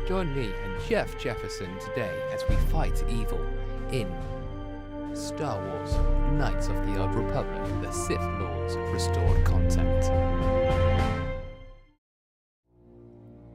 Join me and Jeff Jefferson today as we fight evil in Star Wars Knights of the Old Republic, the Sith Lords restored content.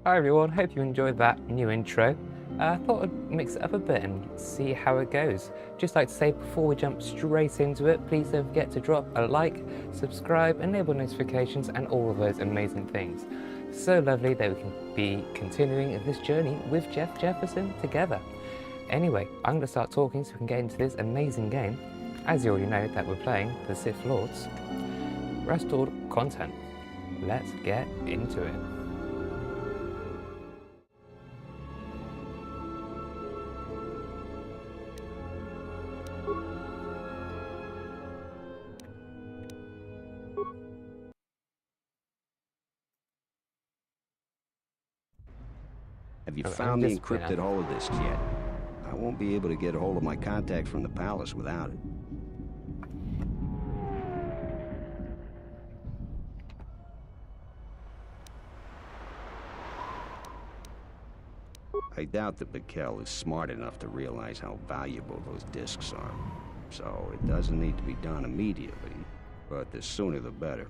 Hi everyone, hope you enjoyed that new intro. I thought I'd mix it up a bit and see how it goes. Just like to say before we jump straight into it, please don't forget to drop a like, subscribe, enable notifications and all of those amazing things. So lovely that we can be continuing this journey with Jeff Jefferson together. Anyway, I'm going to start talking so we can get into this amazing game. As you already know that we're playing the Sith Lords restored content. Let's get into it. Have you found the encrypted holodisks yet? I won't be able to get a hold of my contact from the palace without it. I doubt that Mikkel is smart enough to realize how valuable those discs are. So it doesn't need to be done immediately, but the sooner the better.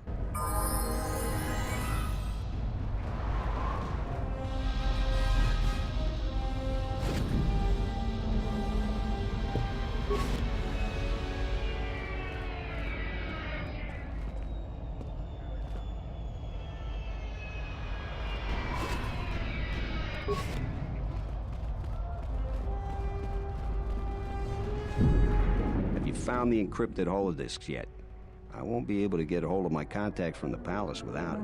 Have you found the encrypted holodisks yet? I won't be able to get a hold of my contact from the palace without it.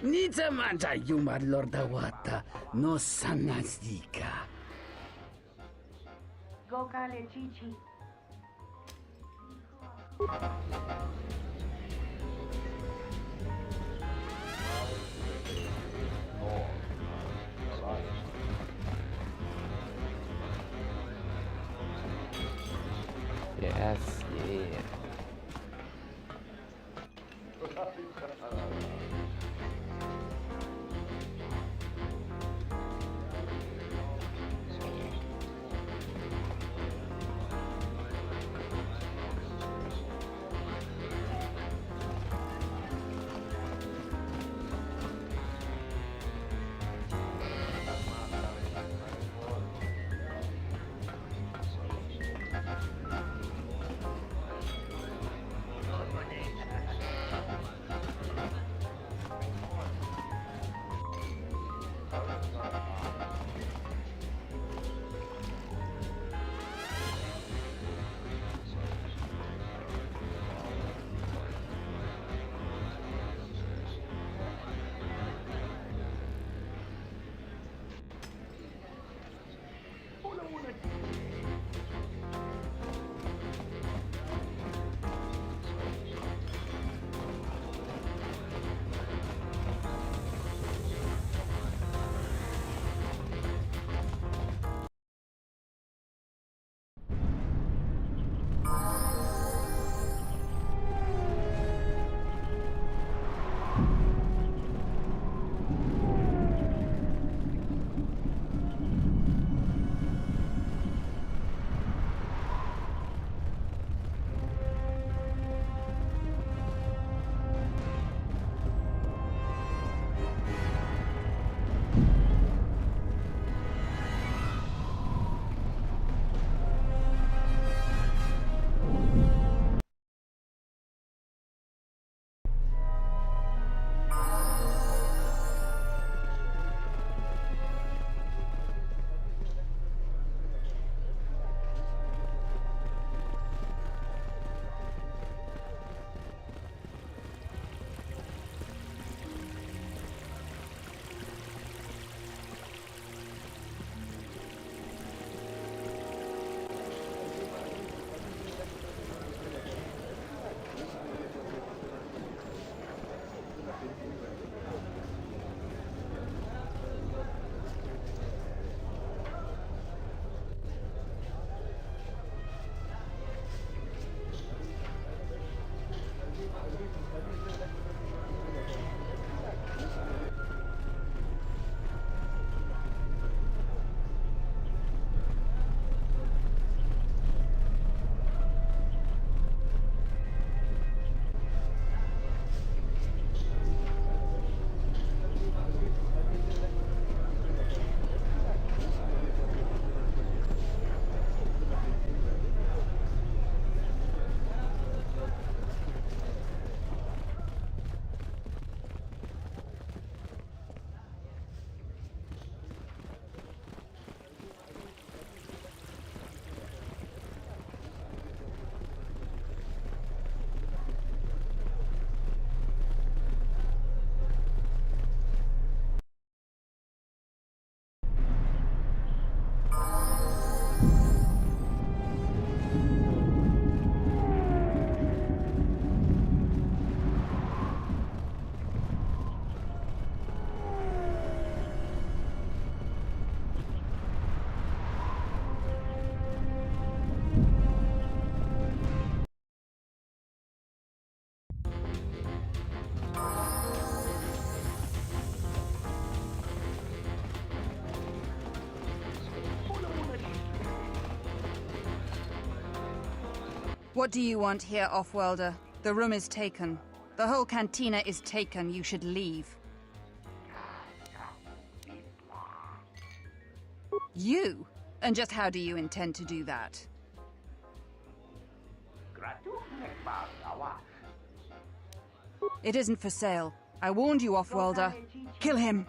Nita manja yuma lordawata no sanasdika. Gokale chichi. Yes, yeah. What do you want here, Offworlder? The room is taken. The whole cantina is taken. You should leave. You? And just how do you intend to do that? It isn't for sale. I warned you, Offworlder. Kill him!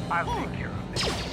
I'll take care of this.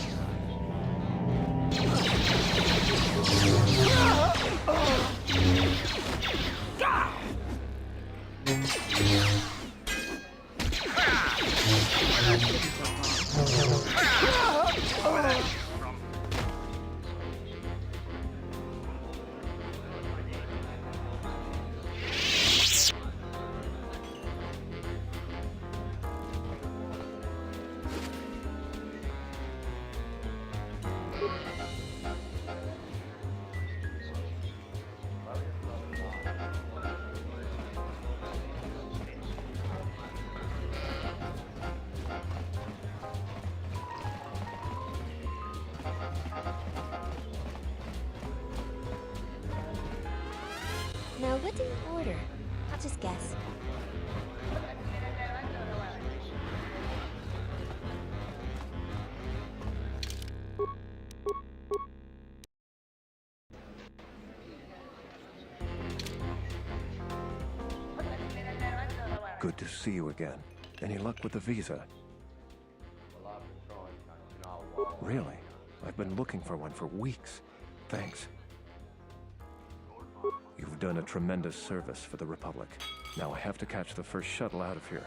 Now, what do you order? I'll just guess. Good to see you again. Any luck with the visa? Really? I've been looking for one for weeks. Thanks. You've done a tremendous service for the Republic. Now I have to catch the first shuttle out of here.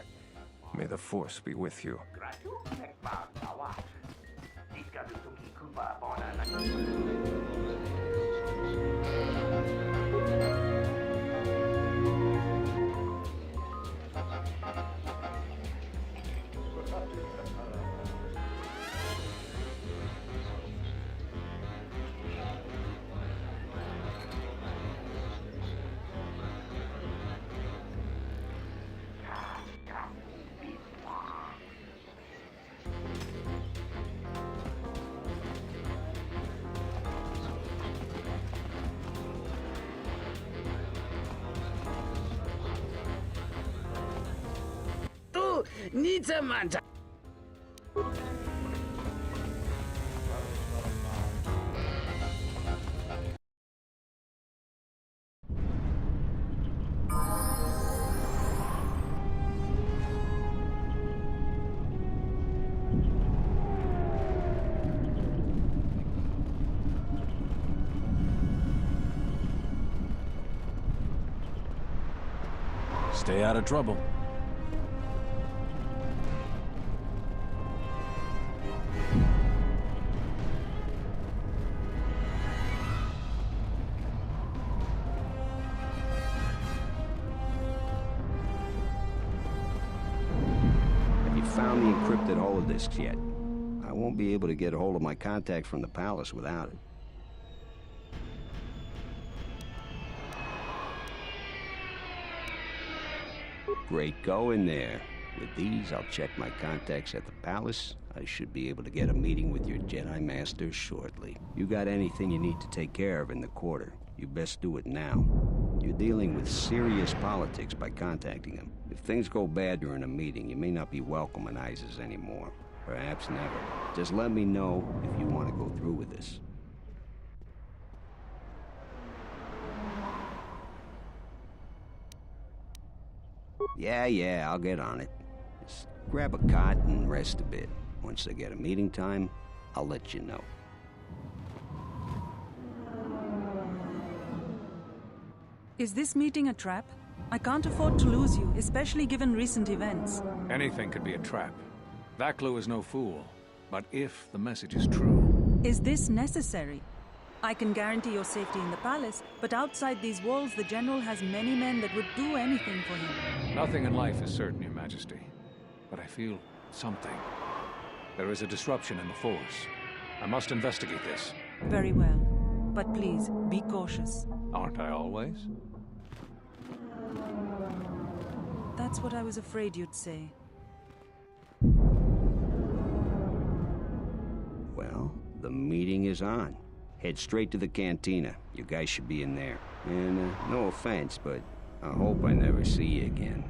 May the Force be with you. Needs a manta. Stay out of trouble. Found the encrypted holodisks yet? I won't be able to get a hold of my contact from the palace without it. Great going there. With these, I'll check my contacts at the palace. I should be able to get a meeting with your Jedi Master shortly. You got anything you need to take care of in the quarter, you best do it now. You're dealing with serious politics by contacting him. If things go bad during a meeting, you may not be welcome in ISIS anymore. Perhaps never. Just let me know if you want to go through with this. Yeah, I'll get on it. Just grab a cot and rest a bit. Once I get a meeting time, I'll let you know. Is this meeting a trap? I can't afford to lose you, especially given recent events. Anything could be a trap. Vaklu is no fool. But if the message is true... Is this necessary? I can guarantee your safety in the palace, but outside these walls, the General has many men that would do anything for him. Nothing in life is certain, Your Majesty. But I feel something. There is a disruption in the Force. I must investigate this. Very well. But please, be cautious. Aren't I always? That's what I was afraid you'd say. Well, the meeting is on. Head straight to the cantina. You guys should be in there. And no offense, but I hope I never see you again.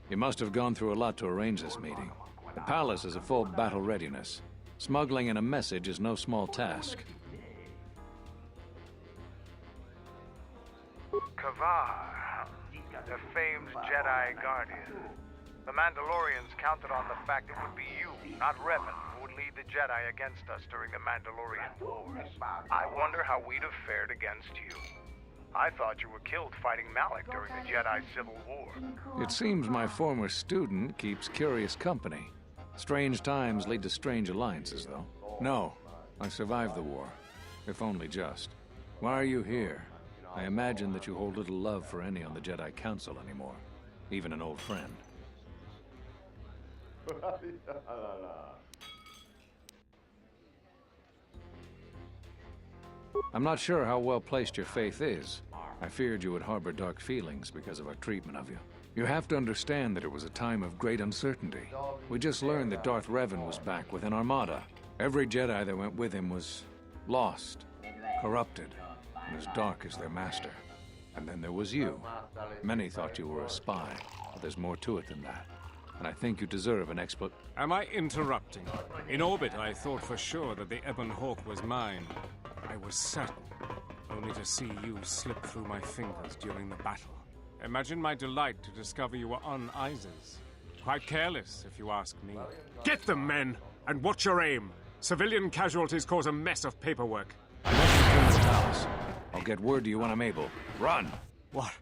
You must have gone through a lot to arrange this meeting. The palace is a full battle readiness. Smuggling in a message is no small task. Kavar, the famed Jedi Guardian. The Mandalorians counted on the fact it would be you, not Revan, who would lead the Jedi against us during the Mandalorian Wars. I wonder how we'd have fared against you. I thought you were killed fighting Malik during the Jedi Civil War. It seems my former student keeps curious company. Strange times lead to strange alliances, though. No, I survived the war, if only just. Why are you here? I imagine that you hold little love for any on the Jedi Council anymore, even an old friend. I'm not sure how well placed your faith is. I feared you would harbor dark feelings because of our treatment of you. You have to understand that it was a time of great uncertainty. We just learned that Darth Revan was back with an armada. Every Jedi that went with him was lost, corrupted, and as dark as their master. And then there was you. Many thought you were a spy, but there's more to it than that. And I think you deserve an explanation. Am I interrupting? In orbit, I thought for sure that the Ebon Hawk was mine. I was certain, only to see you slip through my fingers during the battle. Imagine my delight to discover you were on Isis. Quite careless, if you ask me. Get them, men, and watch your aim. Civilian casualties cause a mess of paperwork. I must return to the palace. I'll get word to you when I'm able. Run! What?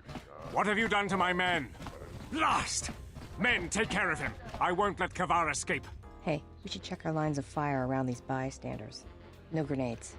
What have you done to my men? Blast! Men, take care of him. I won't let Kavar escape. Hey, we should check our lines of fire around these bystanders. No grenades.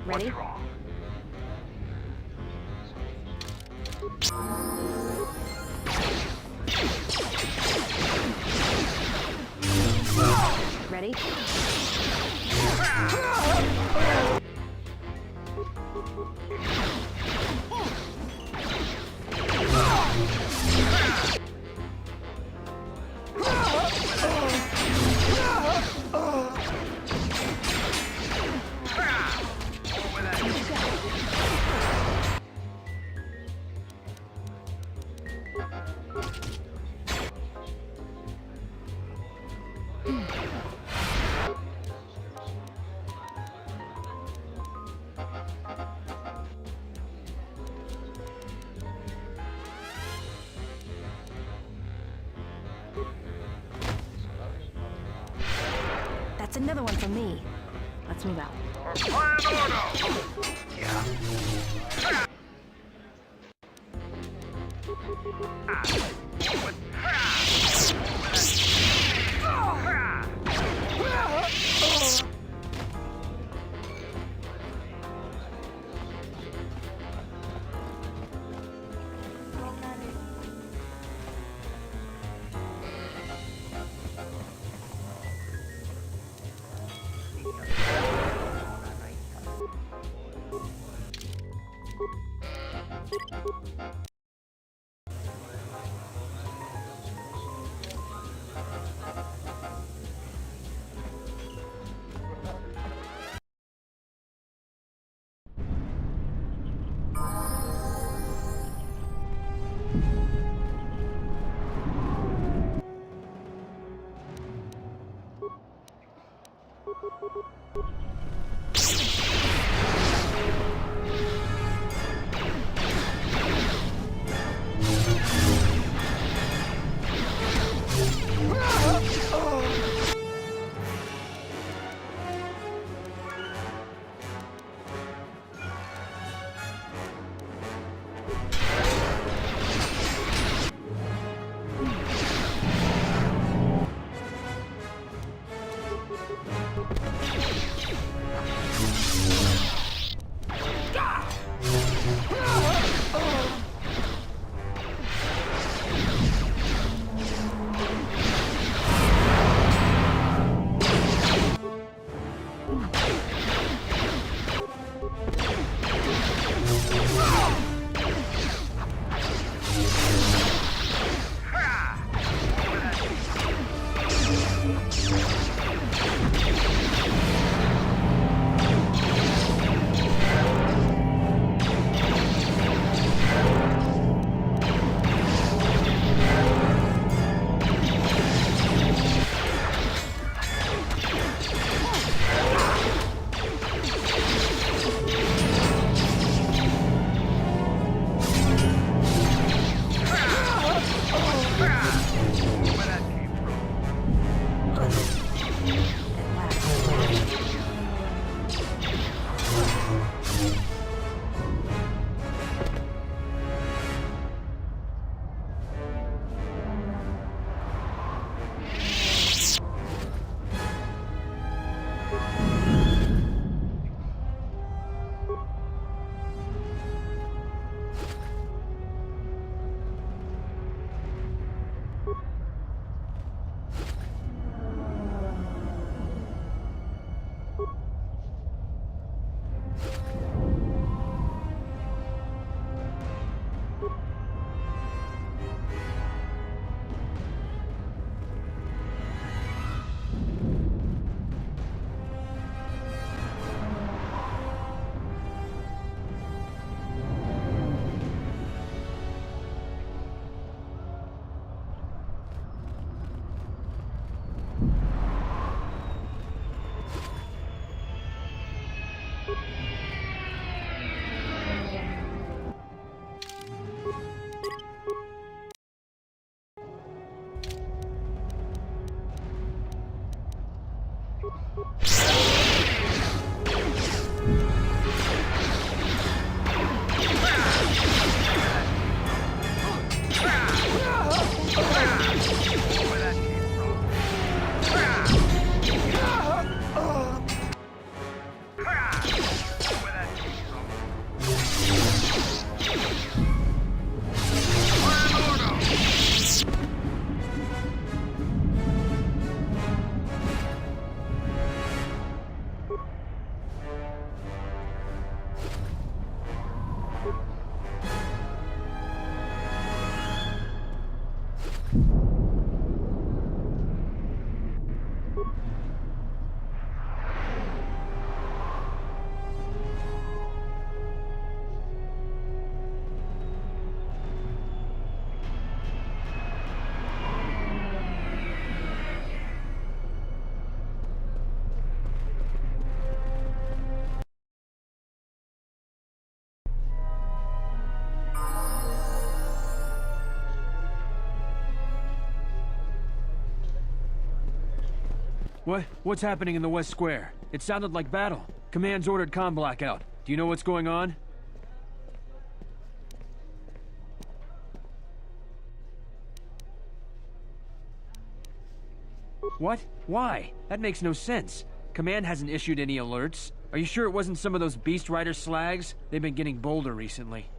Ready? Ready? That's another one for me. Let's move out. What's happening in the West Square? It sounded like battle. Command's ordered comm blackout. Do you know what's going on? What? Why? That makes no sense. Command hasn't issued any alerts. Are you sure it wasn't some of those Beast Rider slags? They've been getting bolder recently.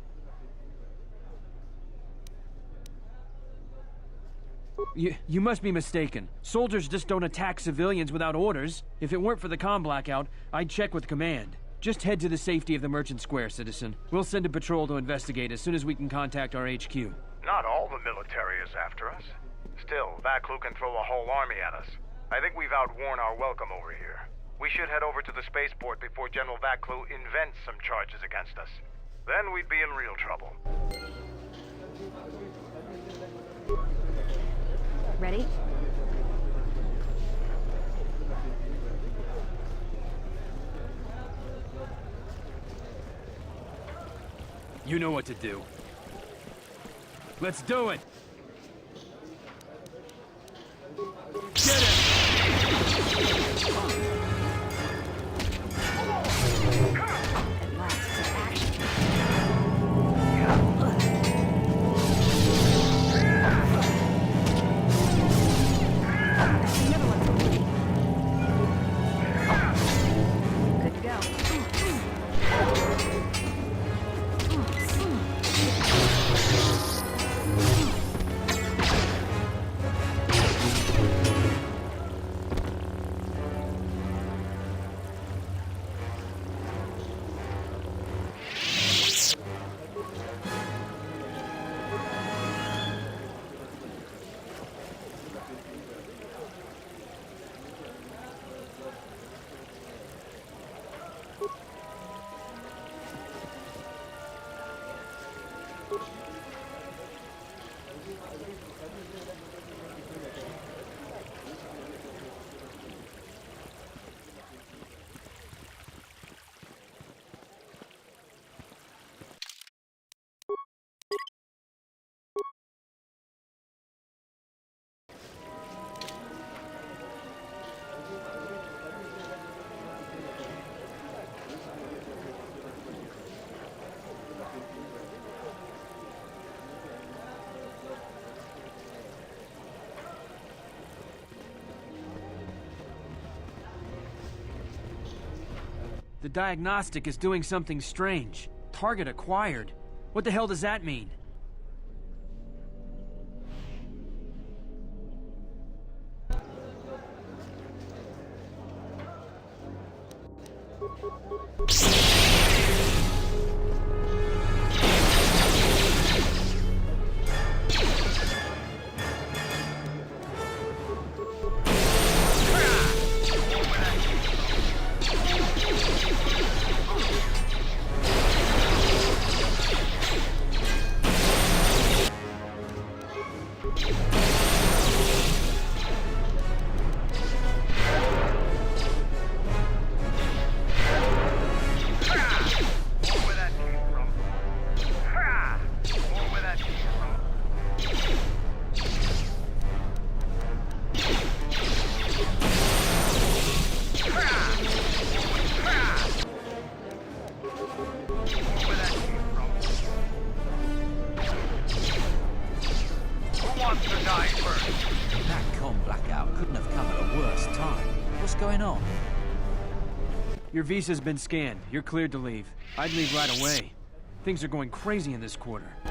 You must be mistaken. Soldiers just don't attack civilians without orders. If it weren't for the comm blackout, I'd check with Command. Just head to the safety of the Merchant Square, citizen. We'll send a patrol to investigate as soon as we can contact our HQ. Not all the military is after us. Still, Vaklu can throw a whole army at us. I think we've outworn our welcome over here. We should head over to the spaceport before General Vaklu invents some charges against us. Then we'd be in real trouble. Ready? You know what to do. Let's do it! Get it! The diagnostic is doing something strange. Target acquired. What the hell does that mean? That com blackout couldn't have come at a worse time. What's going on? Your visa's been scanned. You're cleared to leave. I'd leave right away. Things are going crazy in this quarter. The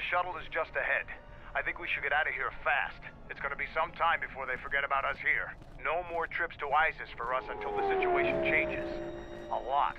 shuttle is just ahead. I think we should get out of here fast. It's gonna be some time before they forget about us here. No more trips to ISIS for us until the situation changes. A lot.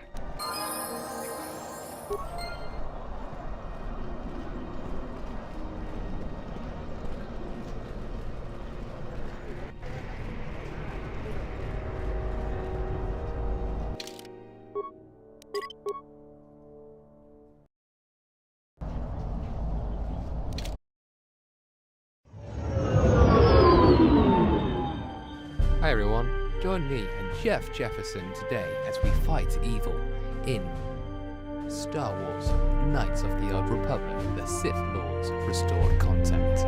Hi everyone, join me and Jeff Jefferson today as we fight evil in Star Wars Knights of the Old Republic, the Sith Lords restored content.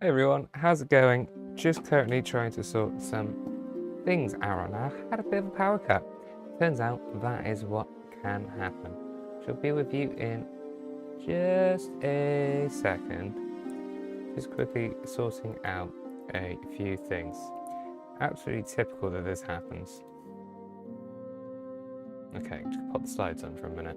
Hey everyone, how's it going? Just currently trying to sort some things out right now. Had a bit of a power cut. Turns out that is what can happen. She'll be with you in just a second. Just quickly sorting out a few things. Absolutely typical that this happens. Okay, just put the slides on for a minute.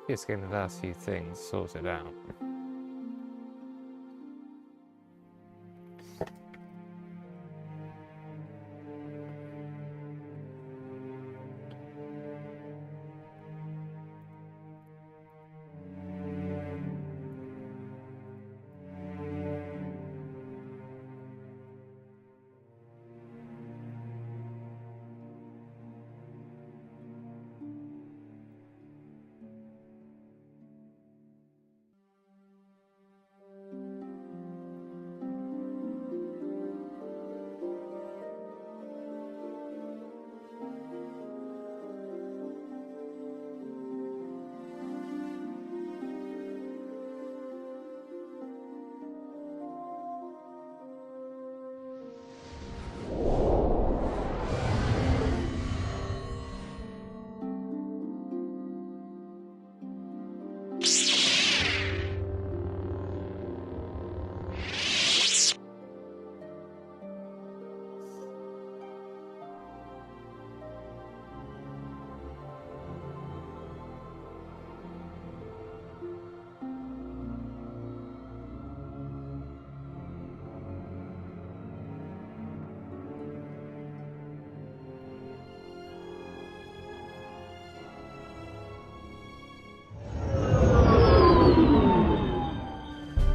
Just getting the last few things sorted out.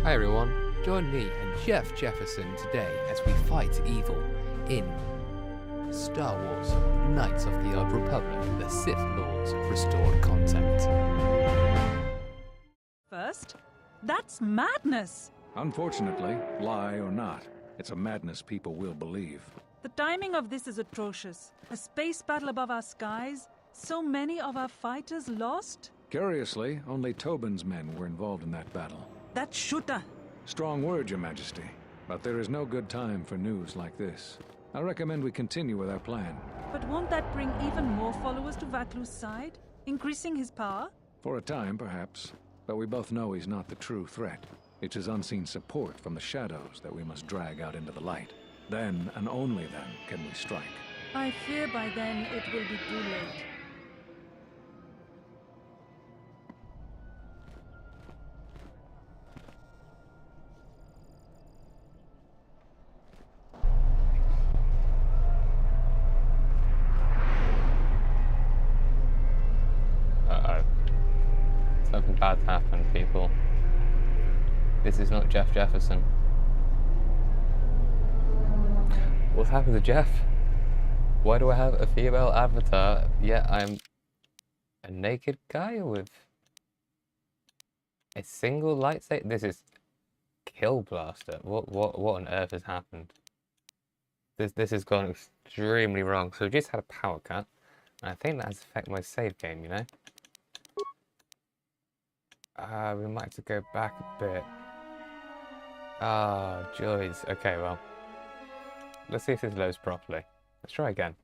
Hi everyone, join me and Jeff Jefferson today as we fight evil in Star Wars Knights of the Old Republic, the Sith Lord's restored content. First, that's madness! Unfortunately, lie or not, it's a madness people will believe. The timing of this is atrocious. A space battle above our skies, so many of our fighters lost? Curiously, only Tobin's men were involved in that battle. That shooter! Strong word, Your Majesty, but there is no good time for news like this. I recommend we continue with our plan. But won't that bring even more followers to Vaklu's side? Increasing his power? For a time, perhaps, but we both know he's not the true threat. It's his unseen support from the shadows that we must drag out into the light. Then, and only then, can we strike. I fear by then it will be too late. Something bad's happened, people. This is not Jeff Jefferson. What's happened to Jeff? Why do I have a female avatar, yet I'm a naked guy with a single lightsaber? This is Kill Blaster. What on earth has happened? This has gone extremely wrong. So we just had a power cut, and I think that has affected my save game, you know? We might have to go back a bit. Ah, joys. Okay, well. Let's see if this loads properly. Let's try again.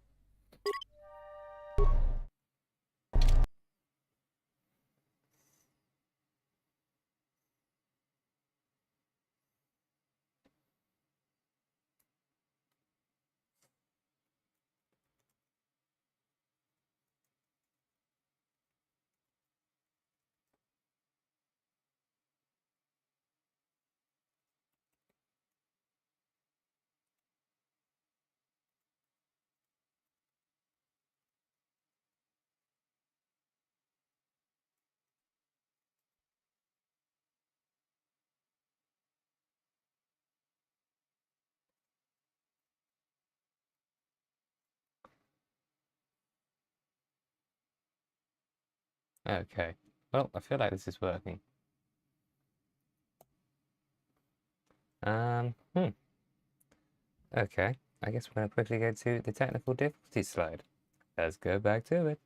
Okay. Well, I feel like this is working. Okay. I guess we're going to quickly go to the technical difficulty slide. Let's go back to it.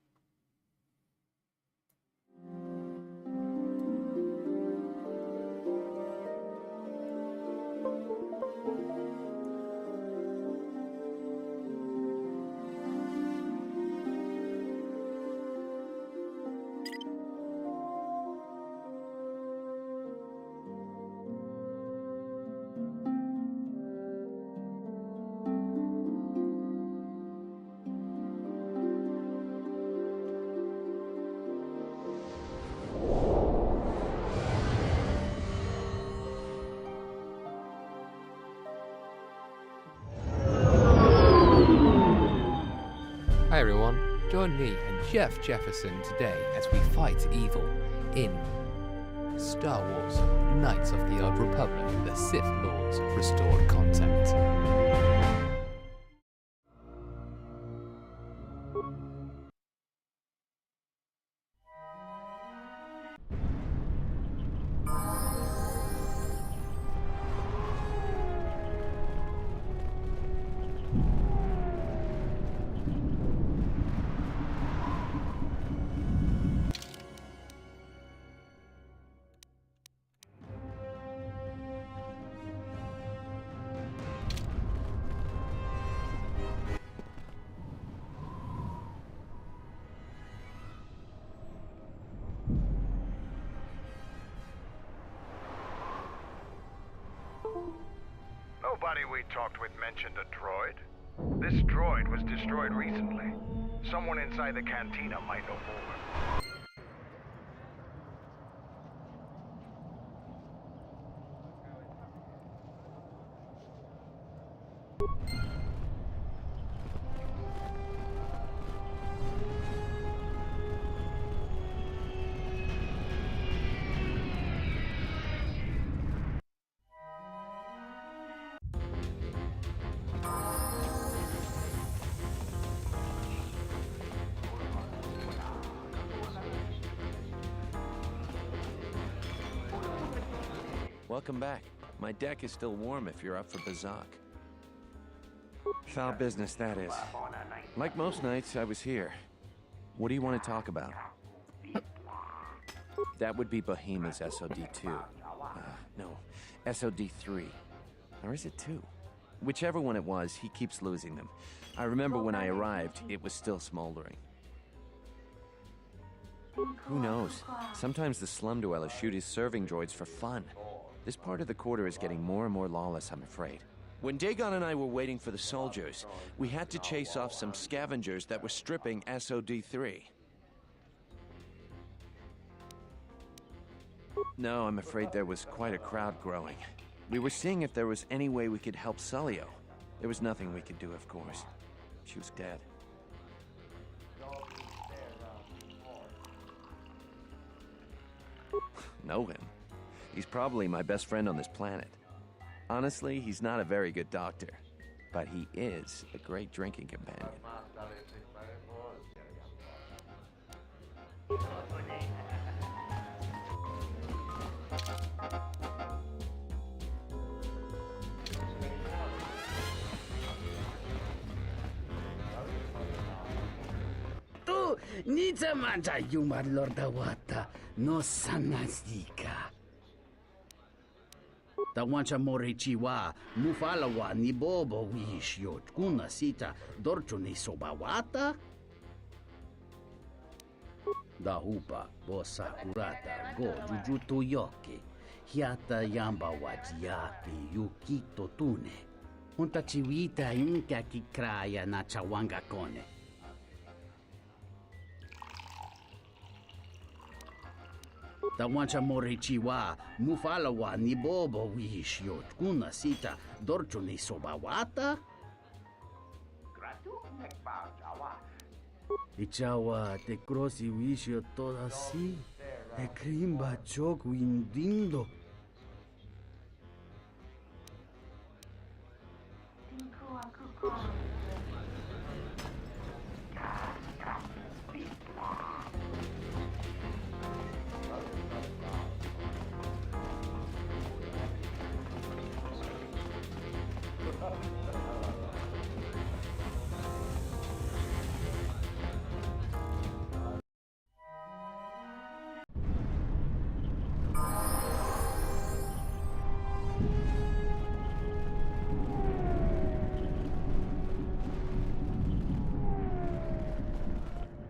Join me and Jeff Jefferson today as we fight evil in Star Wars Knights of the Old Republic, the Sith Lords restored content. Nobody we talked with mentioned a droid. This droid was destroyed recently. Someone inside the cantina might know more. Welcome back. My deck is still warm if you're up for Bazak. Foul business, that is. Like most nights, I was here. What do you want to talk about? That would be Bohema's SOD-2. No, SOD-3. Or is it 2? Whichever one it was, he keeps losing them. I remember when I arrived, it was still smoldering. Who knows? Sometimes the slum dwellers shoot his serving droids for fun. This part of the quarter is getting more and more lawless, I'm afraid. When Dagon and I were waiting for the soldiers, we had to chase off some scavengers that were stripping SOD-3. No, I'm afraid there was quite a crowd growing. We were seeing if there was any way we could help Sulio. There was nothing we could do, of course. She was dead. Know him? He's probably my best friend on this planet. Honestly, he's not a very good doctor, but he is a great drinking companion. Tu nita manta yuma lordawata no sanasdika. Tawancha morichiwa mufalawa ni bobo wishyo kuna sita dorcho ni sobawata. Da hupa bosa kurata go jujutu yoke hiata yamba wajiapi yukito tune. Unta chiwita inka kikraya na chawanga kone. Tawancha morichiwa mufalawa ni bobo wishyo kuna sita dorcho ni sobawata. Ichawa te crossi wishyo toda si te krimba chok windindo.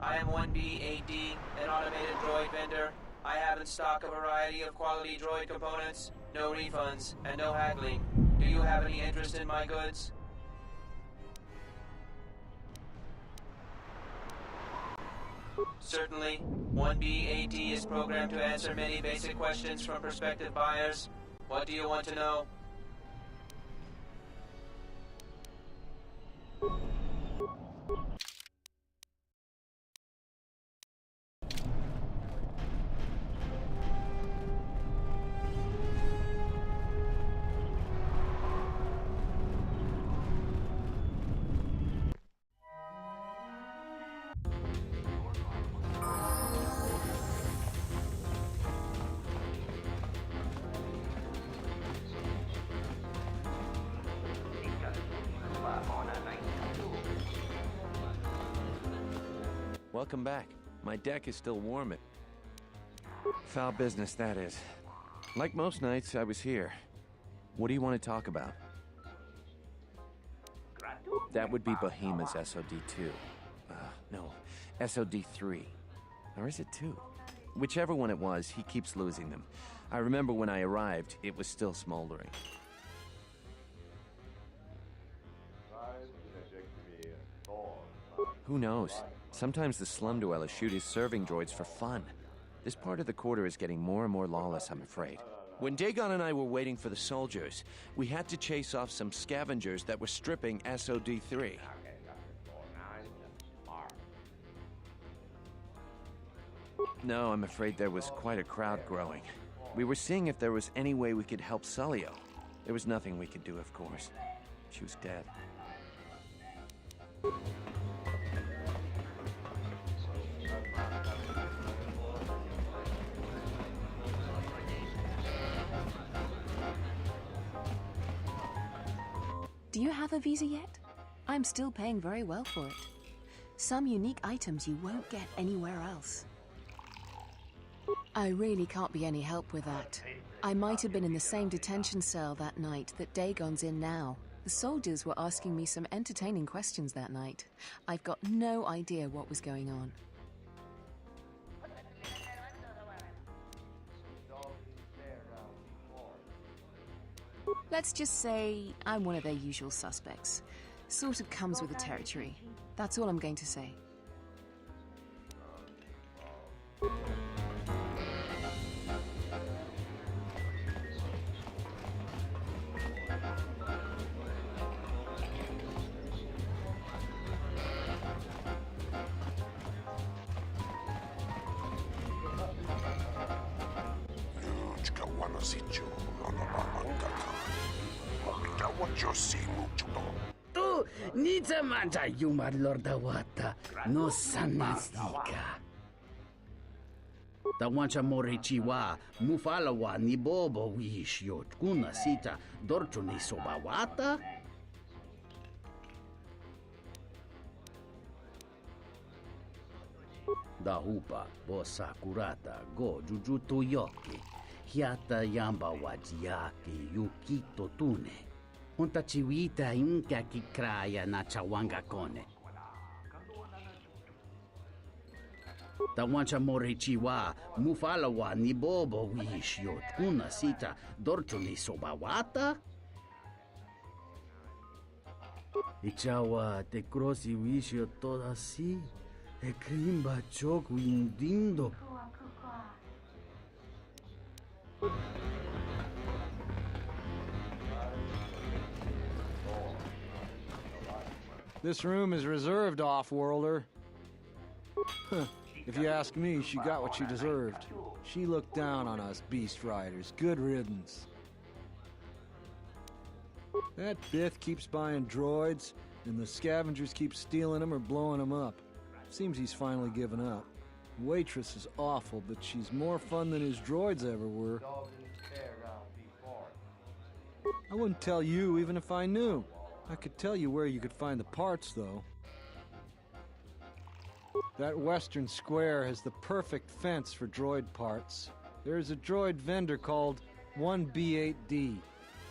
I am 1B-AD, an automated droid vendor. I have in stock a variety of quality droid components, no refunds, and no haggling. Do you have any interest in my goods? Certainly. 1B-AD is programmed to answer many basic questions from prospective buyers. What do you want to know? welcome back. My deck is still warm. Foul business, that is. Like most nights, I was here. What do you want to talk about? That would be Bohema's SOD-2. No, SOD-3. Or is it 2? Whichever one it was, he keeps losing them. I remember when I arrived, it was still smoldering. Who knows? Sometimes the slum dwellers shoot his serving droids for fun. This part of the quarter is getting more and more lawless, I'm afraid. When Dagon and I were waiting for the soldiers, we had to chase off some scavengers that were stripping SOD-3. No, I'm afraid there was quite a crowd growing. We were seeing if there was any way we could help Sulio. There was nothing we could do, of course. She was dead. Do you have a visa yet? I'm still paying very well for it. Some unique items you won't get anywhere else. I really can't be any help with that. I might have been in the same detention cell that night that Dagon's in now. The soldiers were asking me some entertaining questions that night. I've got no idea what was going on. Let's just say I'm one of their usual suspects. Sort of comes with the territory. That's all I'm going to say. Tu niza manja yuma lordawata no sanastika. Tawancha morichiwa mufalawa ni bobo wish yot kuna sita dorchuni sobawata. Da hupa bosa kurata go jujutu yoki. Hiata yamba wajiaki yukito tune. Unta chiwita inka kikraya na chawanga kone. Tawancha morichiwa mufalawa ni bobo wish yot kuna sita dorchuni sobawata. Ichawa te krosi wish yot toda si. E krimba choku indindo. This room is reserved, off-worlder. If you ask me, she got what she deserved. She looked down on us beast riders. Good riddance. That Bith keeps buying droids, and the scavengers keep stealing them or blowing them up. Seems he's finally given up. The waitress is awful, but she's more fun than his droids ever were. I wouldn't tell you even if I knew. I could tell you where you could find the parts, though. That western square has the perfect fence for droid parts. There's a droid vendor called 1B8D.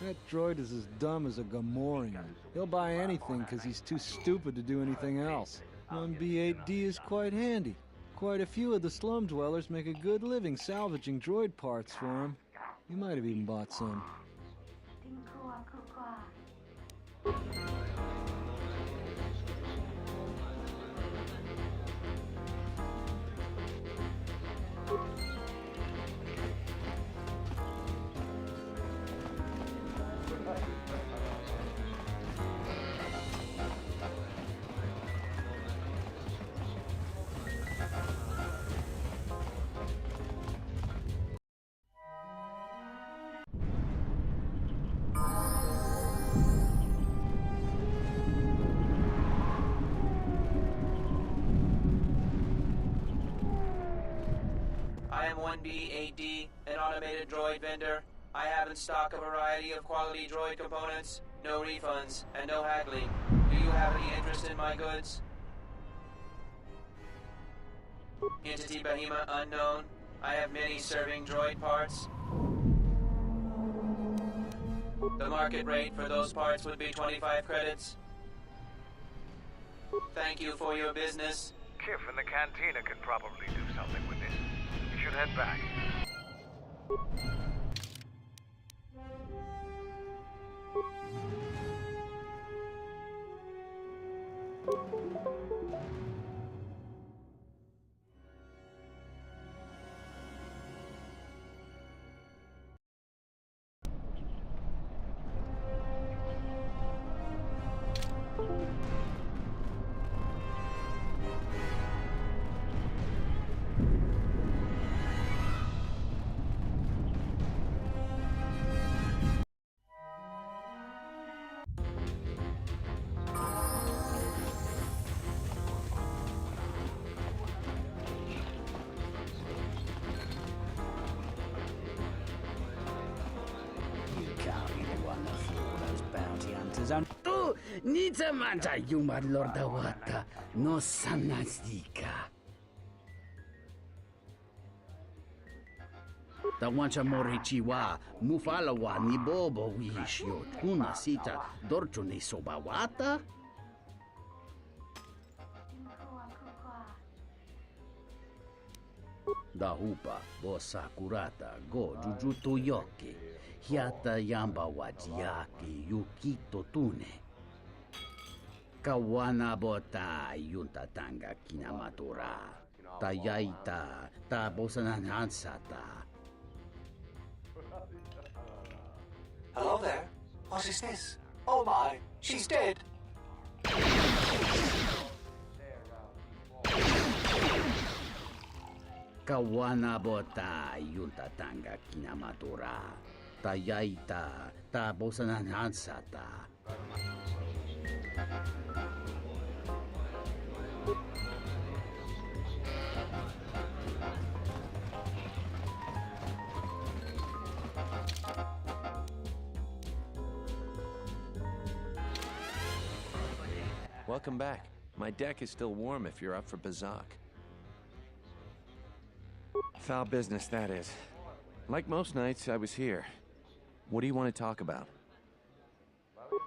That droid is as dumb as a Gamorrean. He'll buy anything because he's too stupid to do anything else. 1B8D is quite handy. Quite a few of the slum dwellers make a good living salvaging droid parts for him. You might have even bought some. I am 1B8D, an automated droid vendor. I have in stock a variety of quality droid components, no refunds, and no haggling. Do you have any interest in my goods? Entity Behemoth unknown. I have many serving droid parts. The market rate for those parts would be 25 credits. Thank you for your business. Kif in the cantina can probably do something with this. You should head back. Tu nita manta yuma lorda wata no sanasika. Da wancha morichiwa mufala wa ni bobo wishyo tuna sita dorcho ne soba wata. Da hupa bosa kurata go jujuto yoke. Hiata yamba wajiaki yukito tune. Kawana bota yunta tanga kinamatura. Tayaita ta bosananansata. Hello there. What is this? Oh my, she's dead. Kawana bota yunta tanga kinamatura. Tayaita ta bosananansata. Welcome back. My deck is still warm if you're up for Bazak. Foul business, that is. Like most nights, I was here. What do you want to talk about?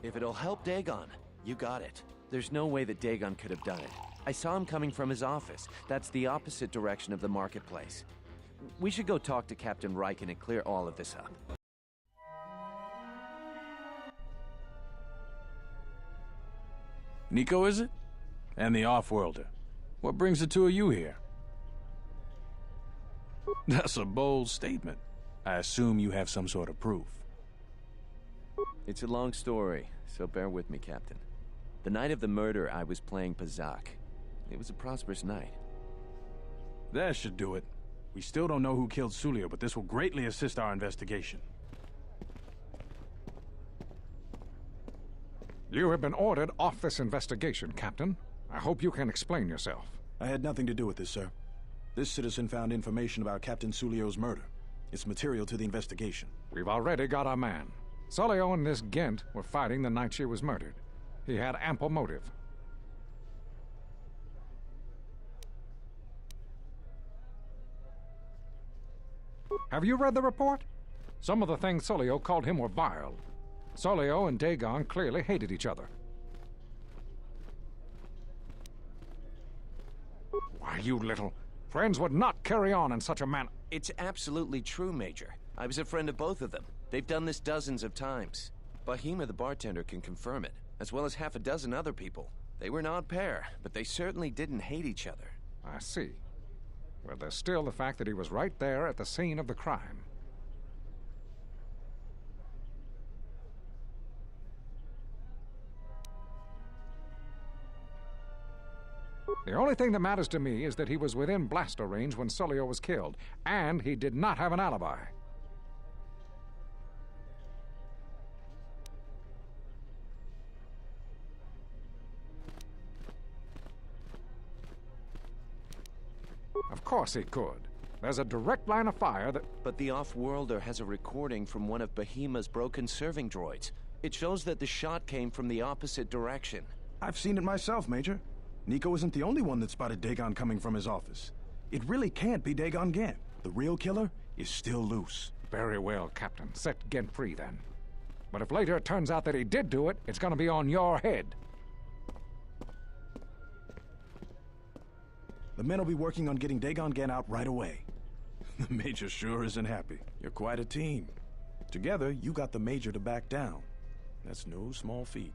If it'll help Dagon, you got it. There's no way that Dagon could have done it. I saw him coming from his office. That's the opposite direction of the marketplace. We should go talk to Captain Riken and clear all of this up. Nico, is it? And the Off-Worlder. What brings the two of you here? That's a bold statement. I assume you have some sort of proof. It's a long story, so bear with me, Captain. The night of the murder, I was playing Bazak. It was a prosperous night. That should do it. We still don't know who killed Sulio, but this will greatly assist our investigation. You have been ordered off this investigation, Captain. I hope you can explain yourself. I had nothing to do with this, sir. This citizen found information about Captain Sulio's murder. It's material to the investigation. We've already got our man. Sulio and this Gent were fighting the night she was murdered. He had ample motive. Have you read the report? Some of the things Sulio called him were vile. Sulio and Dagon clearly hated each other. Why, you little... Friends would not carry on in such a manner. It's absolutely true, Major. I was a friend of both of them. They've done this dozens of times. Bahima, the bartender, can confirm it, as well as half a dozen other people. They were an odd pair, but they certainly didn't hate each other. I see. Well, there's still the fact that he was right there at the scene of the crime. The only thing that matters to me is that he was within blaster range when Sulio was killed, and he did not have an alibi. Of course he could. There's a direct line of fire that... But the Off-Worlder has a recording from one of Bahima's broken serving droids. It shows that the shot came from the opposite direction. I've seen it myself, Major. Nico isn't the only one that spotted Dagon coming from his office. It really can't be Dagon Gent. The real killer is still loose. Very well, Captain. Set Gent free, then. But if later it turns out that he did do it, it's gonna be on your head. The men will be working on getting Dagon Gent out right away. The Major sure isn't happy. You're quite a team. Together, you got the Major to back down. That's no small feat.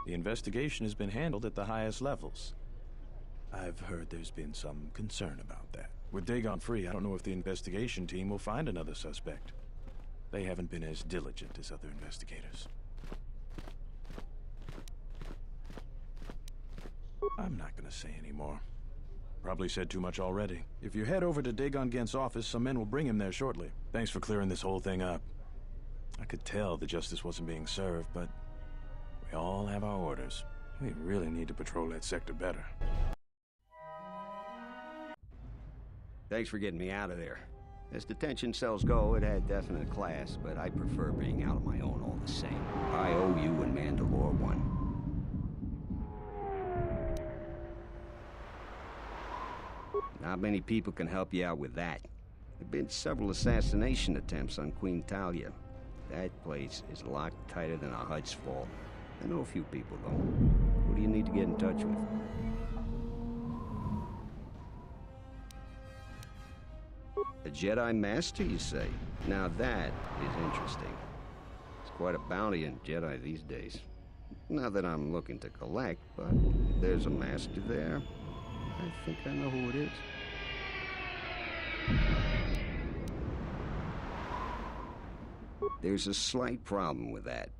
The investigation has been handled at the highest levels. I've heard there's been some concern about that. With Dagon free, I don't know if the investigation team will find another suspect. They haven't been as diligent as other investigators. I'm not gonna say any more. Probably said too much already. If you head over to Dagon Gent's office, some men will bring him there shortly. Thanks for clearing this whole thing up. I could tell the justice wasn't being served, but we all have our orders. We really need to patrol that sector better. Thanks for getting me out of there. As detention cells go, it had definite class, but I prefer being out on my own all the same. I owe you and Mandalore one. Not many people can help you out with that. There have been several assassination attempts on Queen Talia. That place is locked tighter than a Hud's Fall. I know a few people, though. Who do you need to get in touch with? A Jedi Master, you say? Now that is interesting. It's quite a bounty in Jedi these days. Not that I'm looking to collect, but if there's a Master there, I think I know who it is. There's a slight problem with that.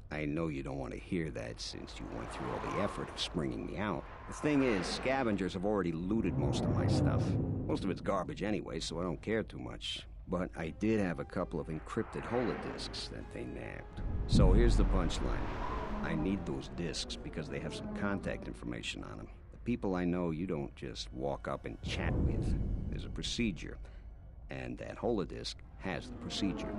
I know you don't want to hear that since you went through all the effort of springing me out. The thing is, scavengers have already looted most of my stuff. Most of it's garbage anyway, so I don't care too much. But I did have a couple of encrypted holodisks that they nabbed. So here's the punchline. I need those disks because they have some contact information on them. The people I know you don't just walk up and chat with. There's a procedure. And that holodisk has the procedure.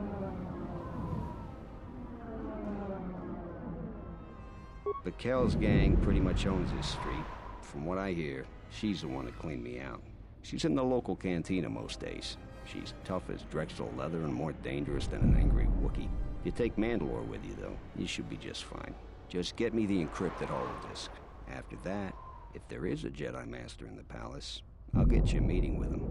But Kel's gang pretty much owns this street. From what I hear, she's the one that cleaned me out. She's in the local cantina most days. She's tough as Drexel leather and more dangerous than an angry Wookiee. If you take Mandalore with you, though, you should be just fine. Just get me the encrypted holodisk. After that, if there is a Jedi Master in the palace, I'll get you a meeting with him.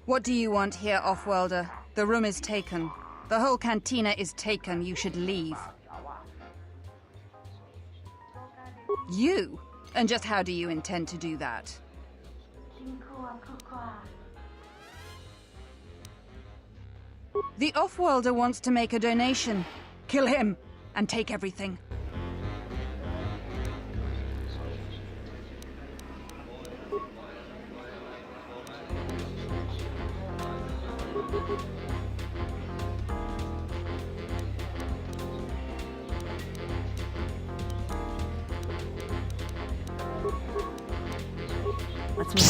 What do you want here, Offworlder? The room is taken. The whole cantina is taken. You should leave. You? And just how do you intend to do that? The Offworlder wants to make a donation. Kill him and take everything. Let's move.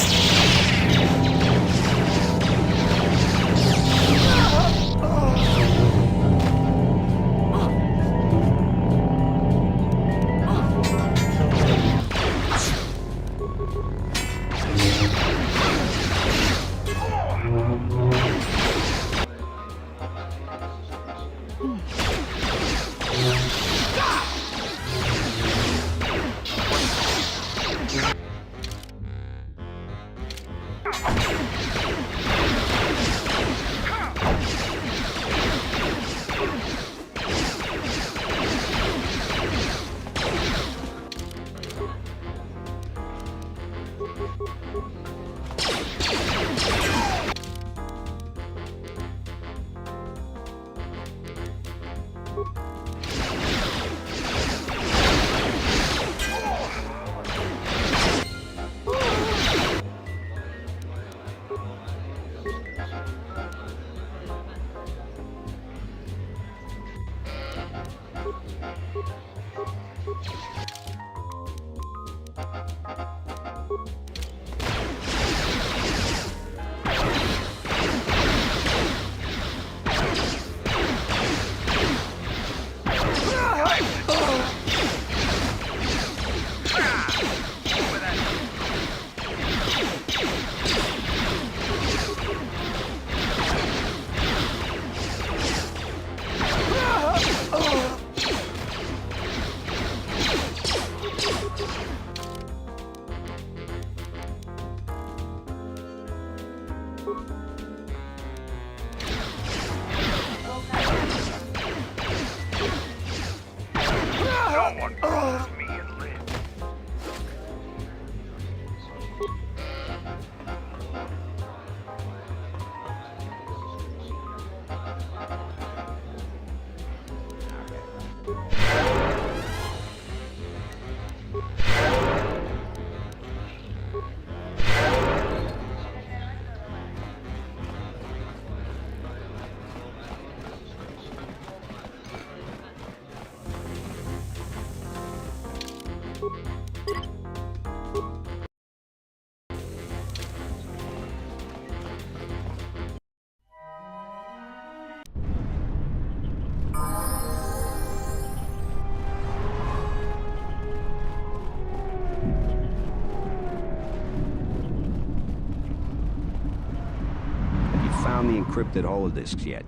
Found the encrypted holodisks yet.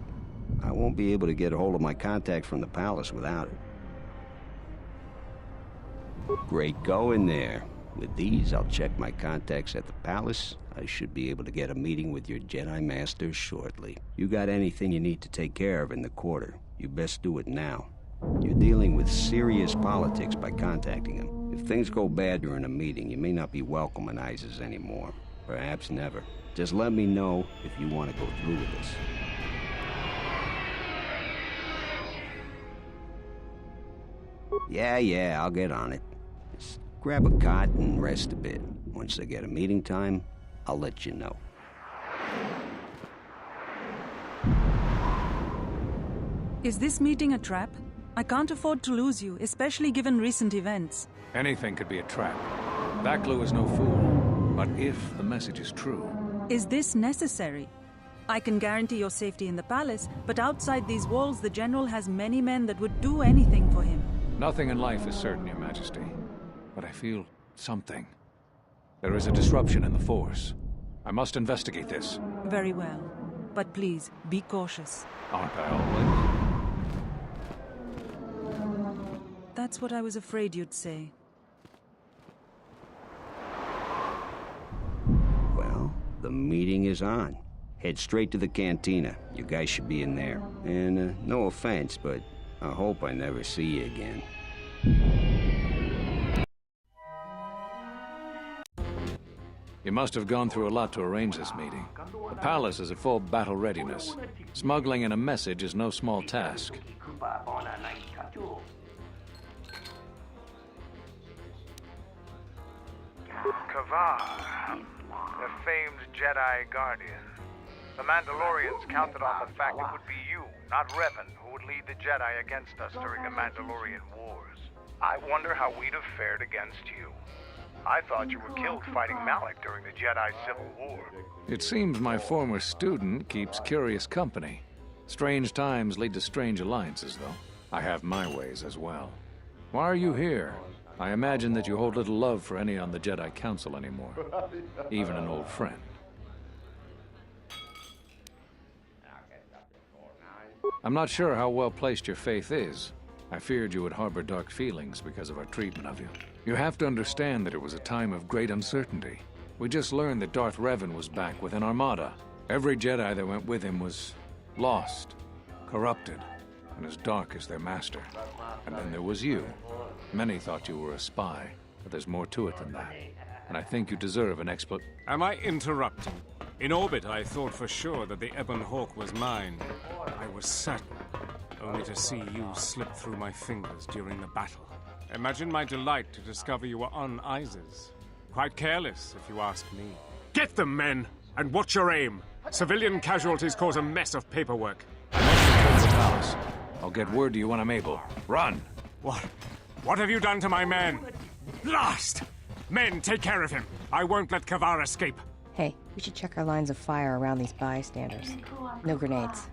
I won't be able to get a hold of my contacts from the palace without it. Great going there. With these, I'll check my contacts at the palace. I should be able to get a meeting with your Jedi Master shortly. You got anything you need to take care of in the quarter, you best do it now. You're dealing with serious politics by contacting him. If things go bad during a meeting, you may not be welcome in ISIS anymore. Perhaps never. Just let me know if you want to go through with this. Yeah, I'll get on it. Just grab a cot and rest a bit. Once I get a meeting time, I'll let you know. Is this meeting a trap? I can't afford to lose you, especially given recent events. Anything could be a trap. Baklu is no fool. But if the message is true... Is this necessary? I can guarantee your safety in the palace, but outside these walls, the General has many men that would do anything for him. Nothing in life is certain, Your Majesty. But I feel something. There is a disruption in the Force. I must investigate this. Very well. But please, be cautious. Aren't I always? That's what I was afraid you'd say. Well, the meeting is on. Head straight to the cantina. You guys should be in there. And no offense, but I hope I never see you again. You must have gone through a lot to arrange this meeting. The palace is at full battle readiness. Smuggling in a message is no small task. Kavar, the famed Jedi Guardian. The Mandalorians counted on the fact it would be you, not Revan, who would lead the Jedi against us during the Mandalorian Wars. I wonder how we'd have fared against you. I thought you were killed fighting Malik during the Jedi Civil War. It seems my former student keeps curious company. Strange times lead to strange alliances, though. I have my ways as well. Why are you here? I imagine that you hold little love for any on the Jedi Council anymore. Even an old friend. I'm not sure how well placed your faith is. I feared you would harbor dark feelings because of our treatment of you. You have to understand that it was a time of great uncertainty. We just learned that Darth Revan was back with an armada. Every Jedi that went with him was lost, corrupted, and as dark as their master. And then there was you. Many thought you were a spy, but there's more to it than that. And I think you deserve an Am I interrupting? In orbit, I thought for sure that the Ebon Hawk was mine. I was certain, only to see you slip through my fingers during the battle. Imagine my delight to discover you were on Isis. Quite careless, if you ask me. Get them, men! And watch your aim! Civilian casualties cause a mess of paperwork. I'll get word to you when I'm able. Run! What have you done to my man? Blast! Men, take care of him. I won't let Kavar escape. Hey, we should check our lines of fire around these bystanders. No grenades.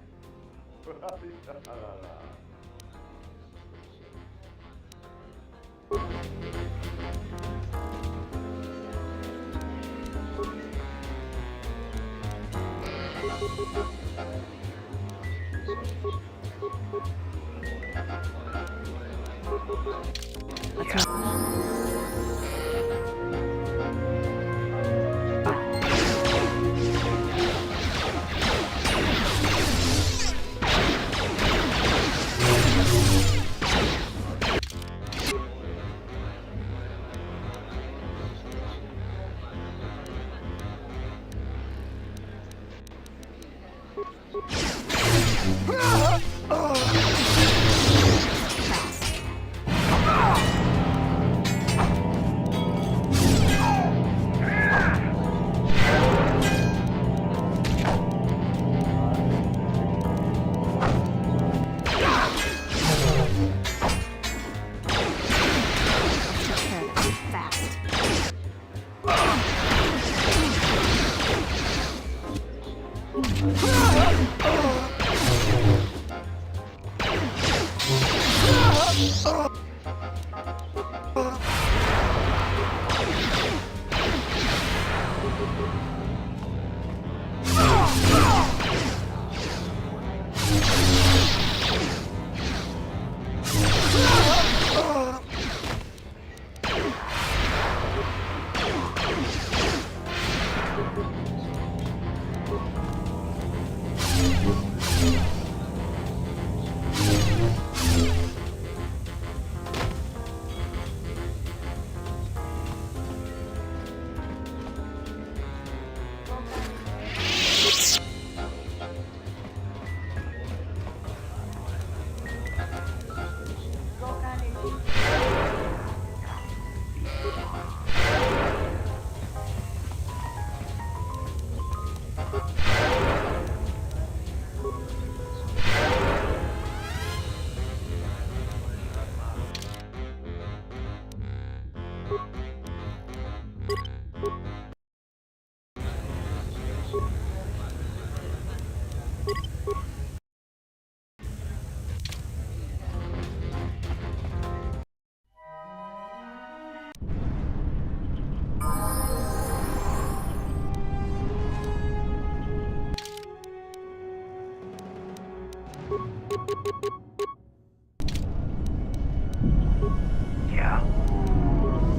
Yeah.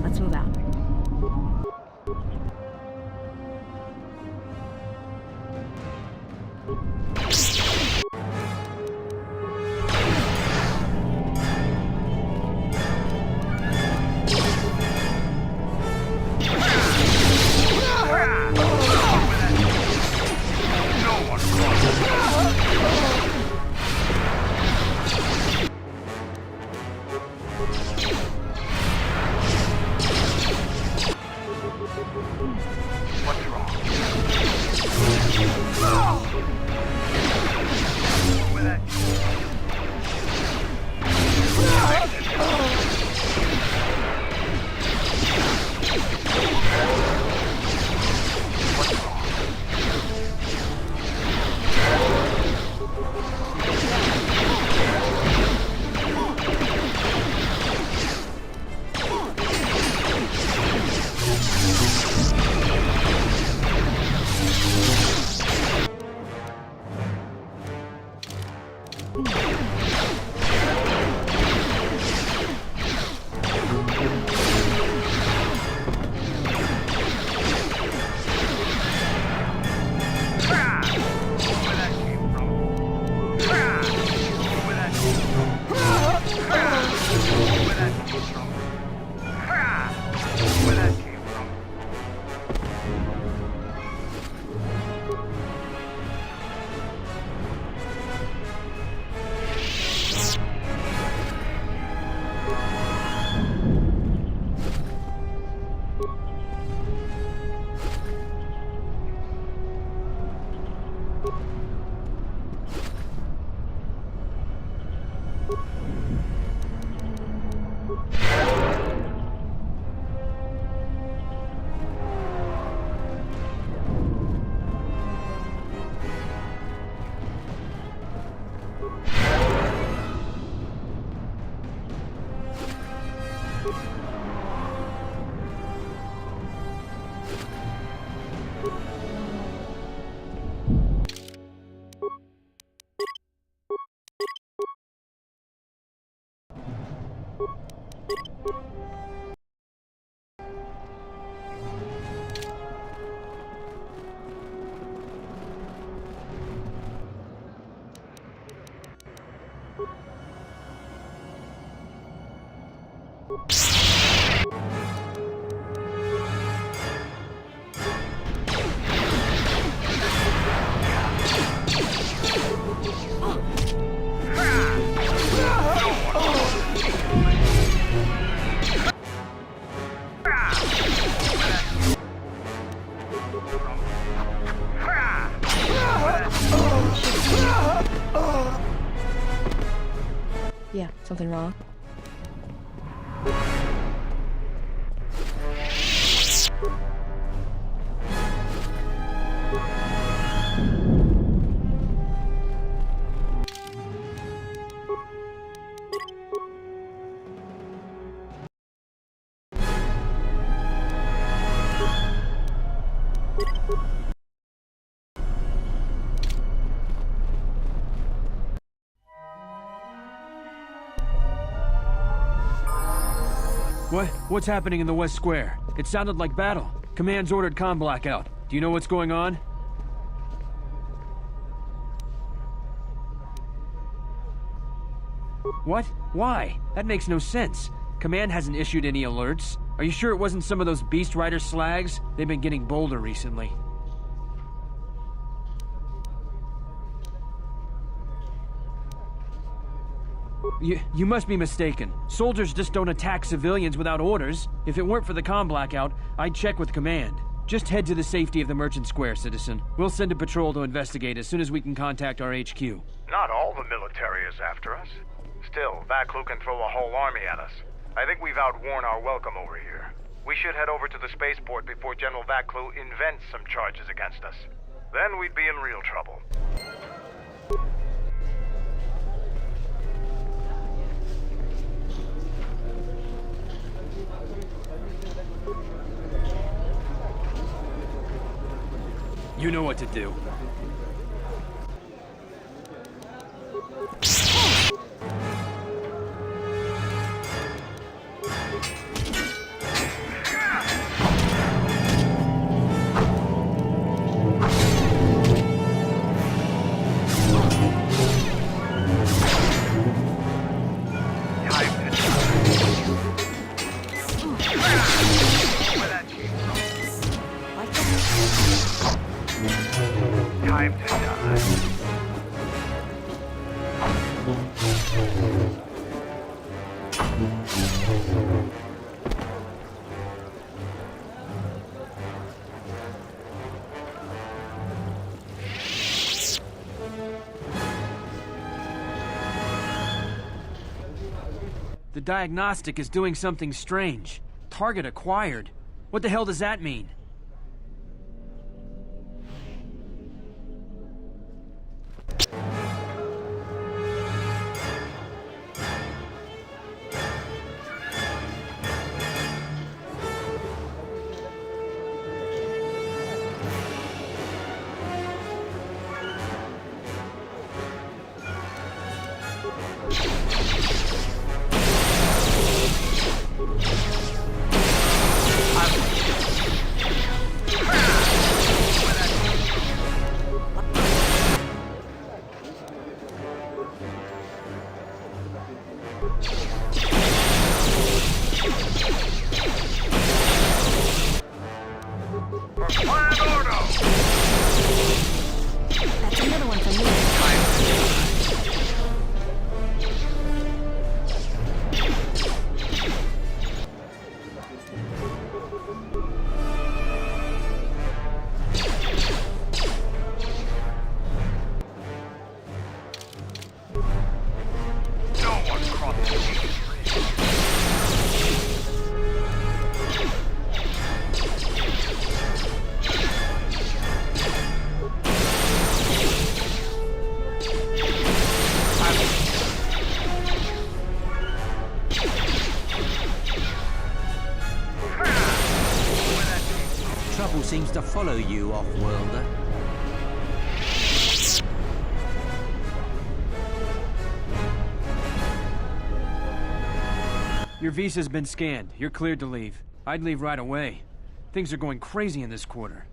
Let's move out. Yeah, something wrong? What's happening in the West Square? It sounded like battle. Command's ordered comm blackout. Do you know what's going on? What? Why? That makes no sense. Command hasn't issued any alerts. Are you sure it wasn't some of those Beast Rider slags? They've been getting bolder recently. You must be mistaken. Soldiers just don't attack civilians without orders. If it weren't for the comm blackout, I'd check with command. Just head to the safety of the Merchant Square, citizen. We'll send a patrol to investigate as soon as we can contact our HQ. Not all the military is after us. Still, Vaklu can throw a whole army at us. I think we've outworn our welcome over here. We should head over to the spaceport before General Vaklu invents some charges against us. Then we'd be in real trouble. You know what to do. Time to die. The diagnostic is doing something strange. Target acquired. What the hell does that mean? That's another one for me. Trouble seems to follow you, off-worlder. Your visa's been scanned. You're cleared to leave. I'd leave right away. Things are going crazy in this quarter.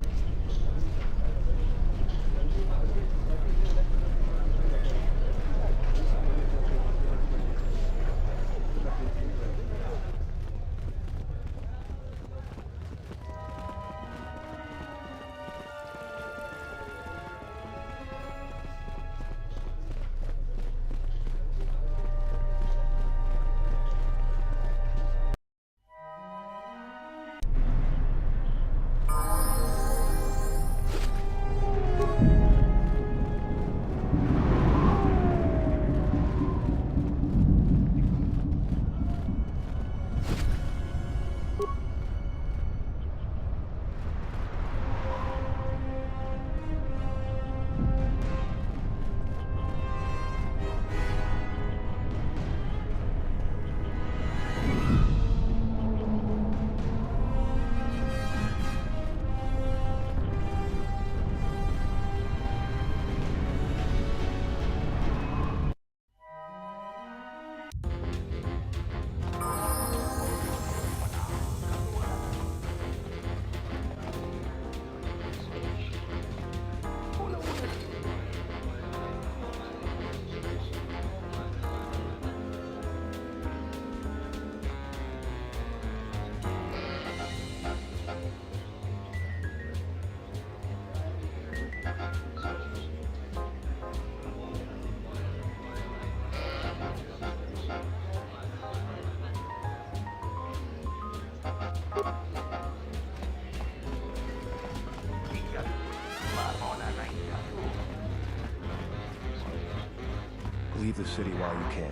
Leave the city while you can.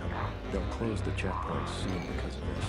They'll close the checkpoint soon because of this.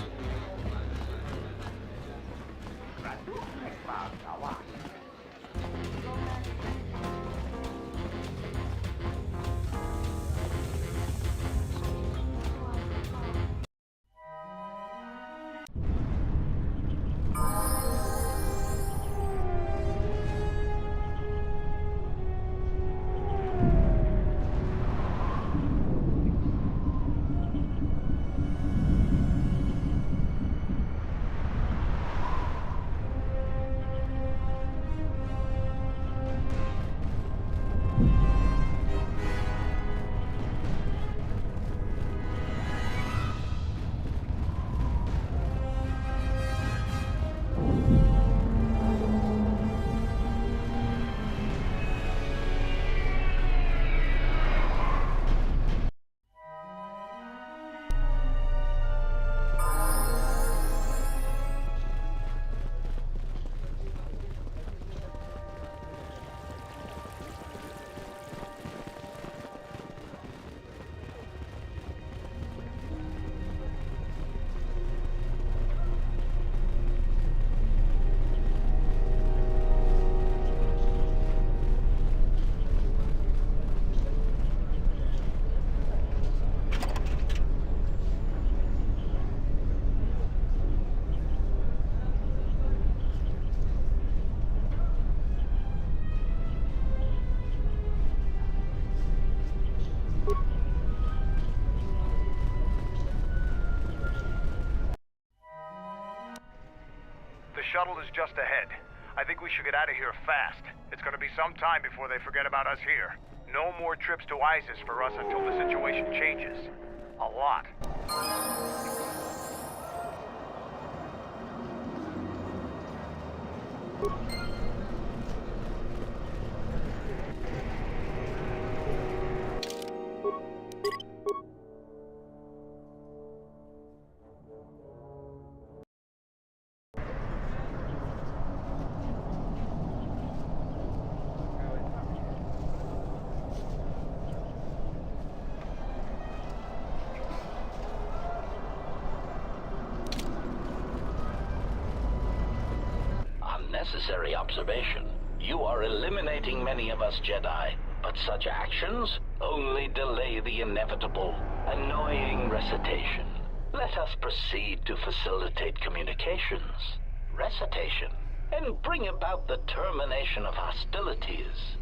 The shuttle is just ahead. I think we should get out of here fast. It's gonna be some time before they forget about us here. No more trips to ISIS for us until the situation changes. A lot. Unnecessary observation. You are eliminating many of us Jedi, but such actions only delay the inevitable, annoying recitation. Let us proceed to facilitate communications, recitation, and bring about the termination of hostilities.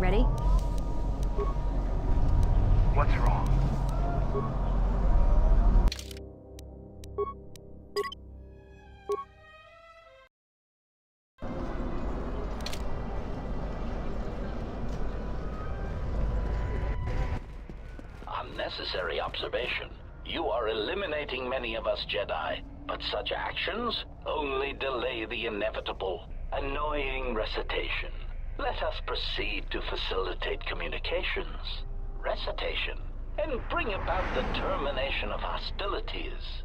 Ready? What's wrong? Unnecessary observation. You are eliminating many of us Jedi, but such actions only delay the inevitable. Annoying recitation. Let us proceed to facilitate communications, recitation, and bring about the termination of hostilities.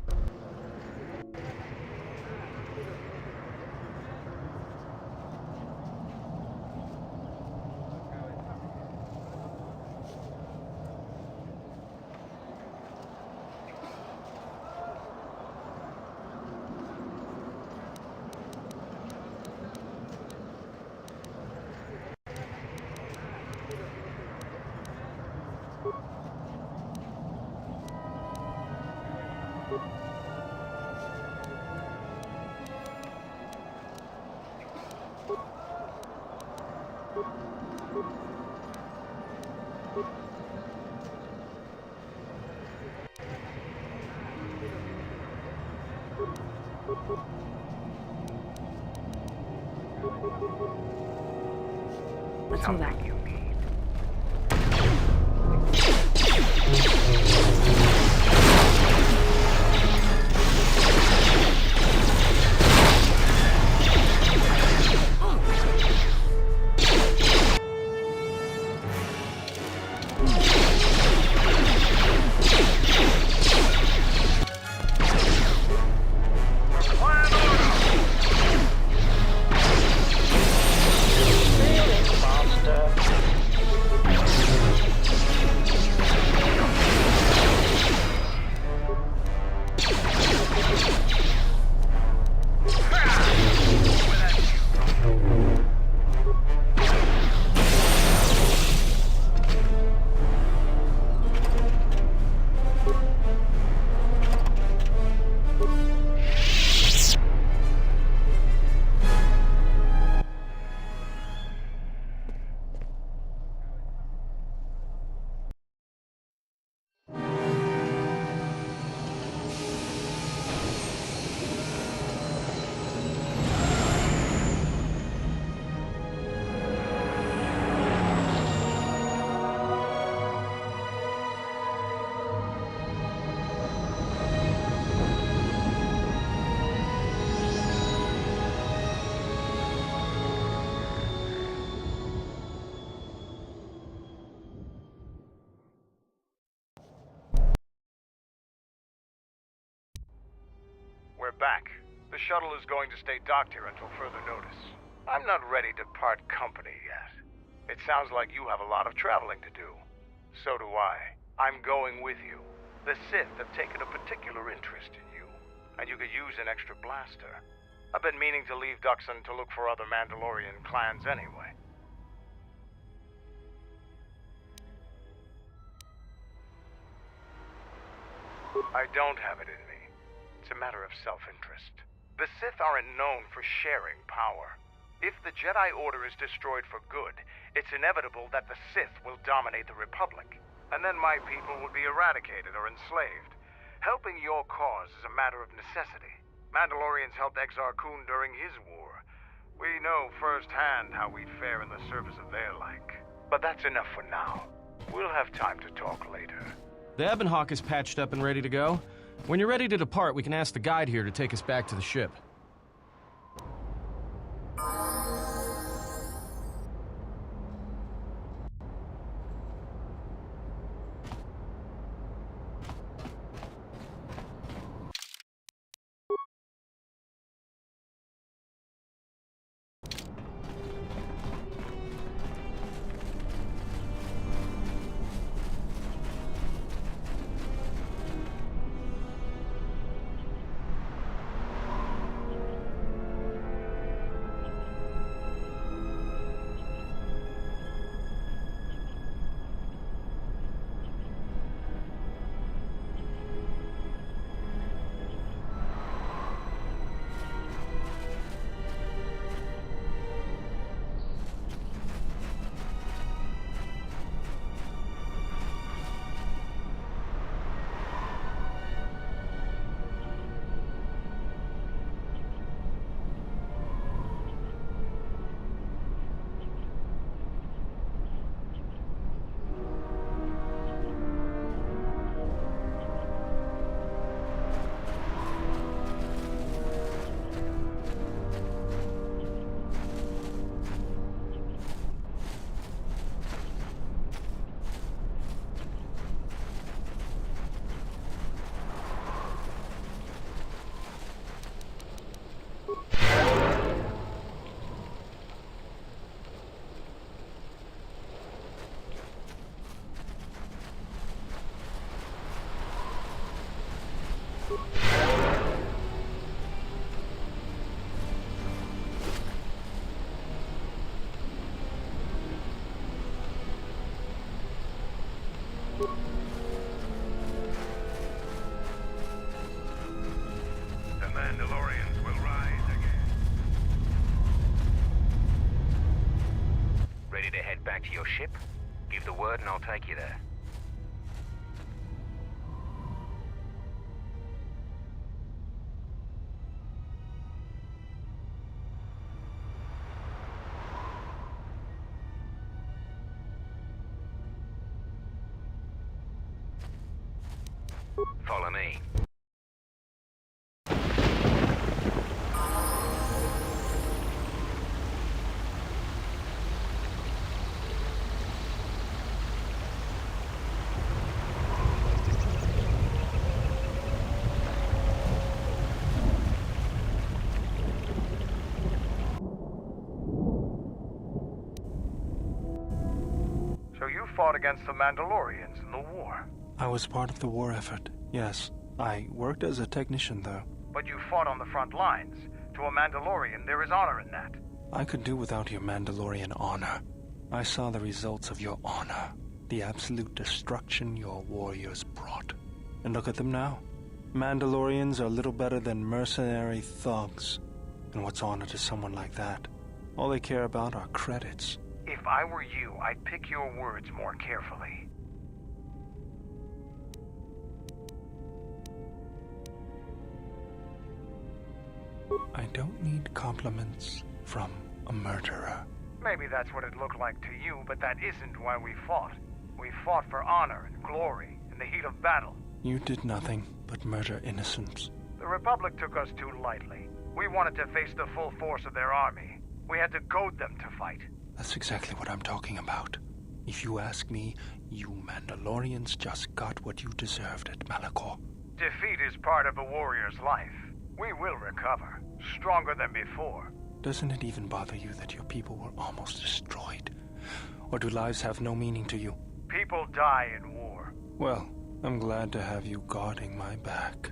Let's move out. We're back. The shuttle is going to stay docked here until further notice. I'm not ready to part company yet. It sounds like you have a lot of traveling to do. So do I. I'm going with you. The Sith have taken a particular interest in you, and you could use an extra blaster. I've been meaning to leave Duxon to look for other Mandalorian clans anyway. I don't have it in me. It's a matter of self-interest. The Sith aren't known for sharing power. If the Jedi Order is destroyed for good, it's inevitable that the Sith will dominate the Republic, and then my people will be eradicated or enslaved. Helping your cause is a matter of necessity. Mandalorians helped Exar Kun during his war. We know firsthand how we'd fare in the service of their like. But that's enough for now. We'll have time to talk later. The Ebonhawk is patched up and ready to go. When you're ready to depart, we can ask the guide here to take us back to the ship. Back to your ship? Give the word and I'll take you there. Follow me. Fought against the Mandalorians in the war. I was part of the war effort, yes. I worked as a technician, though. But you fought on the front lines. To a Mandalorian, there is honor in that. I could do without your Mandalorian honor. I saw the results of your honor. The absolute destruction your warriors brought. And look at them now. Mandalorians are little better than mercenary thugs. And what's honor to someone like that? All they care about are credits. If I were you, I'd pick your words more carefully. I don't need compliments from a murderer. Maybe that's what it looked like to you, but that isn't why we fought. We fought for honor and glory in the heat of battle. You did nothing but murder innocents. The Republic took us too lightly. We wanted to face the full force of their army. We had to goad them to fight. That's exactly what I'm talking about. If you ask me, you Mandalorians just got what you deserved at Malachor. Defeat is part of a warrior's life. We will recover, stronger than before. Doesn't it even bother you that your people were almost destroyed? Or do lives have no meaning to you? People die in war. Well, I'm glad to have you guarding my back.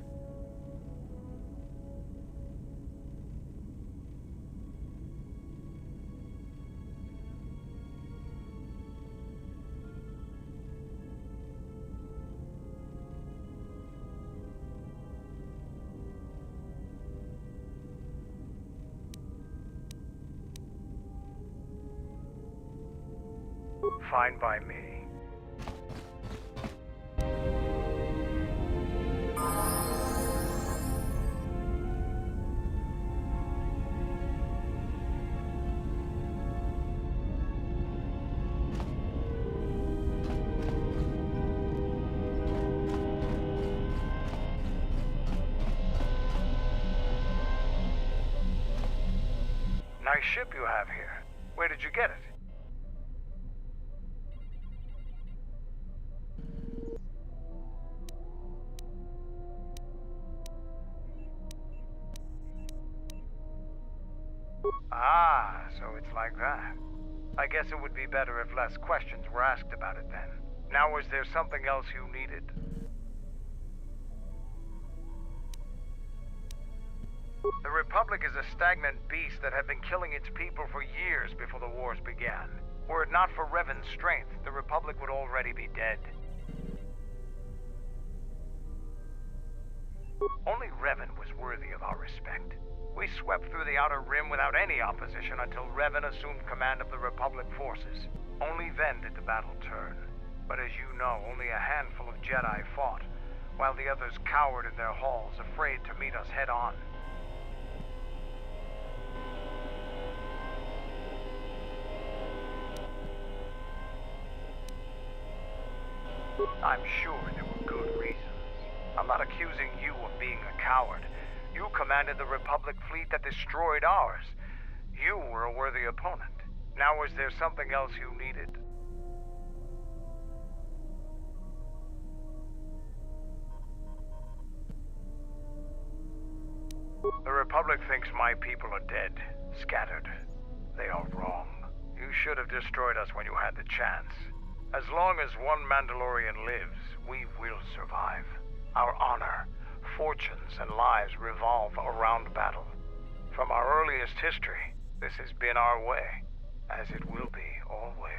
Fine by me. Nice ship you have here. Where did you get it? Ah, so it's like that. I guess it would be better if less questions were asked about it then. Now, was there something else you needed? The Republic is a stagnant beast that had been killing its people for years before the wars began. Were it not for Revan's strength, the Republic would already be dead. Only Revan was worthy of our respect. We swept through the Outer Rim without any opposition until Revan assumed command of the Republic forces. Only then did the battle turn. But as you know, only a handful of Jedi fought, while the others cowered in their halls, afraid to meet us head-on. I'm sure there were good reasons. I'm not accusing you of being a coward. You commanded the Republic fleet that destroyed ours. You were a worthy opponent. Now, was there something else you needed? The Republic thinks my people are dead, scattered. They are wrong. You should have destroyed us when you had the chance. As long as one Mandalorian lives, we will survive. Our honor, fortunes, and lives revolve around battle. From our earliest history, this has been our way, as it will be always.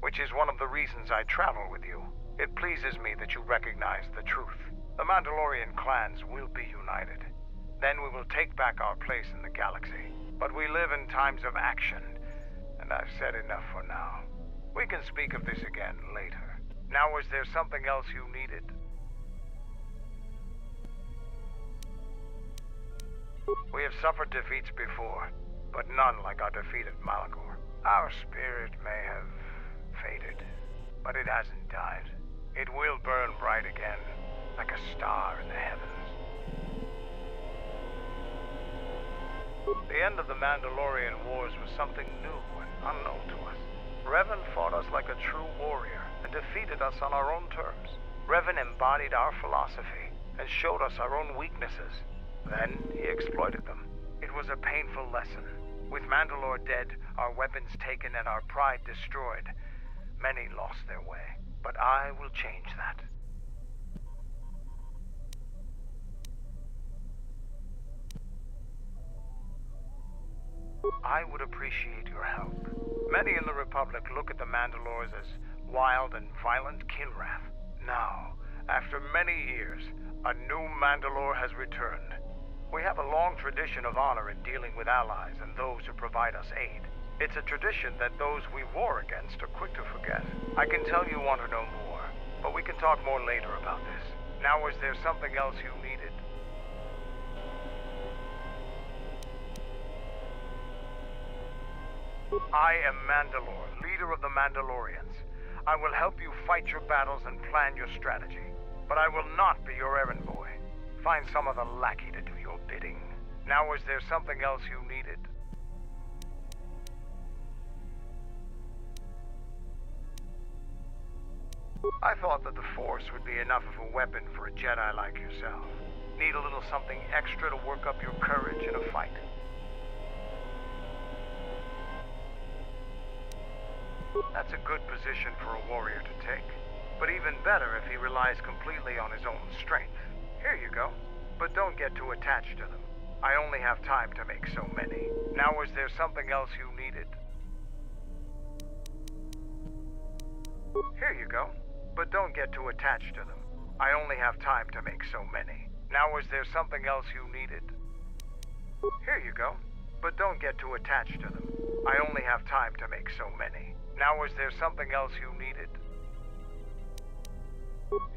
Which is one of the reasons I travel with you. It pleases me that you recognize the truth. The Mandalorian clans will be united. Then we will take back our place in the galaxy. But we live in times of action, and I've said enough for now. We can speak of this again later. Now, was there something else you needed? We have suffered defeats before, but none like our defeat at Malachor. Our spirit may have faded, but it hasn't died. It will burn bright again, like a star in the heavens. The end of the Mandalorian Wars was something new and unknown to us. Revan fought us like a true warrior and defeated us on our own terms. Revan embodied our philosophy and showed us our own weaknesses. Then he exploited them. It was a painful lesson. With Mandalore dead, our weapons taken, and our pride destroyed, many lost their way. But I will change that. I would appreciate your help. Many in the Republic look at the Mandalores as wild and violent Kinrath. Now, after many years, a new Mandalore has returned. We have a long tradition of honor in dealing with allies and those who provide us aid. It's a tradition that those we war against are quick to forget. I can tell you want to know more, but we can talk more later about this. Now, is there something else you needed? I am Mandalore, leader of the Mandalorians. I will help you fight your battles and plan your strategy. But I will not be your errand boy. Find some other lackey to do your bidding. Now, is there something else you needed? I thought that the Force would be enough of a weapon for a Jedi like yourself. Need a little something extra to work up your courage in a fight. That's a good position for a warrior to take. But even better if he relies completely on his own strength. Here you go. But don't get too attached to them. I only have time to make so many. Now, is there something else you needed? Here you go. But don't get too attached to them. I only have time to make so many. Now, is there something else you needed? Here you go. But don't get too attached to them. I only have time to make so many. Now, is there something else you needed?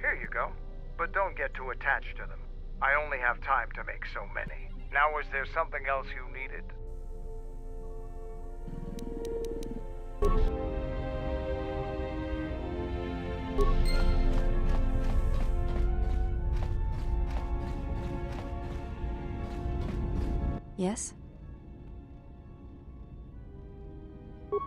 Here you go. But don't get too attached to them. I only have time to make so many. Now, is there something else you needed? Yes?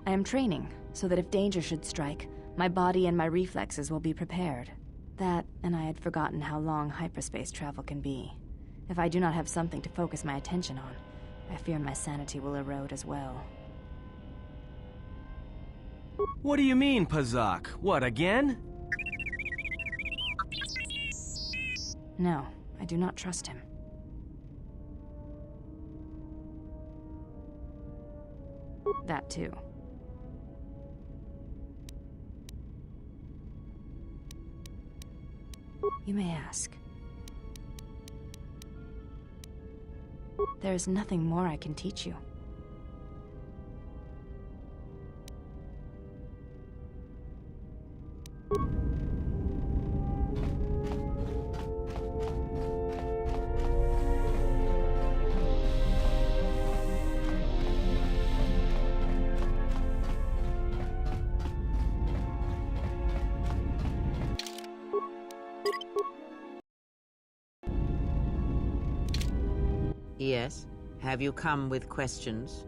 I am training, so that if danger should strike, my body and my reflexes will be prepared. That, and I had forgotten how long hyperspace travel can be. If I do not have something to focus my attention on, I fear my sanity will erode as well. What do you mean, Pazak? What, again? No, I do not trust him. That too. You may ask. There is nothing more I can teach you. Yes? Have you come with questions?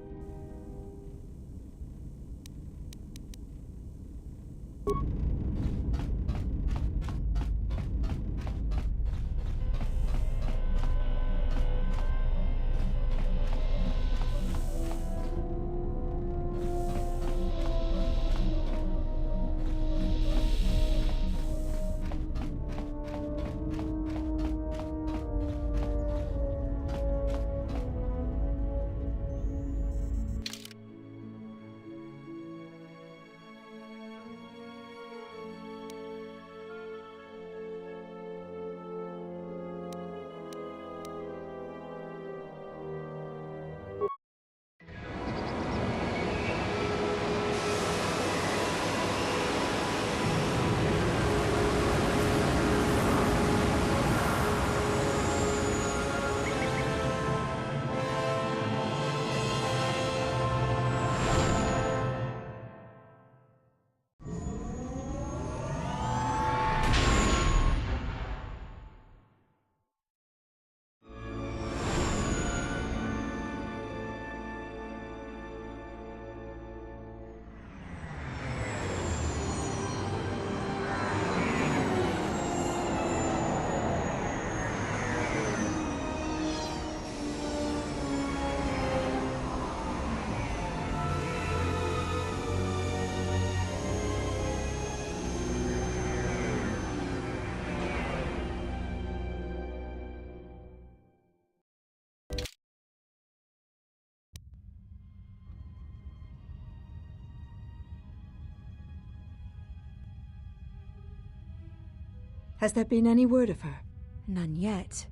Has there been any word of her? None yet.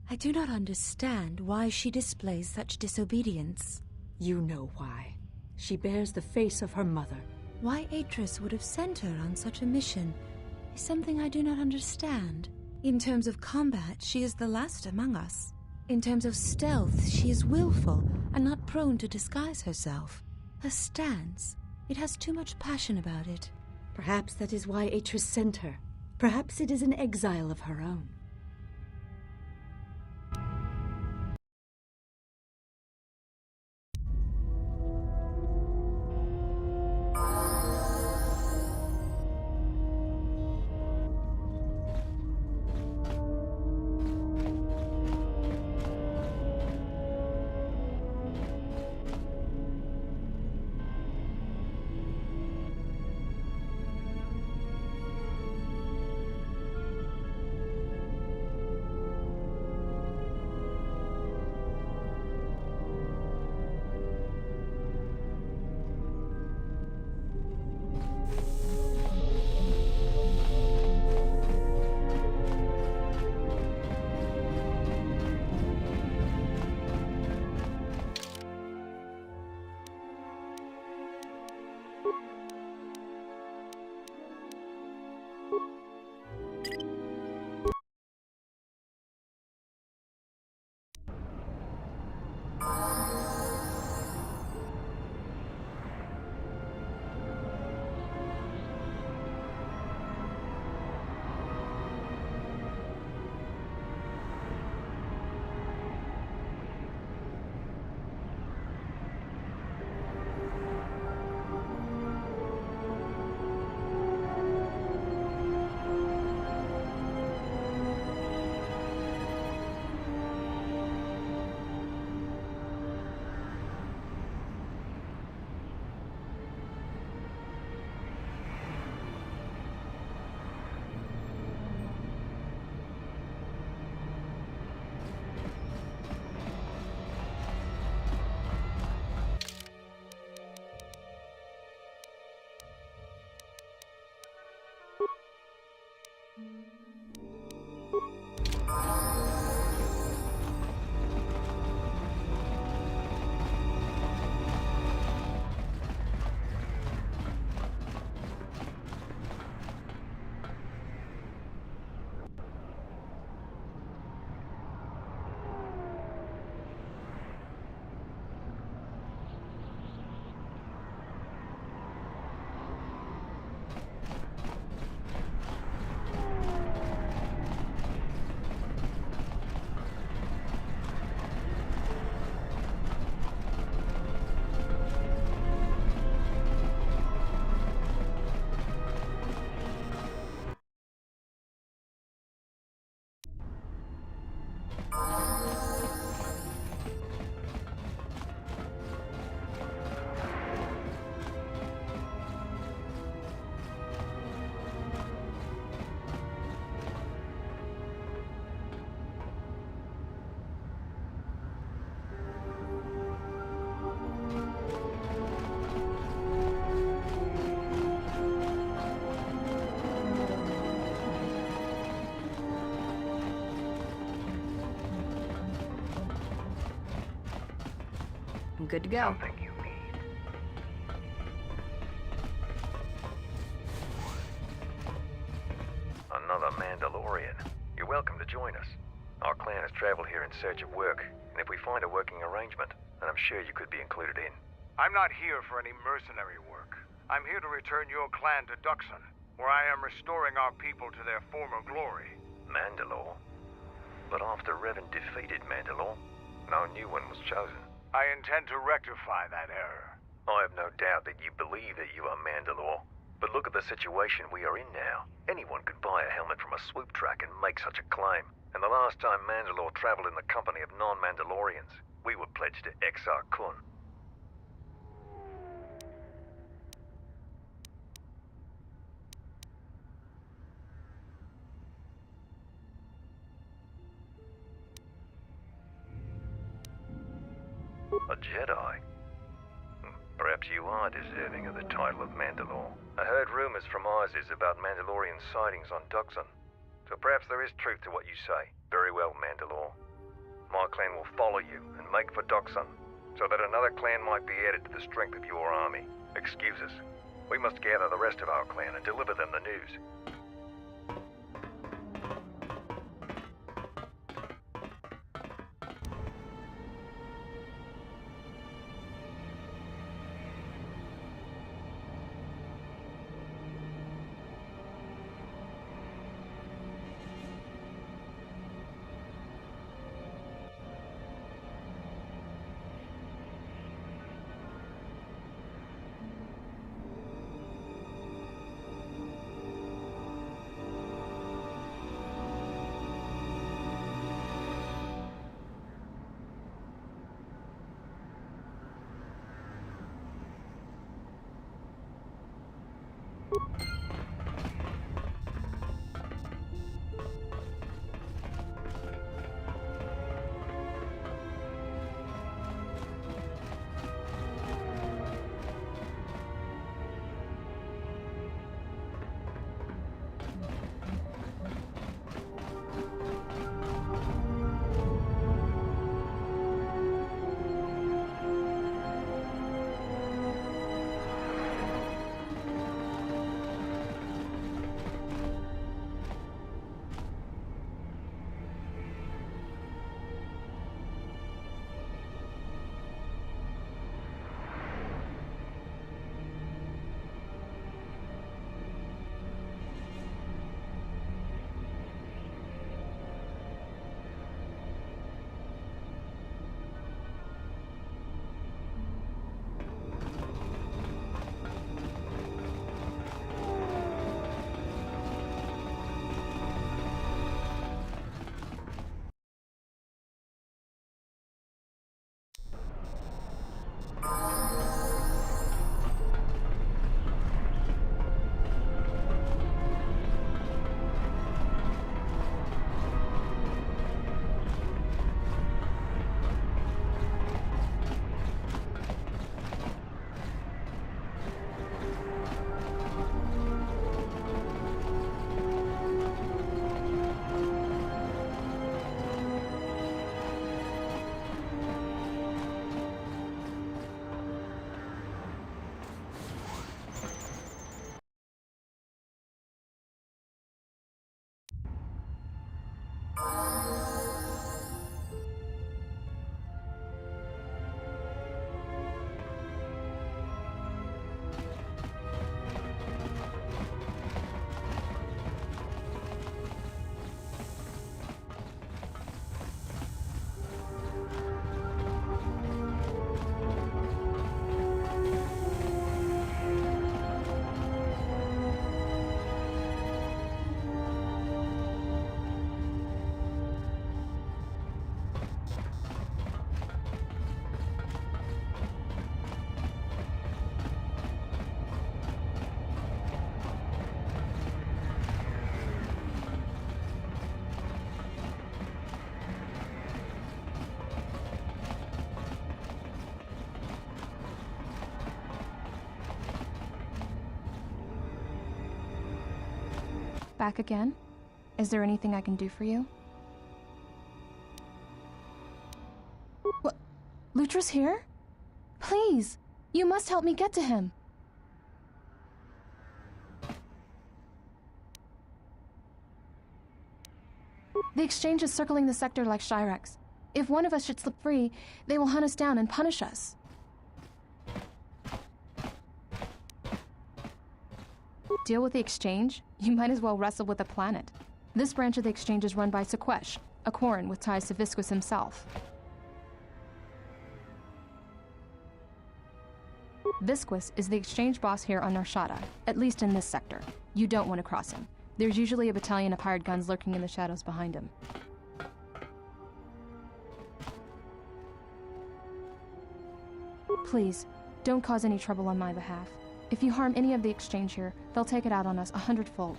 I do not understand why she displays such disobedience. You know why. She bears the face of her mother. Why Atris would have sent her on such a mission is something I do not understand. In terms of combat, she is the last among us. In terms of stealth, she is willful and not prone to disguise herself. Her stance, it has too much passion about it. Perhaps that is why Atris sent her. Perhaps it is an exile of her own. I'm good to go. Something you need. Another Mandalorian. You're welcome to join us. Our clan has traveled here in search of work, and if we find a working arrangement, then I'm sure you could be included in. I'm not here for any mercenary work. I'm here to return your clan to Duxon, where I am restoring our people to their former glory. Mandalore? But after Revan defeated Mandalore, no new one was chosen. I intend to rectify that error. I have no doubt that you believe that you are Mandalore. But look at the situation we are in now. Anyone could buy a helmet from a swoop track and make such a claim. And the last time Mandalore traveled in the company of non-Mandalorians, we were pledged to Exar Kun. A Jedi? Perhaps you are deserving of the title of Mandalore. I heard rumors from Isis about Mandalorian sightings on Duxon. So perhaps there is truth to what you say. Very well, Mandalore. My clan will follow you and make for Duxon, so that another clan might be added to the strength of your army. Excuse us. We must gather the rest of our clan and deliver them the news. Back again? Is there anything I can do for you? What? Lutra's here? Please! You must help me get to him! The exchange is circling the sector like Shyrex. If one of us should slip free, they will hunt us down and punish us. Deal with the exchange? You might as well wrestle with the planet. This branch of the exchange is run by Sequesh, a Quarren with ties to Viscus himself. Viscus is the exchange boss here on Narshada, at least in this sector. You don't want to cross him. There's usually a battalion of hired guns lurking in the shadows behind him. Please, don't cause any trouble on my behalf. If you harm any of the exchange here, they'll take it out on us 100-fold.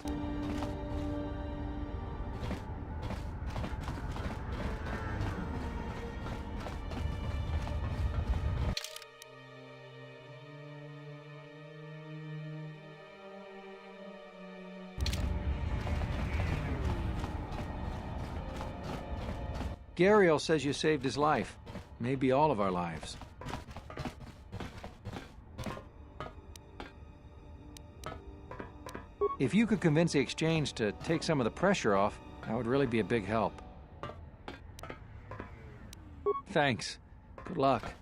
Gariel says you saved his life. Maybe all of our lives. If you could convince the exchange to take some of the pressure off, that would really be a big help. Thanks. Good luck.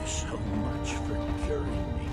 So much for curing me.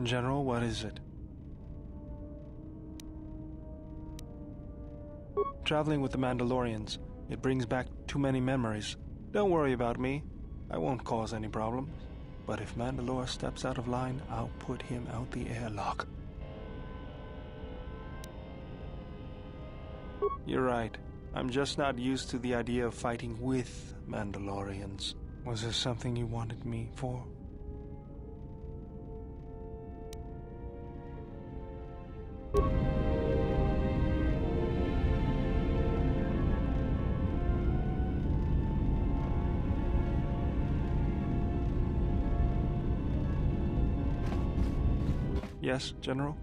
General, what is it? Traveling with the Mandalorians, it brings back too many memories. Don't worry about me. I won't cause any problems. But if Mandalore steps out of line, I'll put him out the airlock. You're right. I'm just not used to the idea of fighting with Mandalorians. Was there something you wanted me for? Yes, General?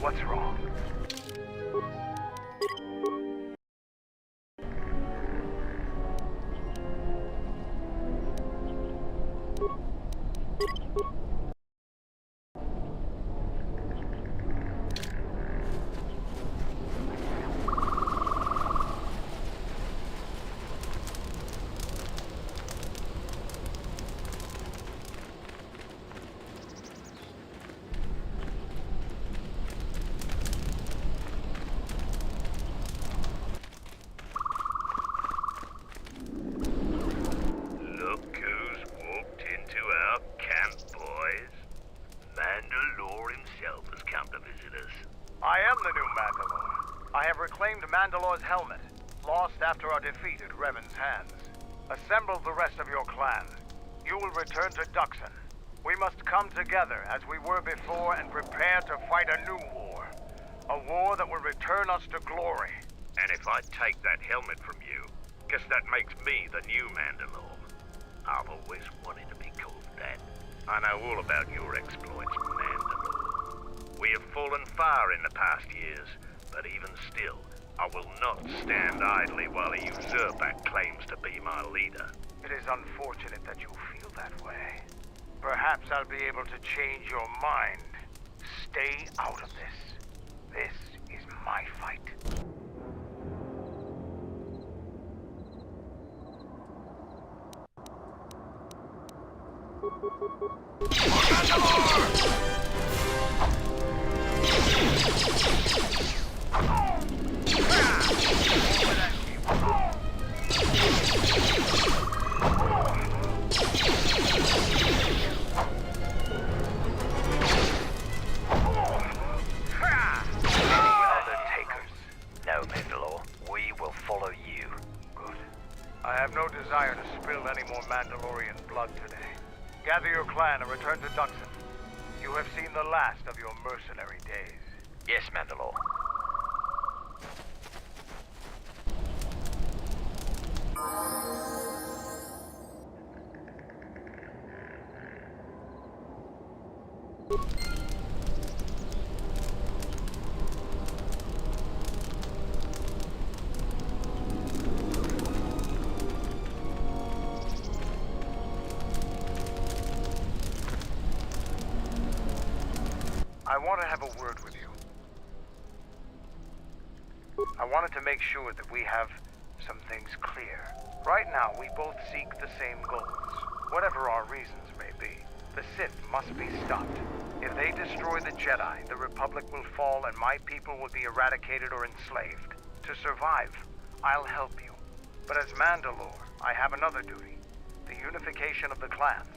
What's wrong? Mandalore's helmet, lost after our defeat at Revan's hands. Assemble the rest of your clan. You will return to Duxon. We must come together as we were before and prepare to fight a new war. A war that will return us to glory. And if I take that helmet from you, guess that makes me the new Mandalore. I've always wanted to be called that. I know all about your exploits, Mandalore. We have fallen far in the past years, but even still, I will not stand idly while a usurper claims to be my leader. It is unfortunate that you feel that way. Perhaps I'll be able to change your mind. Stay out of this. This is my fight. No, Mandalore. We will follow you. Good. I have no desire to spill any more Mandalorian blood today. Gather your clan and return to Duxon. You have seen the last of your mercenary days. Yes, Mandalore. I want to have a word with you. I wanted to make sure that we have some things clear. Right now, we both seek the same goals, whatever our reasons may be. The Sith must be stopped. If they destroy the Jedi, the Republic will fall and my people will be eradicated or enslaved. To survive, I'll help you. But as Mandalore, I have another duty. The unification of the clans.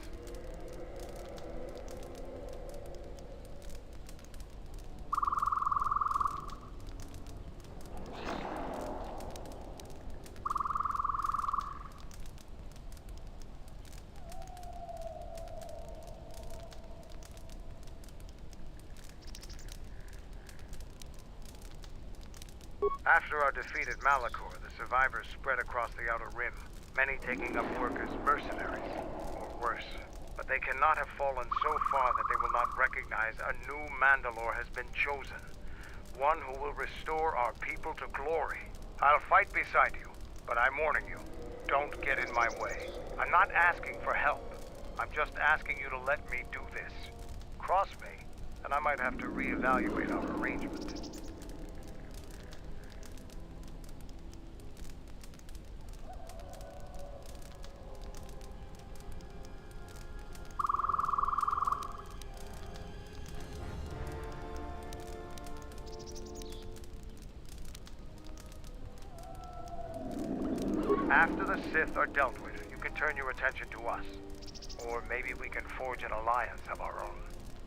After our defeat at Malachor, the survivors spread across the Outer Rim, many taking up work as mercenaries, or worse. But they cannot have fallen so far that they will not recognize a new Mandalore has been chosen. One who will restore our people to glory. I'll fight beside you, but I'm warning you, don't get in my way. I'm not asking for help. I'm just asking you to let me do this. Cross me, and I might have to reevaluate our arrangement. After the Sith are dealt with, you can turn your attention to us. Or maybe we can forge an alliance of our own.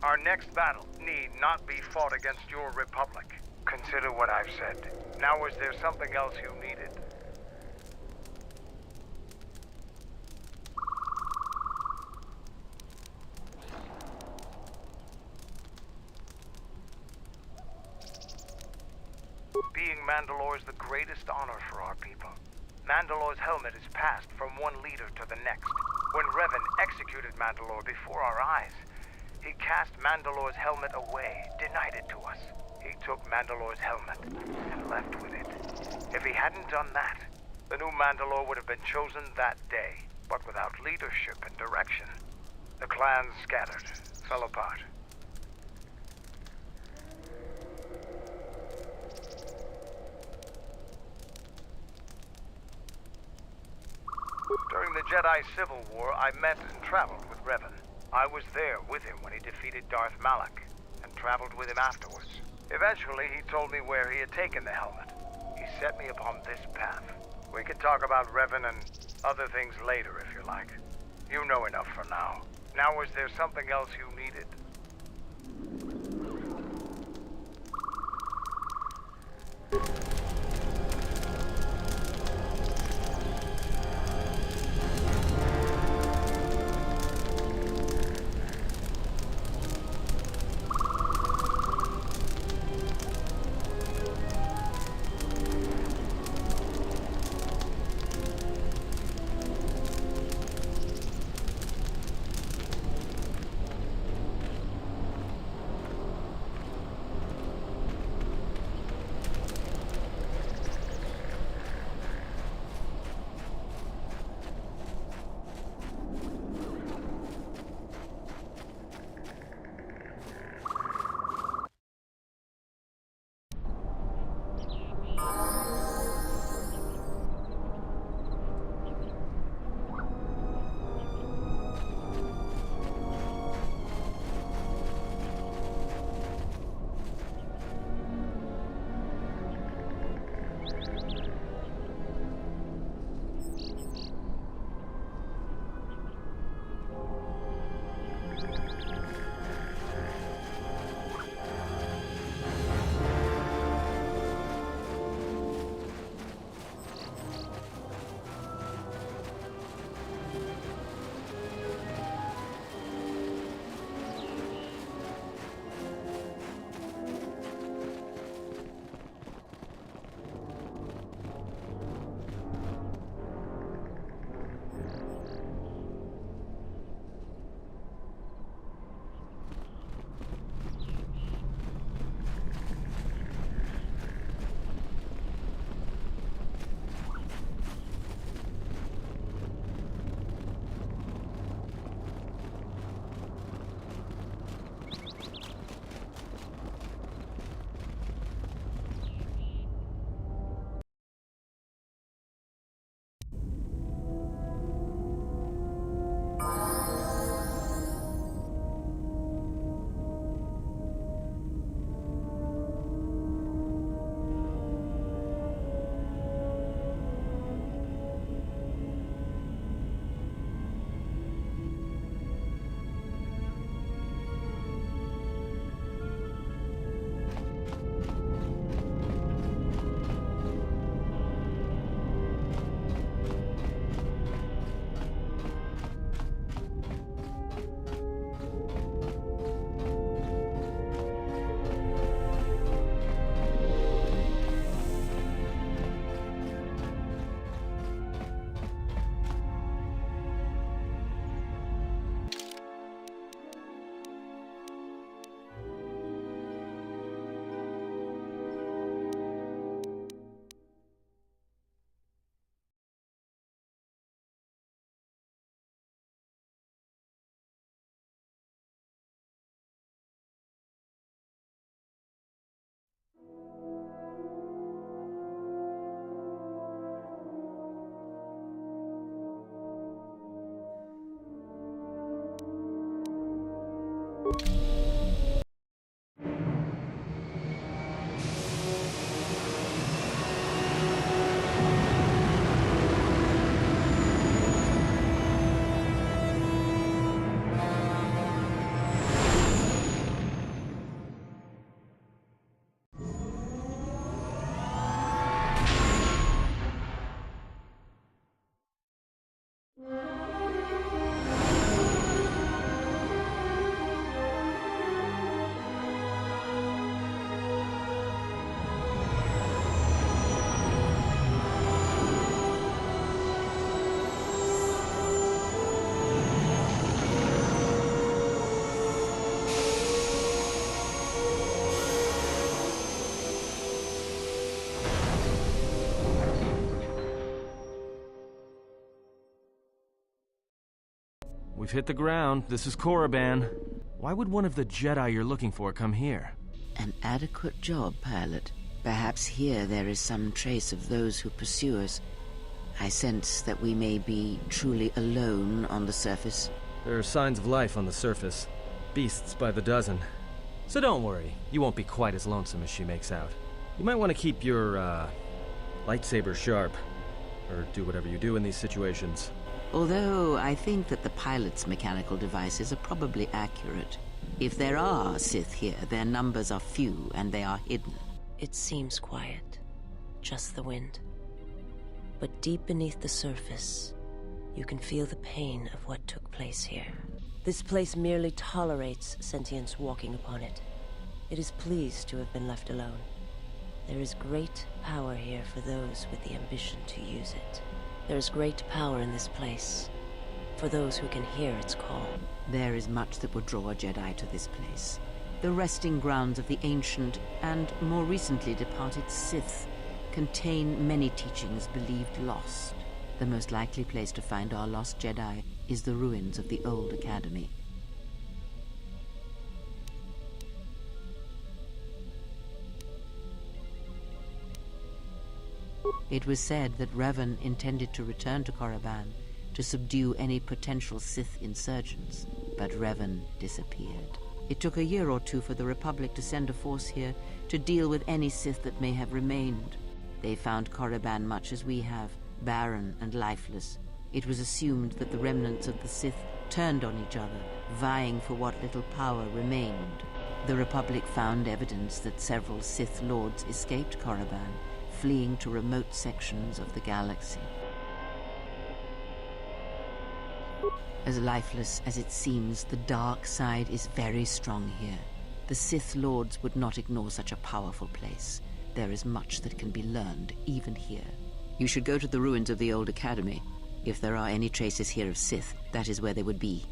Our next battle need not be fought against your Republic. Consider what I've said. Now, is there something else you needed? Being Mandalore is the greatest honor for our people. Mandalore's helmet is passed from one leader to the next. When Revan executed Mandalore before our eyes, He cast Mandalore's helmet away, denied it to us. He took Mandalore's helmet and left with it. If he hadn't done that, the new Mandalore would have been chosen that day, but without leadership and direction. The clans scattered, fell apart. During the Jedi Civil War, I met and traveled with Revan. I was there with him when he defeated Darth Malak, and traveled with him afterwards. Eventually, he told me where he had taken the helmet. He set me upon this path. We can talk about Revan and other things later, if you like. You know enough for now. Now, is there something else you needed? We've hit the ground. This is Korriban. Why would one of the Jedi you're looking for come here? An adequate job, pilot. Perhaps here there is some trace of those who pursue us. I sense that we may be truly alone on the surface. There are signs of life on the surface. Beasts by the dozen. So don't worry, you won't be quite as lonesome as she makes out. You might want to keep your, lightsaber sharp. Or do whatever you do in these situations. Although I think that the pilot's mechanical devices are probably accurate. If there are Sith here, their numbers are few and they are hidden. It seems quiet. Just the wind. But deep beneath the surface, you can feel the pain of what took place here. This place merely tolerates sentience walking upon it. It is pleased to have been left alone. There is great power here for those with the ambition to use it. There is great power in this place for those who can hear its call. There is much that would draw a Jedi to this place. The resting grounds of the ancient and more recently departed Sith contain many teachings believed lost. The most likely place to find our lost Jedi is the ruins of the old academy. It was said that Revan intended to return to Korriban to subdue any potential Sith insurgents, but Revan disappeared. It took a year or two for the Republic to send a force here to deal with any Sith that may have remained. They found Korriban much as we have, barren and lifeless. It was assumed that the remnants of the Sith turned on each other, vying for what little power remained. The Republic found evidence that several Sith lords escaped Korriban, fleeing to remote sections of the galaxy. As lifeless as it seems, the dark side is very strong here. The Sith lords would not ignore such a powerful place. There is much that can be learned, even here. You should go to the ruins of the old academy. If there are any traces here of Sith, that is where they would be.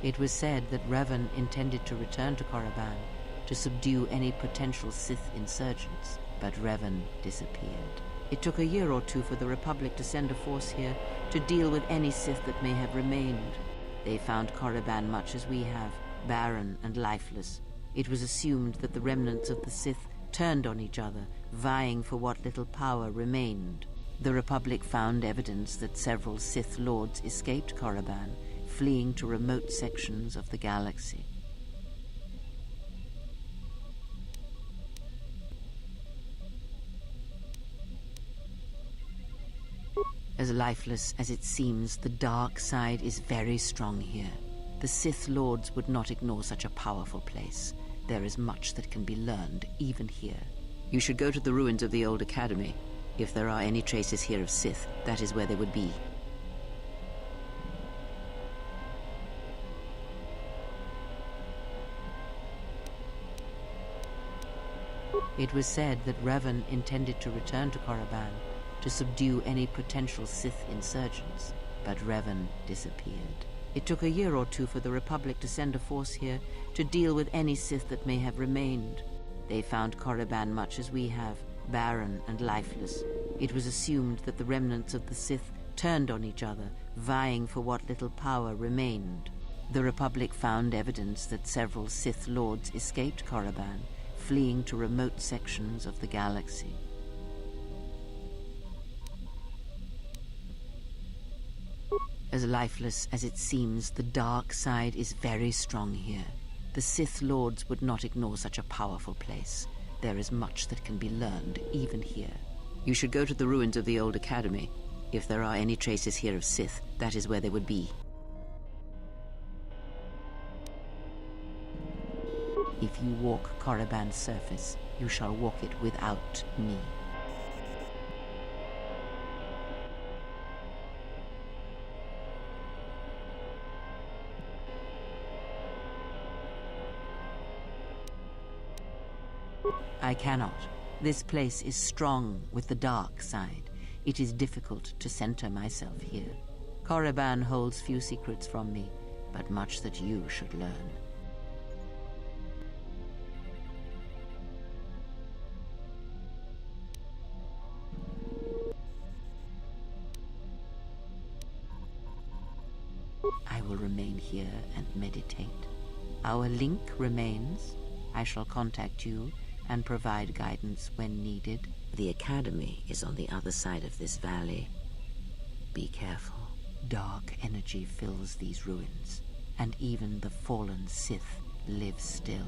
It was said that Revan intended to return to Korriban to subdue any potential Sith insurgents, but Revan disappeared. It took a year or two for the Republic to send a force here to deal with any Sith that may have remained. They found Korriban much as we have, barren and lifeless. It was assumed that the remnants of the Sith turned on each other, vying for what little power remained. The Republic found evidence that several Sith lords escaped Korriban, fleeing to remote sections of the galaxy. As lifeless as it seems, the dark side is very strong here. The Sith lords would not ignore such a powerful place. There is much that can be learned, even here. You should go to the ruins of the old academy. If there are any traces here of Sith, that is where they would be. It was said that Revan intended to return to Korriban to subdue any potential Sith insurgents, but Revan disappeared. It took a year or two for the Republic to send a force here to deal with any Sith that may have remained. They found Korriban much as we have, barren and lifeless. It was assumed that the remnants of the Sith turned on each other, vying for what little power remained. The Republic found evidence that several Sith lords escaped Korriban, fleeing to remote sections of the galaxy. As lifeless as it seems, the dark side is very strong here. The Sith lords would not ignore such a powerful place. There is much that can be learned, even here. You should go to the ruins of the old academy. If there are any traces here of Sith, that is where they would be. If you walk Korriban's surface, you shall walk it without me. I cannot. This place is strong with the dark side. it is difficult to center myself here. Korriban holds few secrets from me, but much that you should learn. I will remain here and meditate. Our link remains. I shall contact you and provide guidance when needed. The Academy is on the other side of this valley. Be careful. Dark energy fills these ruins, and even the fallen Sith live still.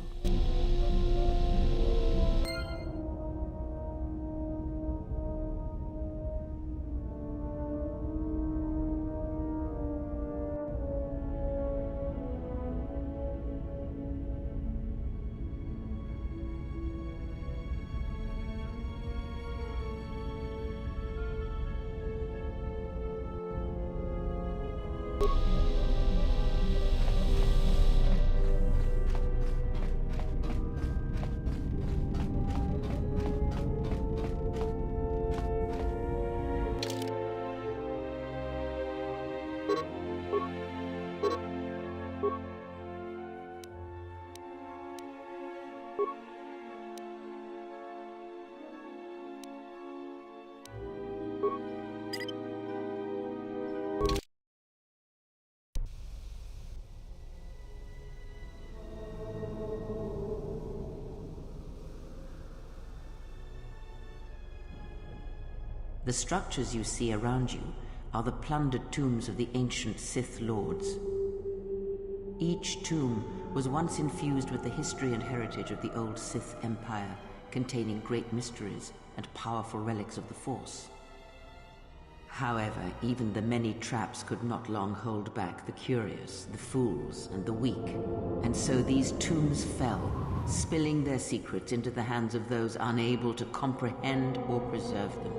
The structures you see around you are the plundered tombs of the ancient Sith Lords. Each tomb was once infused with the history and heritage of the old Sith Empire, containing great mysteries and powerful relics of the Force. However, even the many traps could not long hold back the curious, the fools, and the weak, and so these tombs fell, spilling their secrets into the hands of those unable to comprehend or preserve them.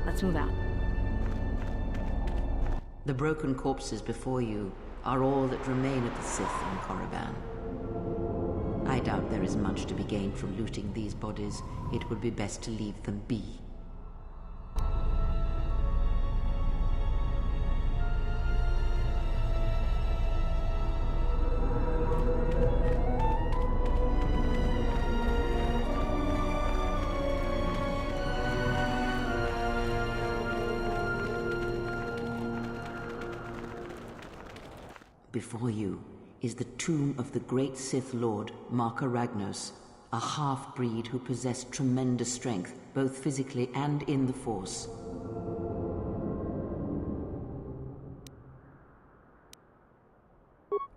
Let's move out. The broken corpses before you are all that remain of the Sith on Korriban. I doubt there is much to be gained from looting these bodies. It would be best to leave them be. Before you is the tomb of the great Sith Lord, Marka Ragnos, a half-breed who possessed tremendous strength, both physically and in the Force.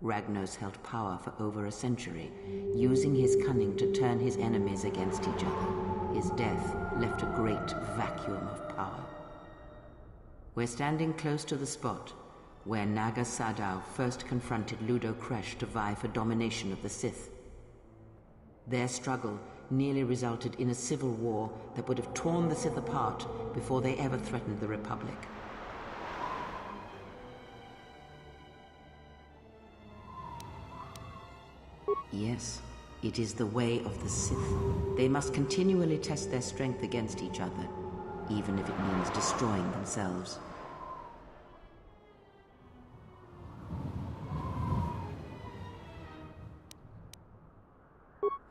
Ragnos held power for over a century, using his cunning to turn his enemies against each other. His death left a great vacuum of power. We're standing close to the spot where Naga Sadow first confronted Ludo Kresh to vie for domination of the Sith. Their struggle nearly resulted in a civil war that would have torn the Sith apart before they ever threatened the Republic. Yes, it is the way of the Sith. They must continually test their strength against each other. even if it means destroying themselves.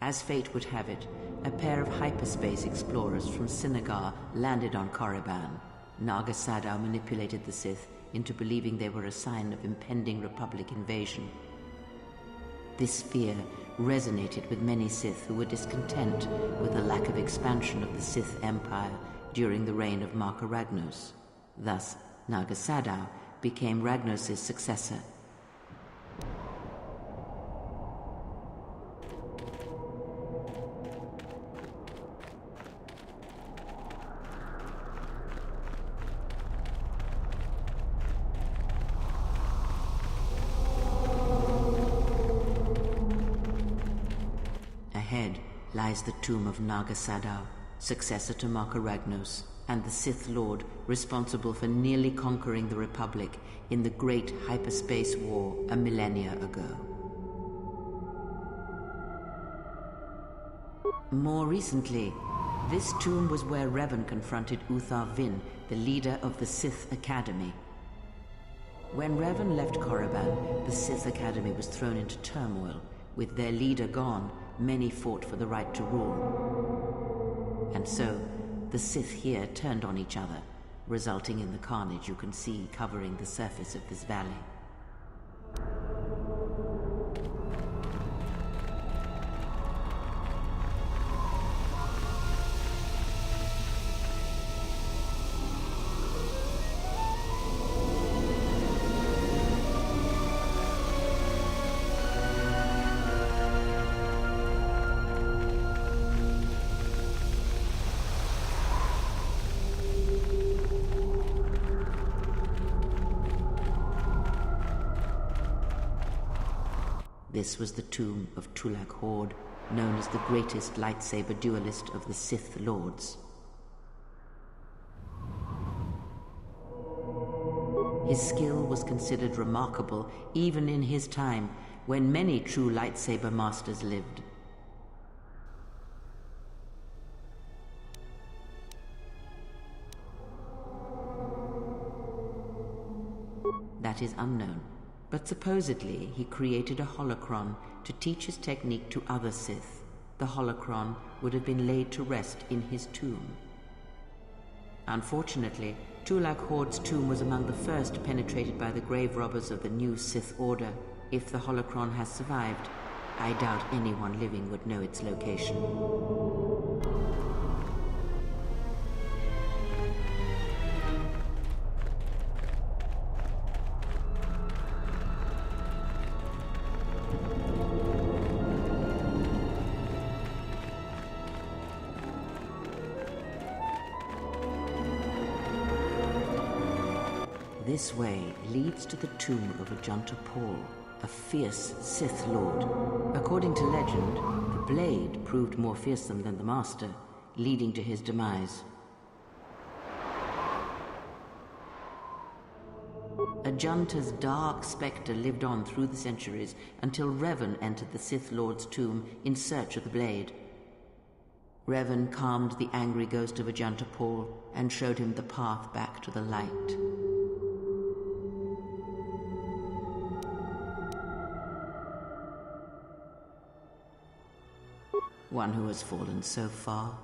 As fate would have it, a pair of hyperspace explorers from Sinagar landed on Korriban. Naga Sadow manipulated the Sith into believing they were a sign of impending Republic invasion. This fear resonated with many Sith who were discontent with the lack of expansion of the Sith Empire during the reign of Marka Ragnos. Thus, Naga Sadow became Ragnos' successor. Ahead lies the tomb of Naga Sadow, successor to Marka Ragnos, and the Sith Lord responsible for nearly conquering the Republic in the Great Hyperspace War a millennia ago. More recently, this tomb was where Revan confronted Uthar Vin, the leader of the Sith Academy. When Revan left Korriban, the Sith Academy was thrown into turmoil. With their leader gone, many fought for the right to rule. And so, the Sith here turned on each other, resulting in the carnage you can see covering the surface of this valley. This was the tomb of Tulak Hord, known as the greatest lightsaber duelist of the Sith Lords. His skill was considered remarkable even in his time, when many true lightsaber masters lived. That is unknown. But supposedly, he created a holocron to teach his technique to other Sith. The holocron would have been laid to rest in his tomb. Unfortunately, Tulak Hord's tomb was among the first penetrated by the grave robbers of the new Sith Order. If the holocron has survived, I doubt anyone living would know its location. This way leads to the tomb of Ajanta Paul, a fierce Sith Lord. According to legend, the blade proved more fearsome than the Master, leading to his demise. Ajanta's dark specter lived on through the centuries until Revan entered the Sith Lord's tomb in search of the blade. Revan calmed the angry ghost of Ajanta Paul and showed him the path back to the light. One who has fallen so far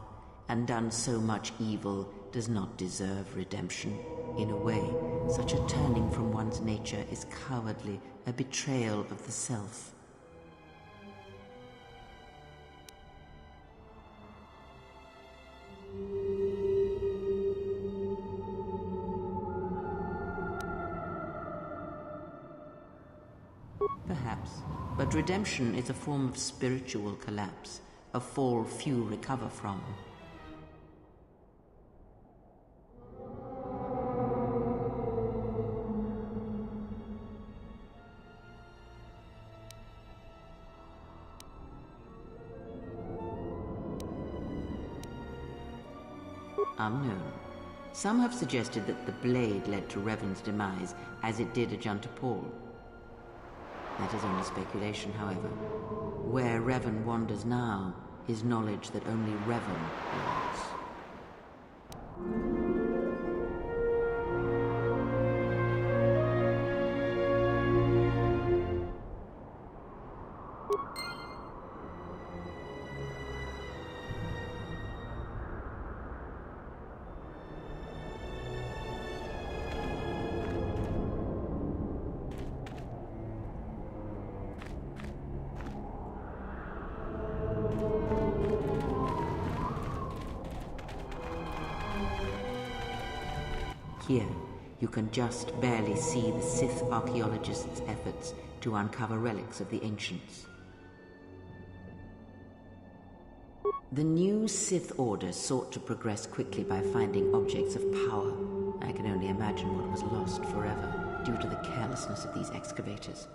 and done so much evil does not deserve redemption. In a way, such a turning from one's nature is cowardly, a betrayal of the self. Perhaps, but redemption is a form of spiritual collapse. A fall few recover from. Unknown. Some have suggested that the blade led to Revan's demise, as it did Ajanta Paul. That is only speculation, however. Where Revan wanders now is knowledge that only Revan holds. Here, you can just barely see the Sith archaeologists' efforts to uncover relics of the ancients. The new Sith Order sought to progress quickly by finding objects of power. I can only imagine what was lost forever due to the carelessness of these excavators.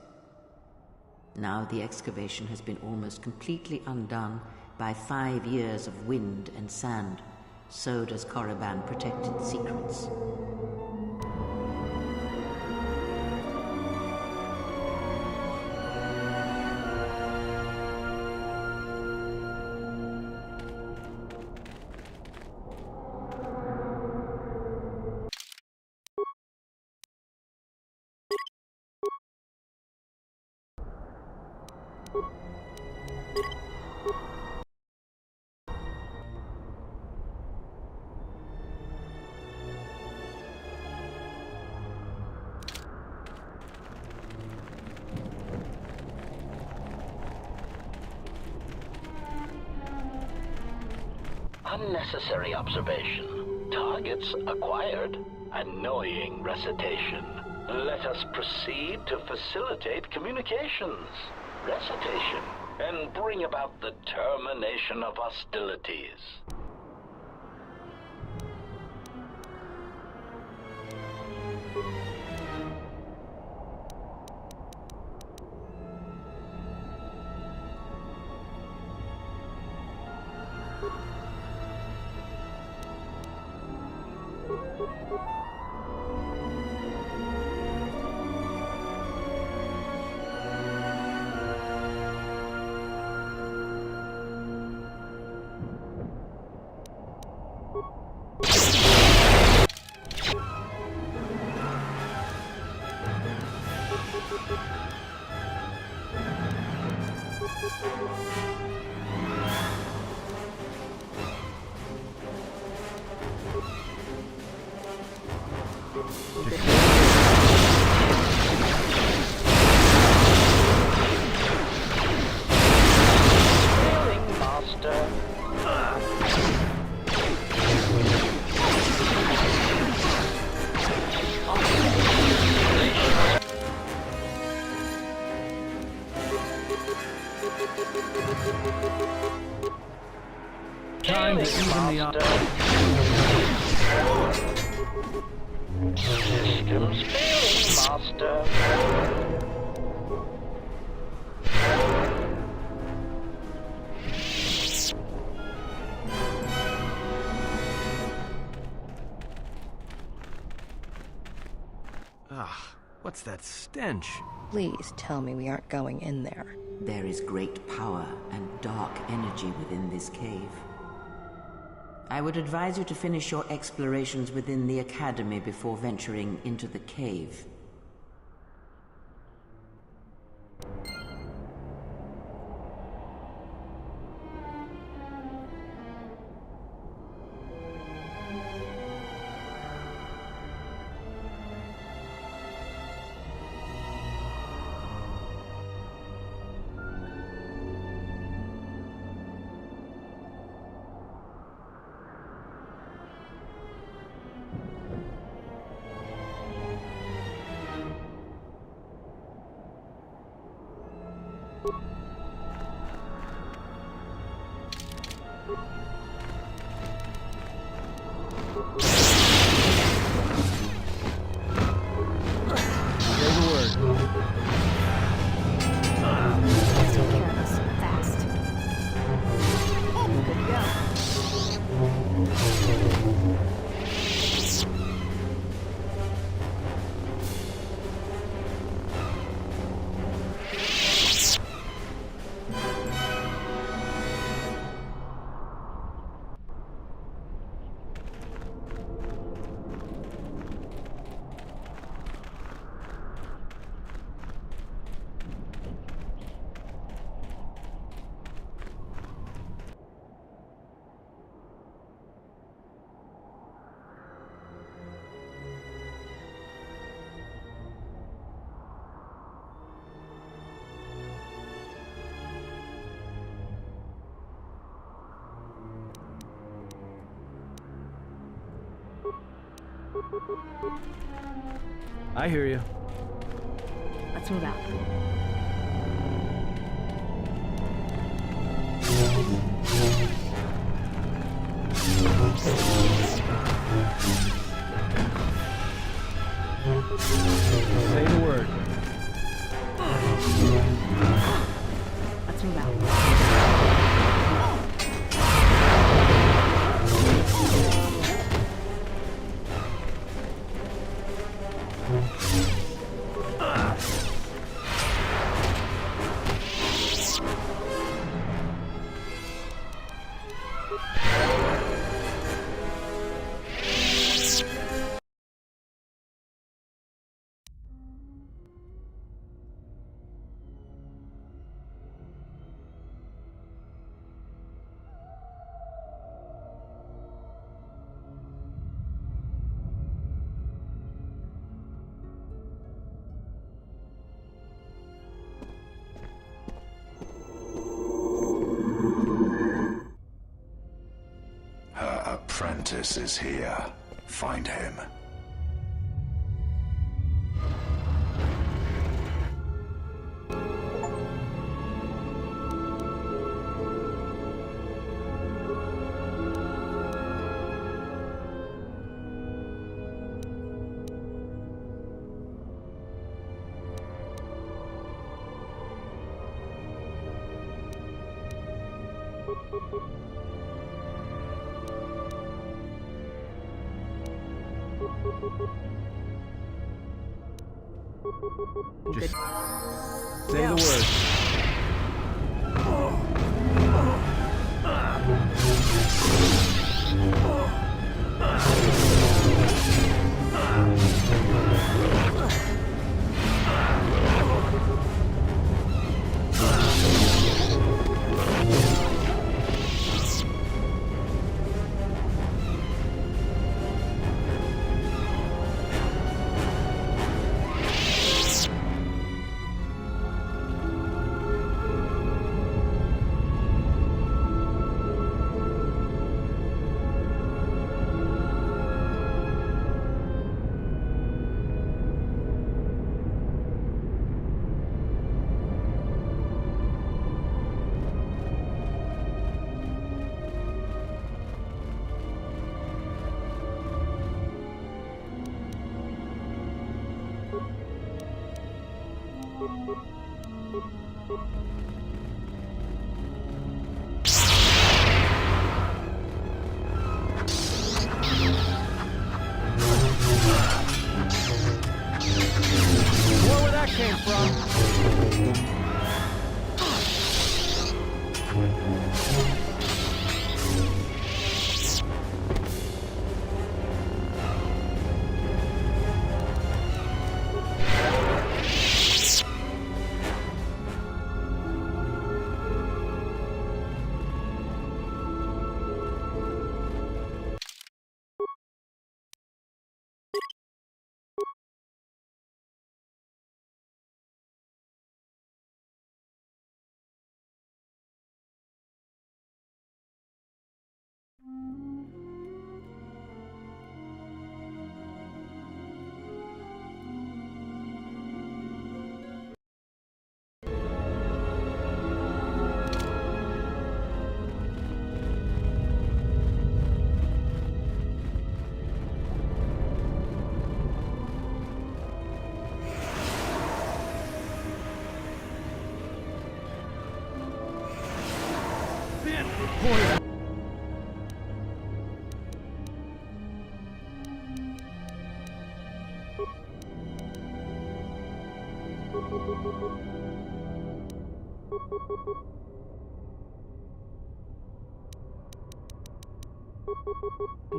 Now the excavation has been almost completely undone by 5 years of wind and sand. So does Korriban protect its secrets. Unnecessary observation. Targets acquired. Annoying recitation. Let us proceed to facilitate communications. Recitation. And bring about the termination of hostilities. Time to even the Systems failing, Master. What's that stench? Please tell me we aren't going in there. There is great power and dark energy within this cave. I would advise you to finish your explorations within the Academy before venturing into the cave. I hear you. Let's move out. Say the word. Let's move out. Her apprentice is here. Find him. Just say the word. Where that came from?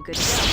Good job.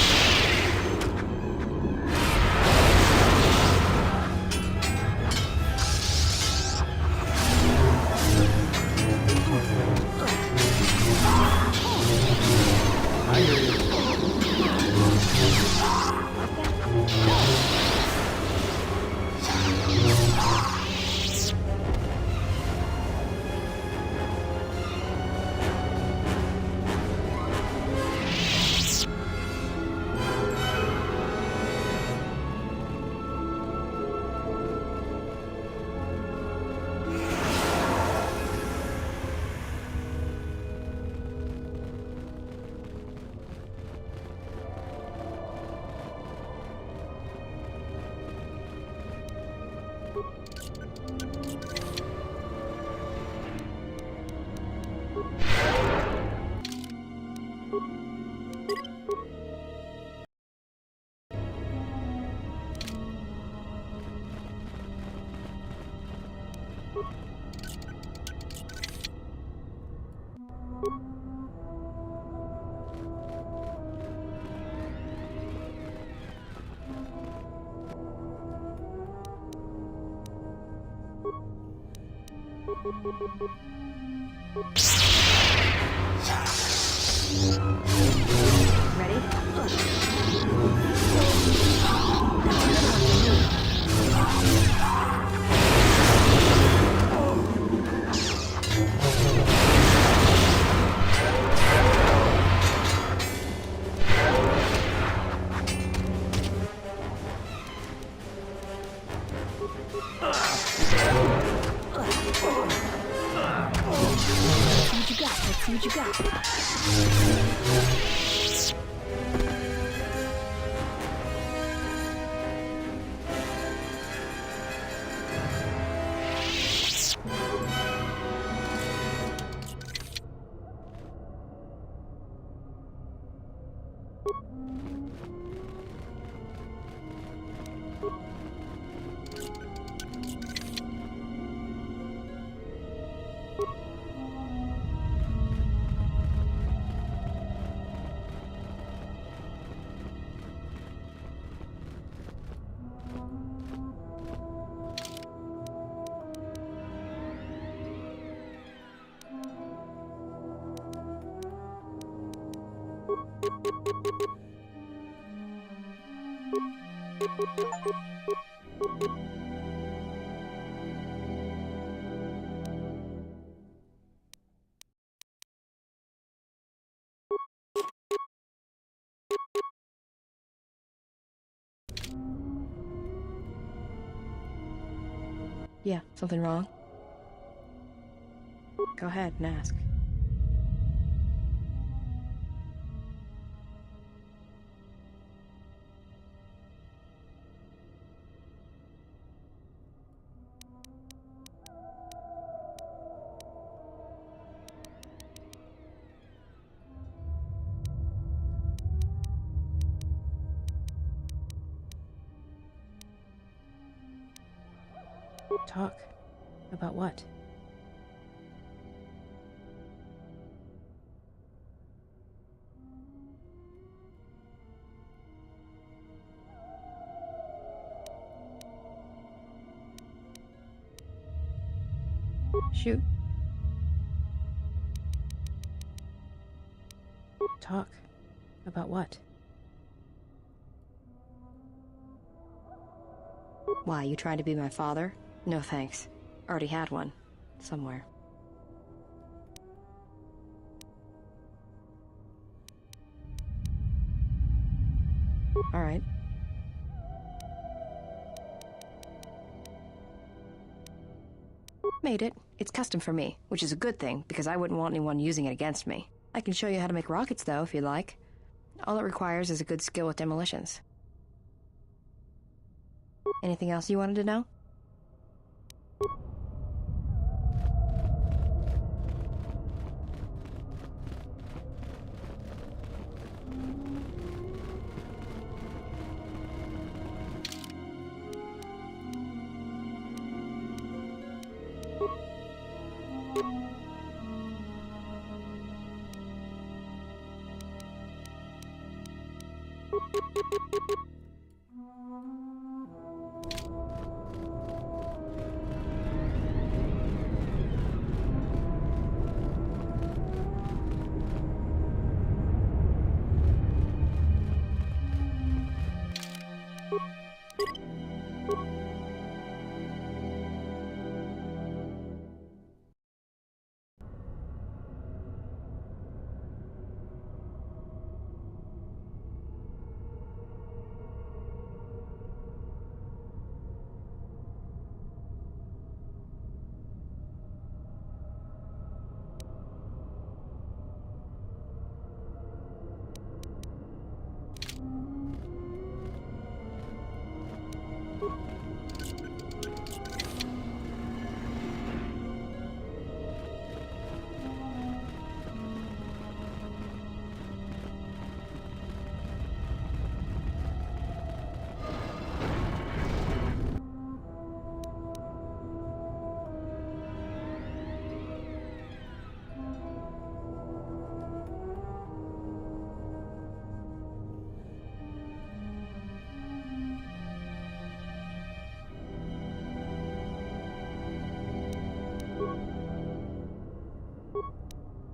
Yeah, something wrong? Go ahead and ask. Talk. About what? Shoot. Talk. About what? Why, you trying to be my father? No thanks. Already had one. Somewhere. All right. Made it. It's custom for me, which is a good thing, because I wouldn't want anyone using it against me. I can show you how to make rockets, though, if you'd like. All it requires is a good skill with demolitions. Anything else you wanted to know?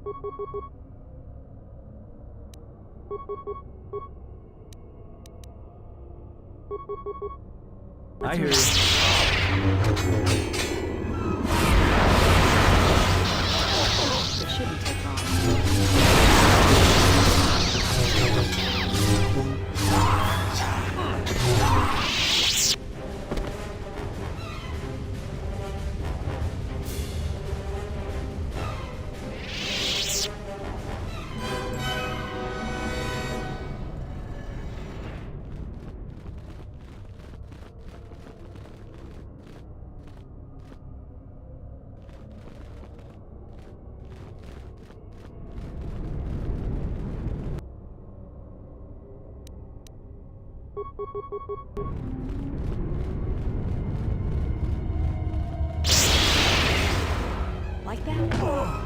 I hear you. It shouldn't take long. Like that?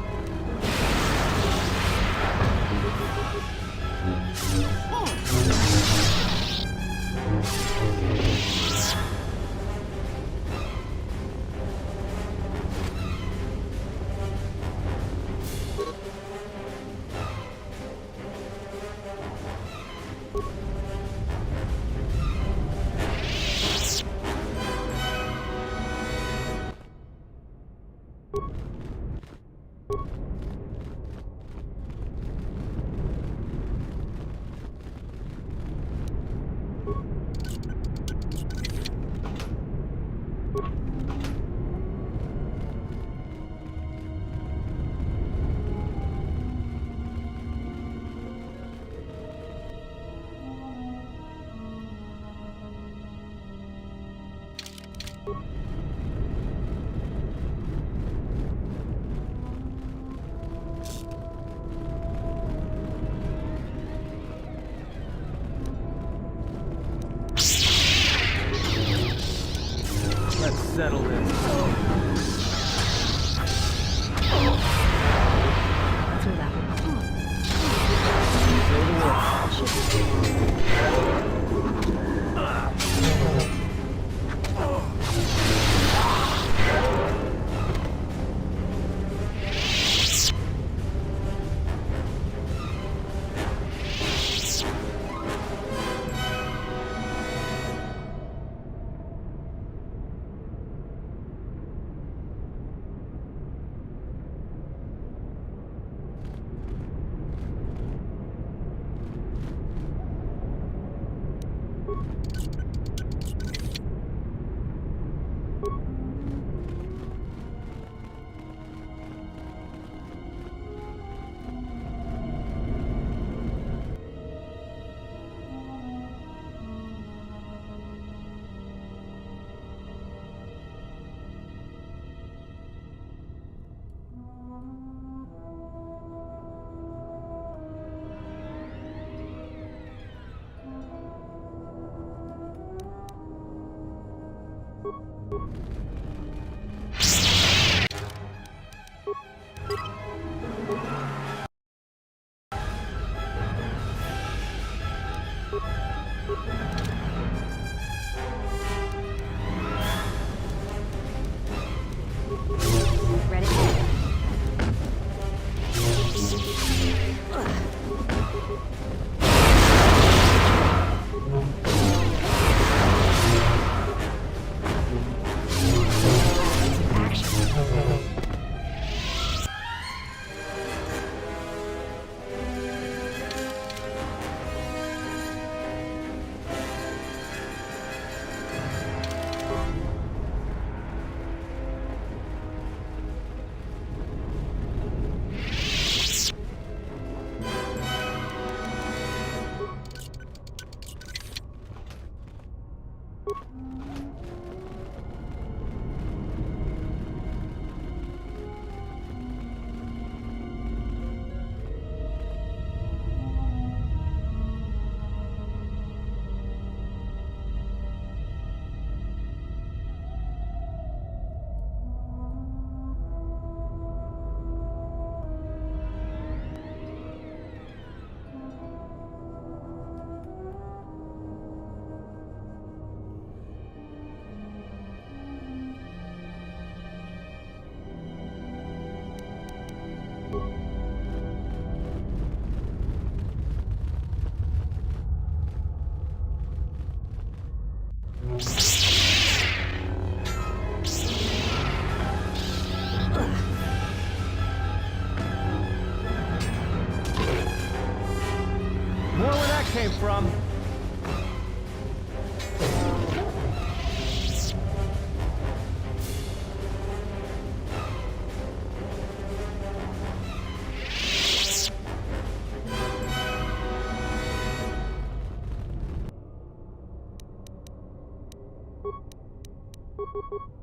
came from.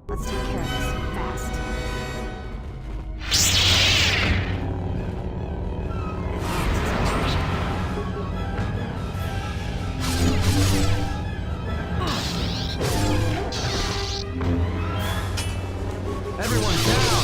Let's take care of this fast. Everyone down!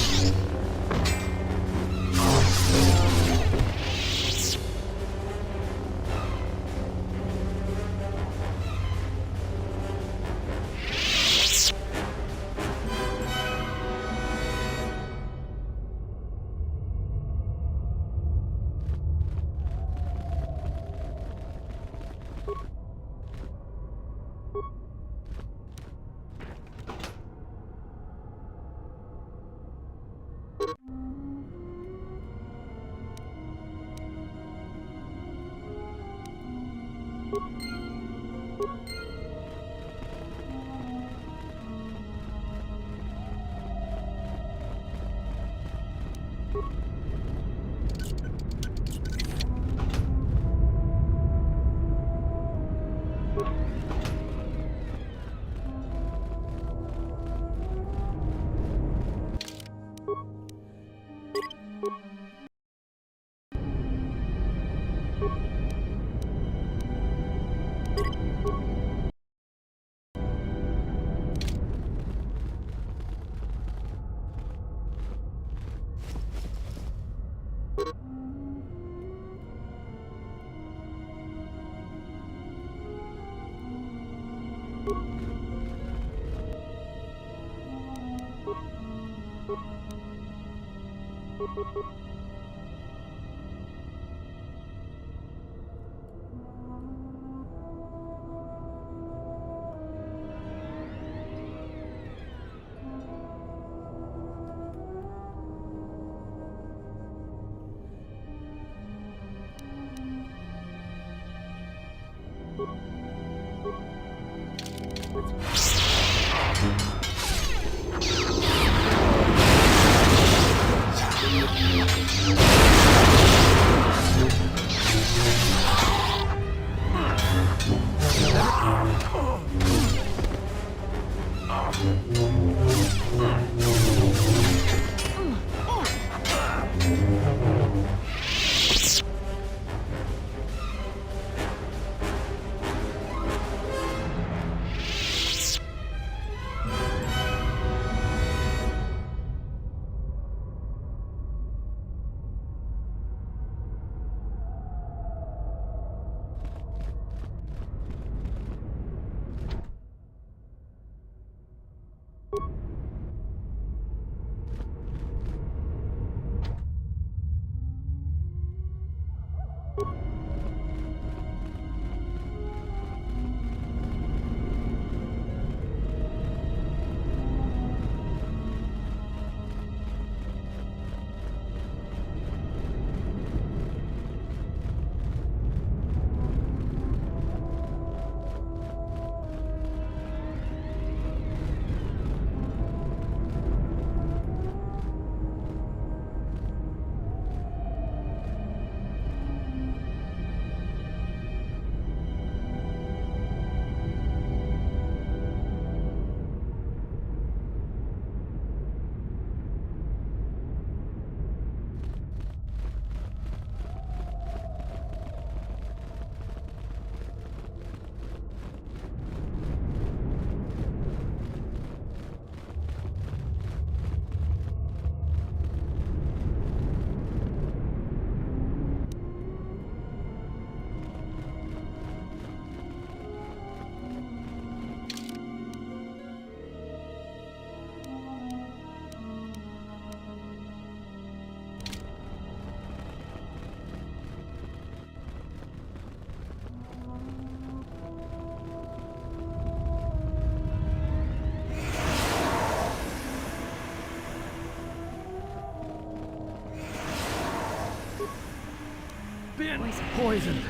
Poisoned.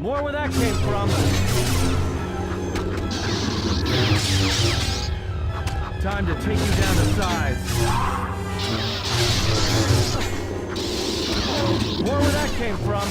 More where that came from. Time to take you down to size. More where that came from.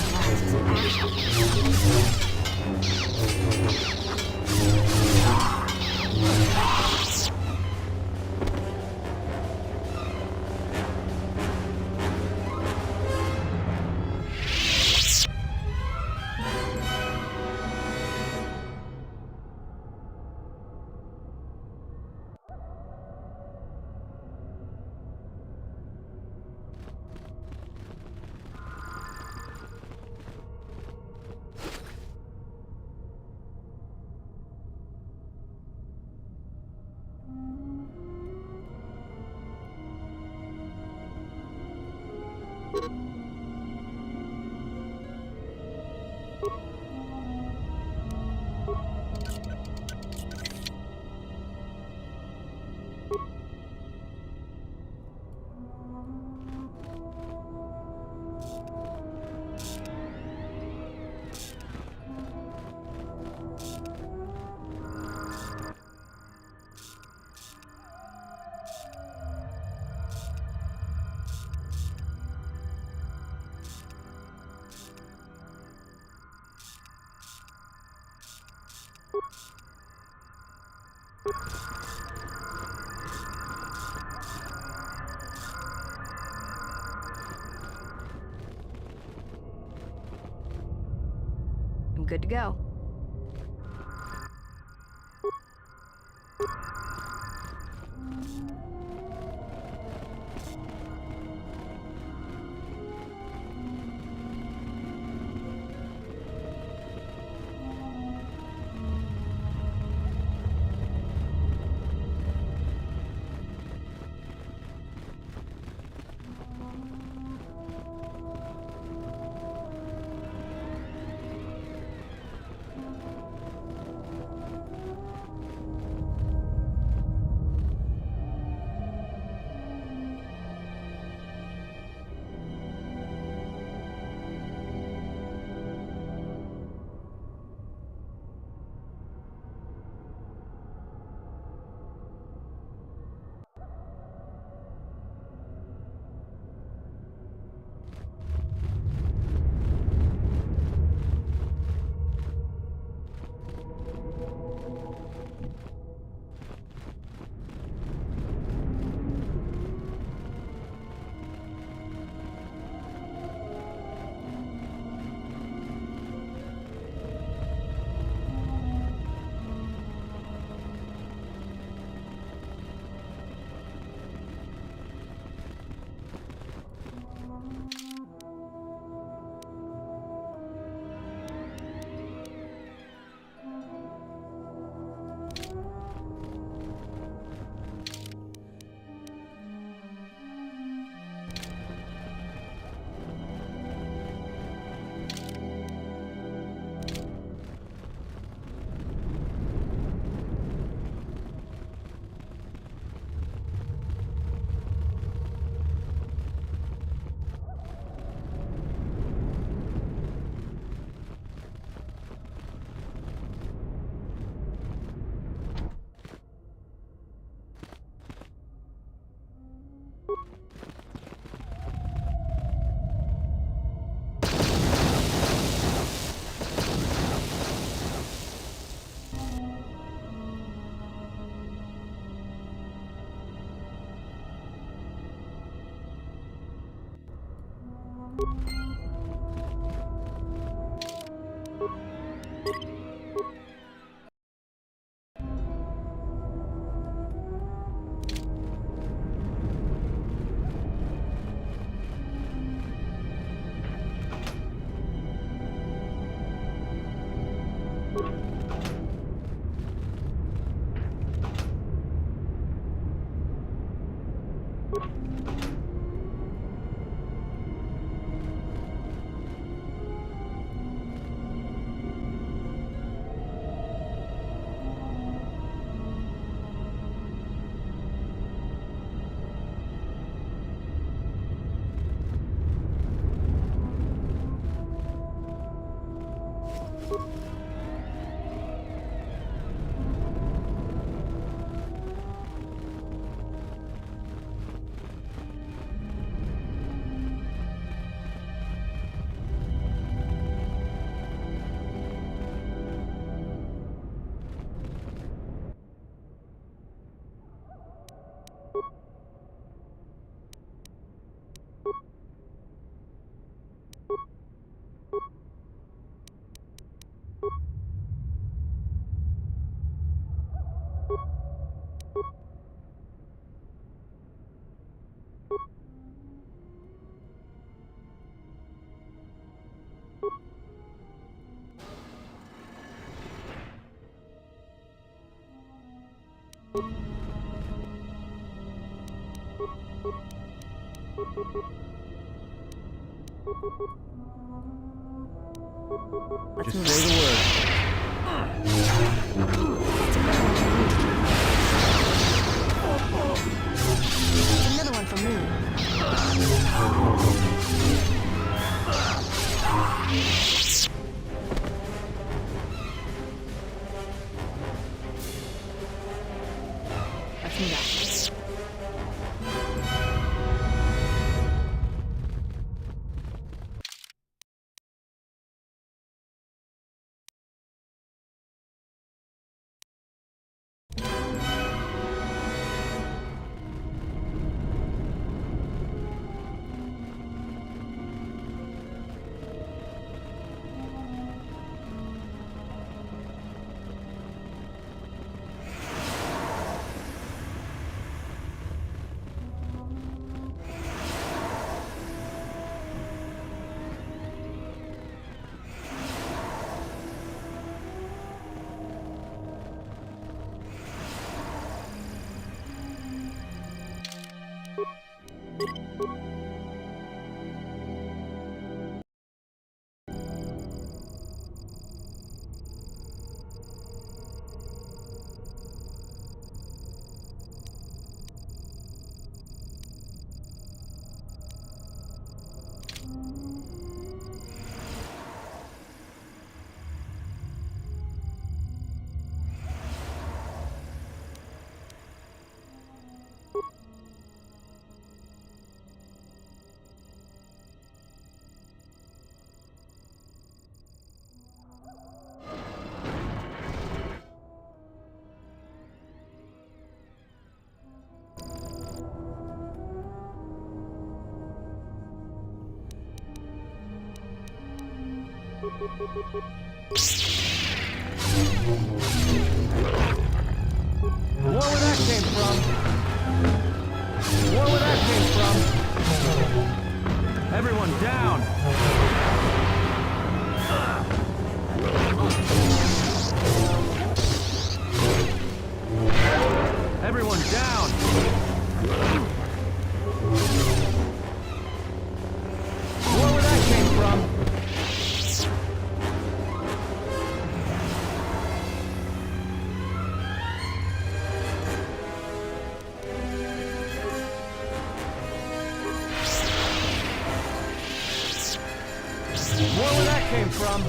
I'm good to go. Just say the word. Another one from me. Let's move out. More where that came from. More where that came from. Everyone down. Everyone down. More where that came from. More where that came from.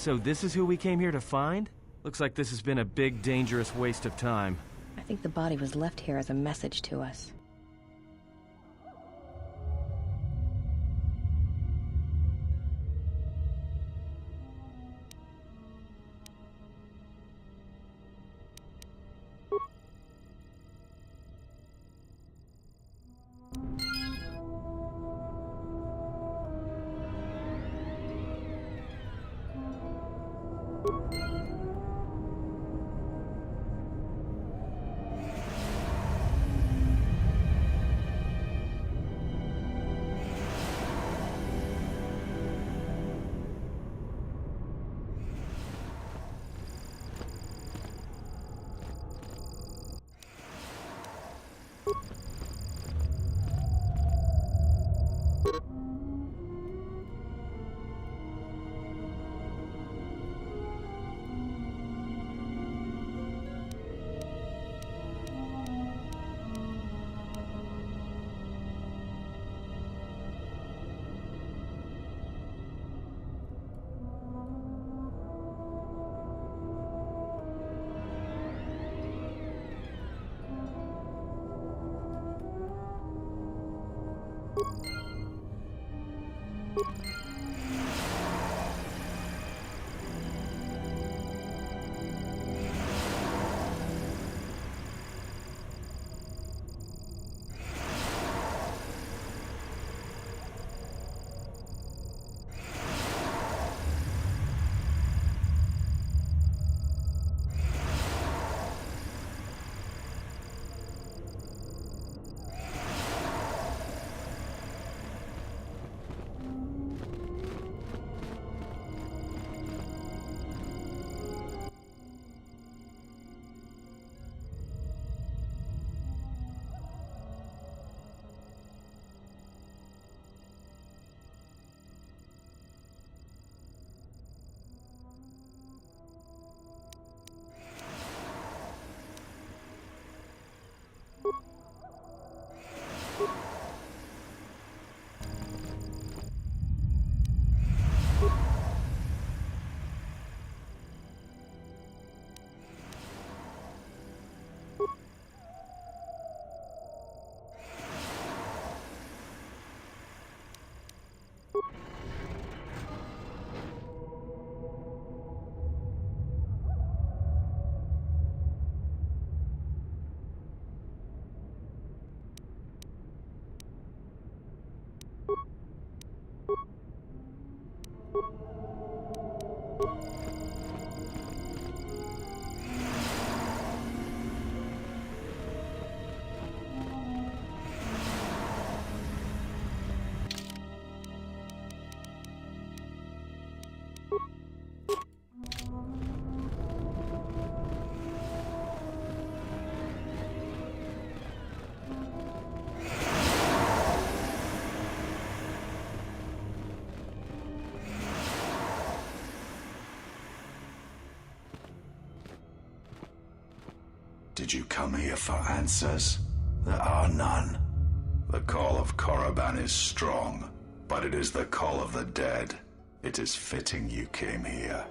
So this is who we came here to find? Looks like this has been a big, dangerous waste of time. I think the body was left here as a message to us. Did you come here for answers? There are none. The call of Korriban is strong, but it is the call of the dead. It is fitting you came here.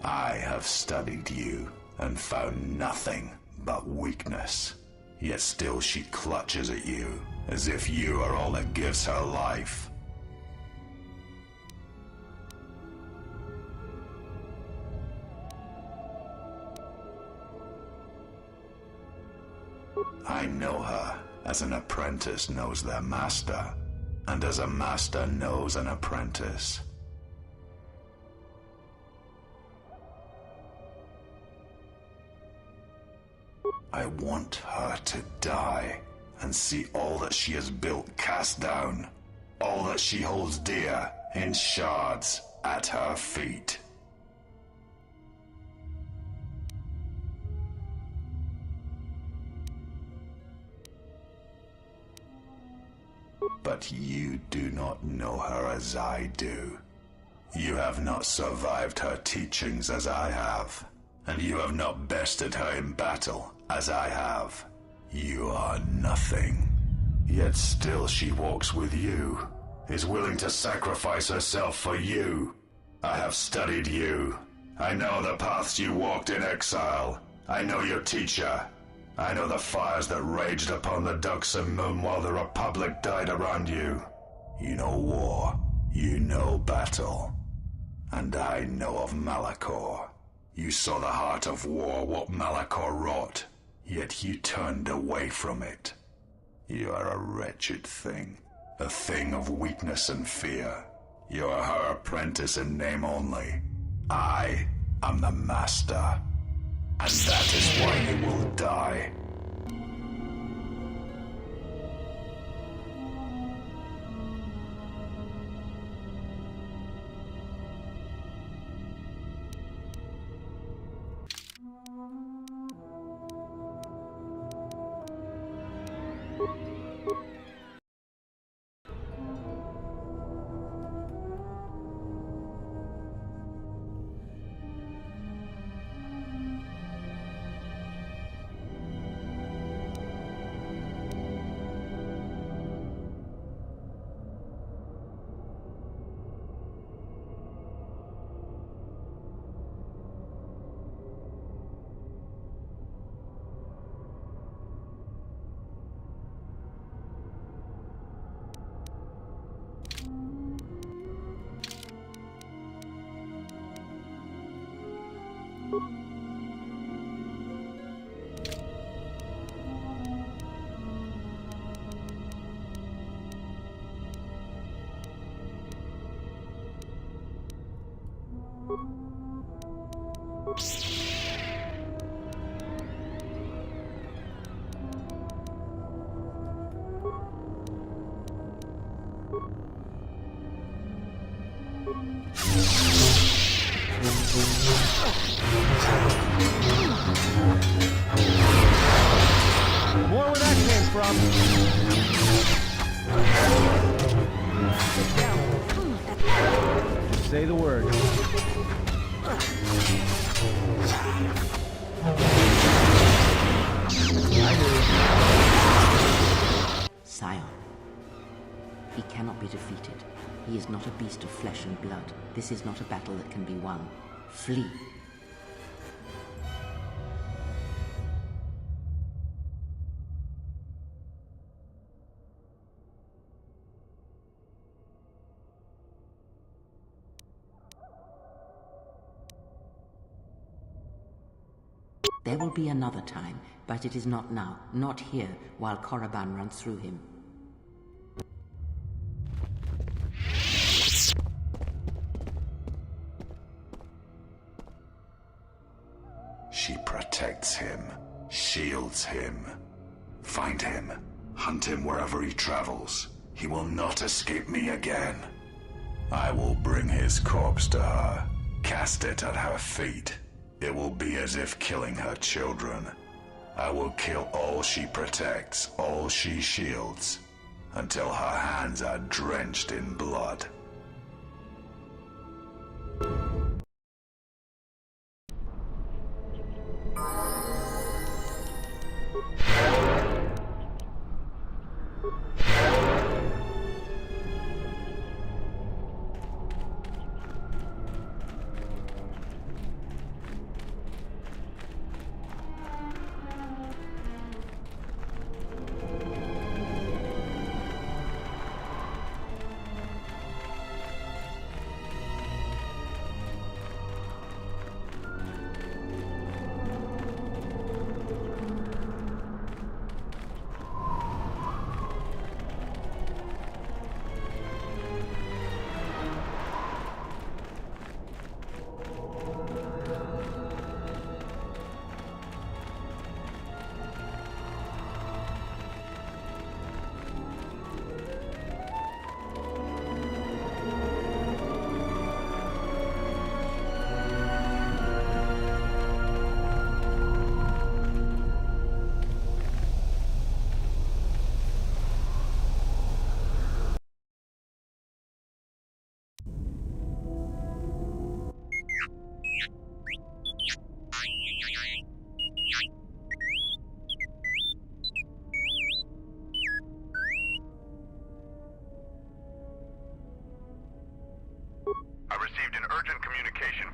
I have studied you and found nothing but weakness. Yet still she clutches at you, as if you are all that gives her life. I know her as an apprentice knows their master, and as a master knows an apprentice. I want her to die and see all that she has built cast down, all that she holds dear in shards at her feet. But you do not know her as I do. You have not survived her teachings as I have, and you have not bested her in battle as I have. You are nothing. Yet still she walks with you, is willing to sacrifice herself for you. I have studied you. I know the paths you walked in exile. I know your teacher. I know the fires that raged upon the Duxon moon while the Republic died around you. You know war. You know battle. And I know of Malachor. You saw the heart of war, what Malachor wrought, yet you turned away from it. You are a wretched thing, a thing of weakness and fear. You are her apprentice in name only. I am the master, and that is why you will die. More where that came from. Say the word. Scion. He cannot be defeated. He is not a beast of flesh and blood. This is not a battle that can be won. Flee. There will be another time, but it is not now, not here, while Korriban runs through him. She protects him, shields him. Find him, hunt him wherever he travels. He will not escape me again. I will bring his corpse to her, cast it at her feet. It will be as if killing her children. I will kill all she protects, all she shields, until her hands are drenched in blood.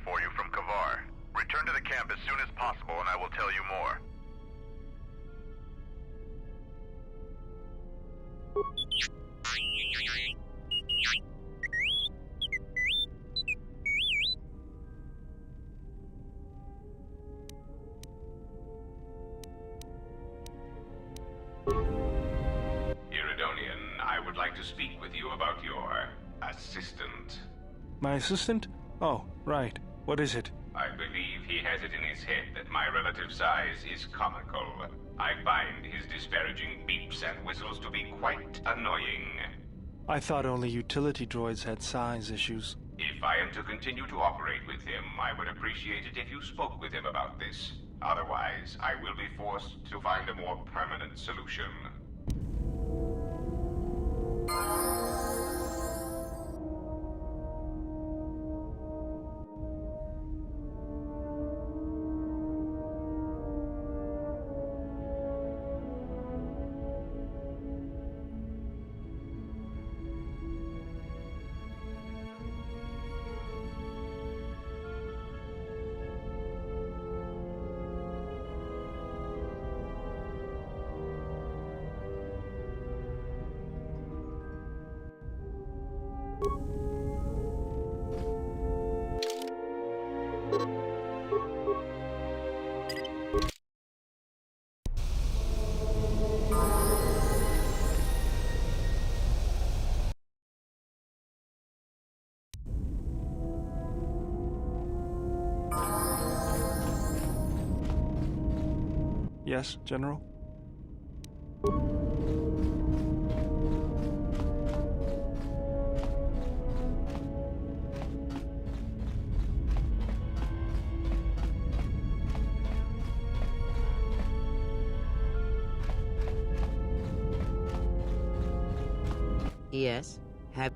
for you from Kavar. Return to the camp as soon as possible and I will tell you more. Iridonian, I would like to speak with you about your assistant. My assistant? Oh, right. What is it? I believe he has it in his head that my relative size is comical. I find his disparaging beeps and whistles to be quite annoying. I thought only utility droids had size issues. If I am to continue to operate with him, I would appreciate it if you spoke with him about this. Otherwise, I will be forced to find a more permanent solution. Yes, General? Yes. Have...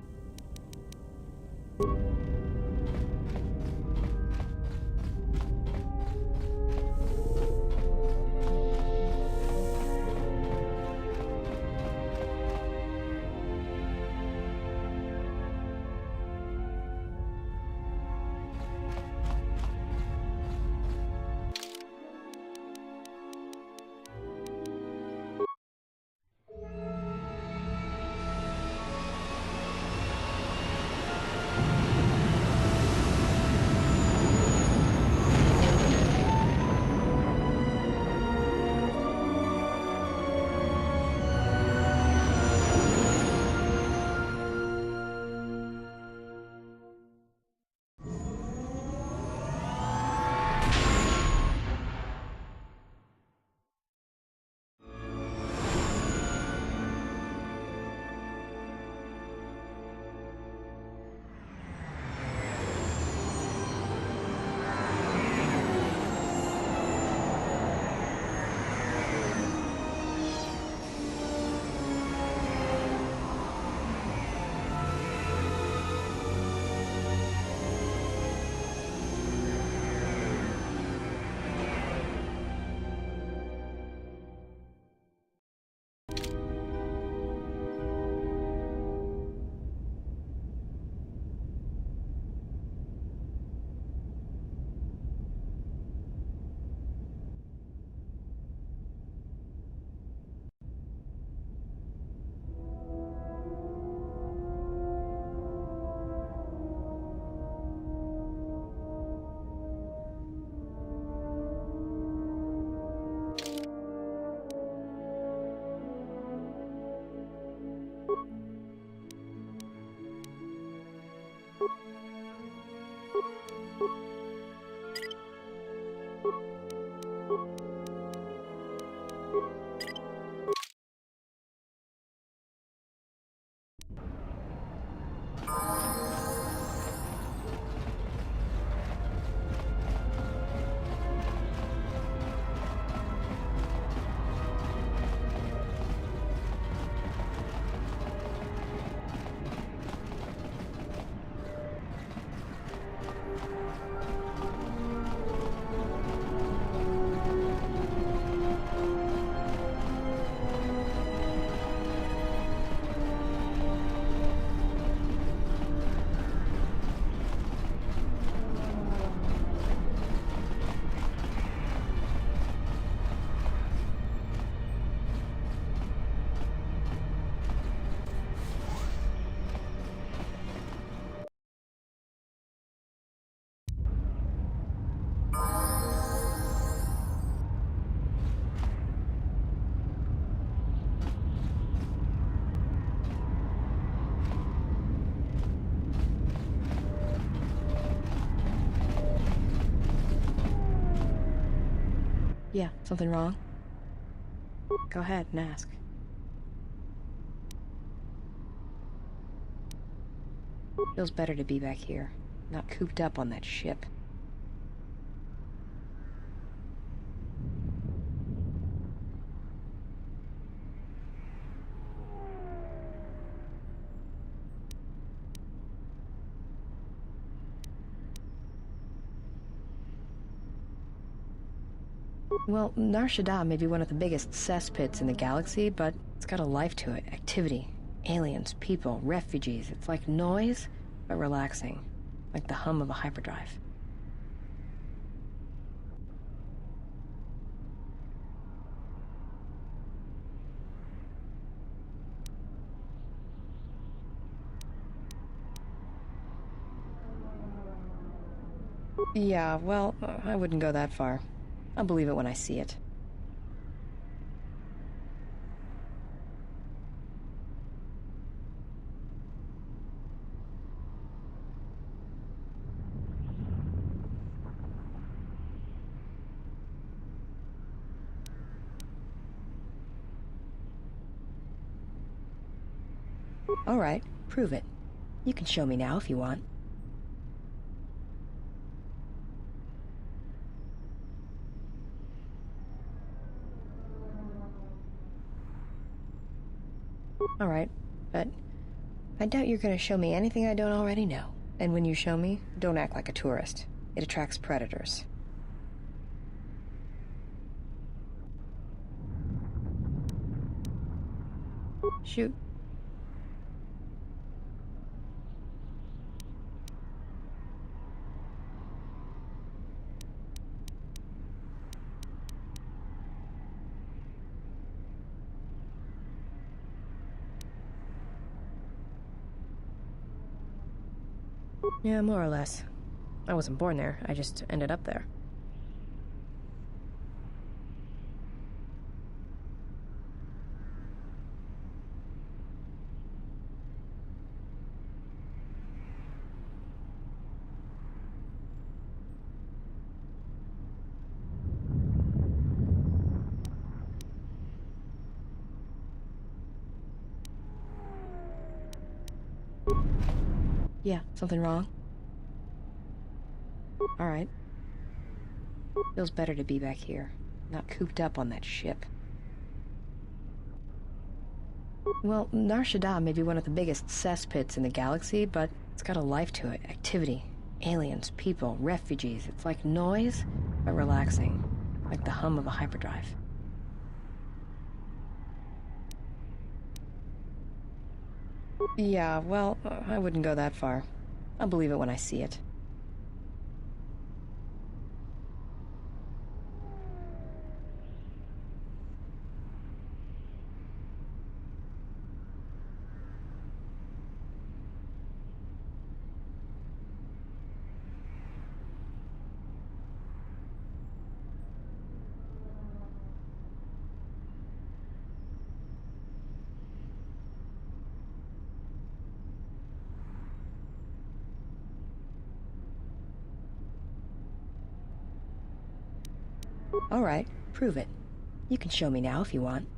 Yeah, something wrong? Go ahead and ask. Feels better to be back here, not cooped up on that ship. Well, Nar Shaddaa may be one of the biggest cesspits in the galaxy, but it's got a life to it. Activity. Aliens, people, refugees. It's like noise, but relaxing. Like the hum of a hyperdrive. Yeah, well, I wouldn't go that far. I'll believe it when I see it. All right, prove it. You can show me now if you want. All right, but I doubt you're gonna show me anything I don't already know. And when you show me, don't act like a tourist. It attracts predators. Shoot. Yeah, more or less. I wasn't born there, I just ended up there. Yeah, something wrong? All right. Feels better to be back here, not cooped up on that ship. Well, Nar Shaddaa may be one of the biggest cesspits in the galaxy, but it's got a life to it. Activity. Aliens, people, refugees. It's like noise, but relaxing. Like the hum of a hyperdrive. Yeah, well, I wouldn't go that far. I'll believe it when I see it. All right, prove it. You can show me now if you want.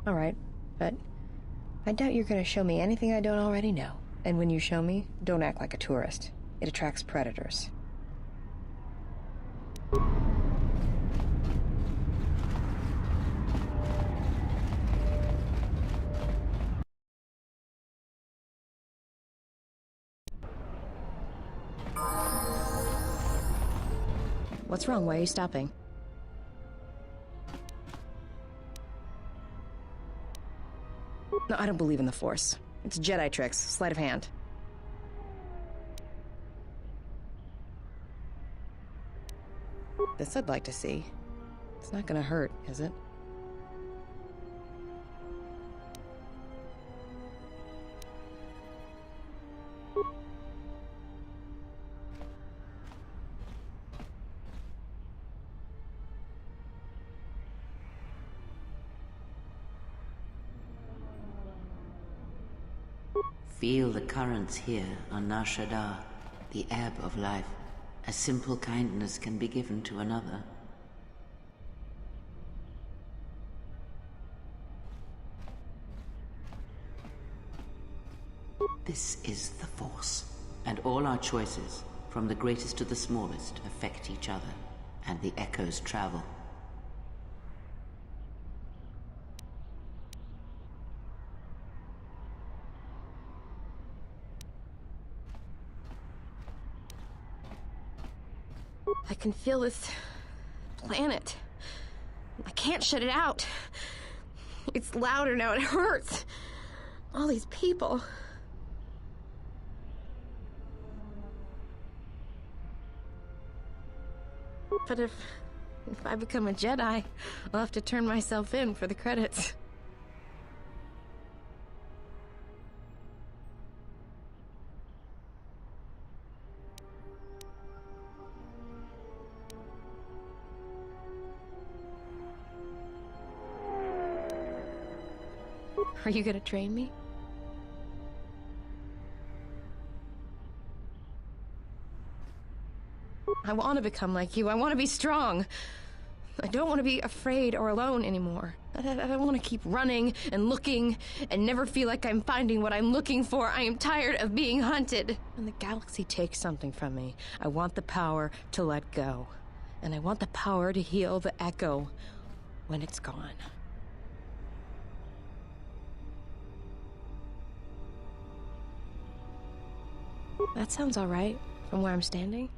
All right, but I doubt you're gonna show me anything I don't already know. And when you show me, don't act like a tourist. It attracts predators. What's wrong? Why are you stopping? No, I don't believe in the Force. It's Jedi tricks, sleight of hand. This I'd like to see. It's not gonna hurt, is it? Feel the currents here on Nar Shaddaa, the ebb of life, A simple kindness can be given to another. This is the Force, and all our choices, from the greatest to the smallest, affect each other, and the echoes travel. I can feel this planet. I can't shut it out. It's louder now, it hurts. All these people. But if I become a Jedi, I'll have to turn myself in for the credits. Are you gonna train me? I want to become like you. I want to be strong. I don't want to be afraid or alone anymore. I don't want to keep running and looking and never feel like I'm finding what I'm looking for. I am tired of being hunted. When the galaxy takes something from me, I want the power to let go. And I want the power to heal the echo when it's gone. That sounds all right from where I'm standing.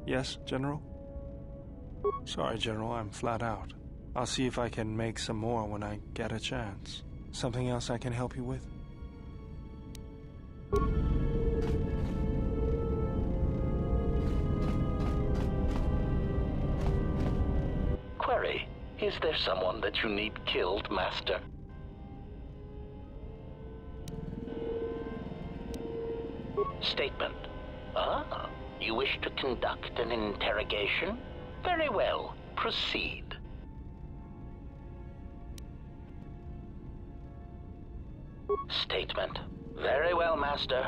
Yes, General? Sorry, General, I'm flat out. I'll see if I can make some more when I get a chance. Something else I can help you with? Query, is there someone that you need killed, Master? Statement. Ah, you wish to conduct an interrogation? Very well, proceed. Statement. Very well, Master.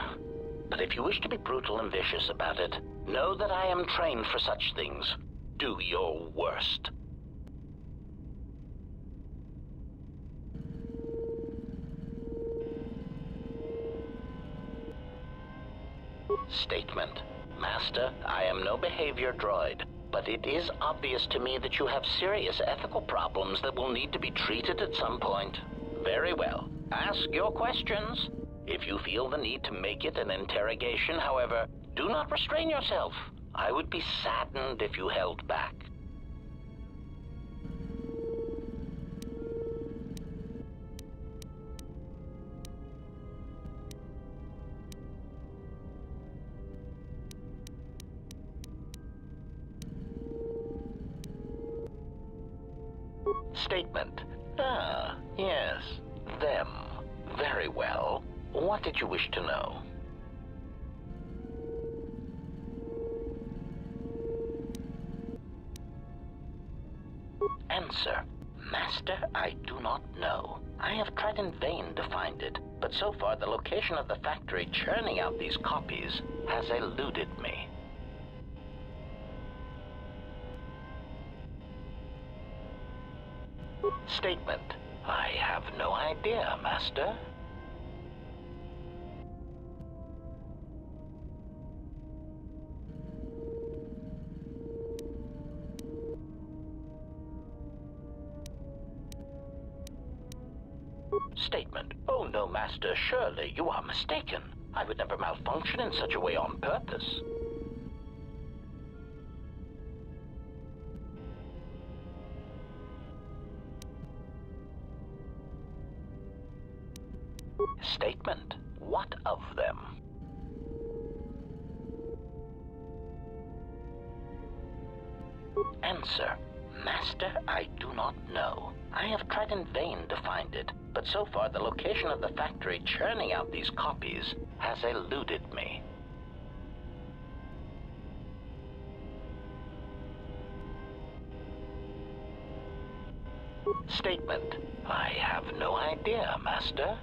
But if you wish to be brutal and vicious about it, know that I am trained for such things. Do your worst. Statement. Master, I am no behavior droid, but it is obvious to me that you have serious ethical problems that will need to be treated at some point. Very well. Ask your questions. If you feel the need to make it an interrogation, however, do not restrain yourself. I would be saddened if you held back. Statement. Ah, yes. Them. Very well. What did you wish to know? Answer. Master, I do not know. I have tried in vain to find it, but so far the location of the factory churning out these copies has eluded me. Statement. I have no idea, Master. Statement. Oh no, Master, surely you are mistaken. I would never malfunction in such a way on purpose. Statement. What of them? Answer. Master, I do not know. I have tried in vain to find it, but so far the location of the factory churning out these copies has eluded me. Statement. I have no idea, Master.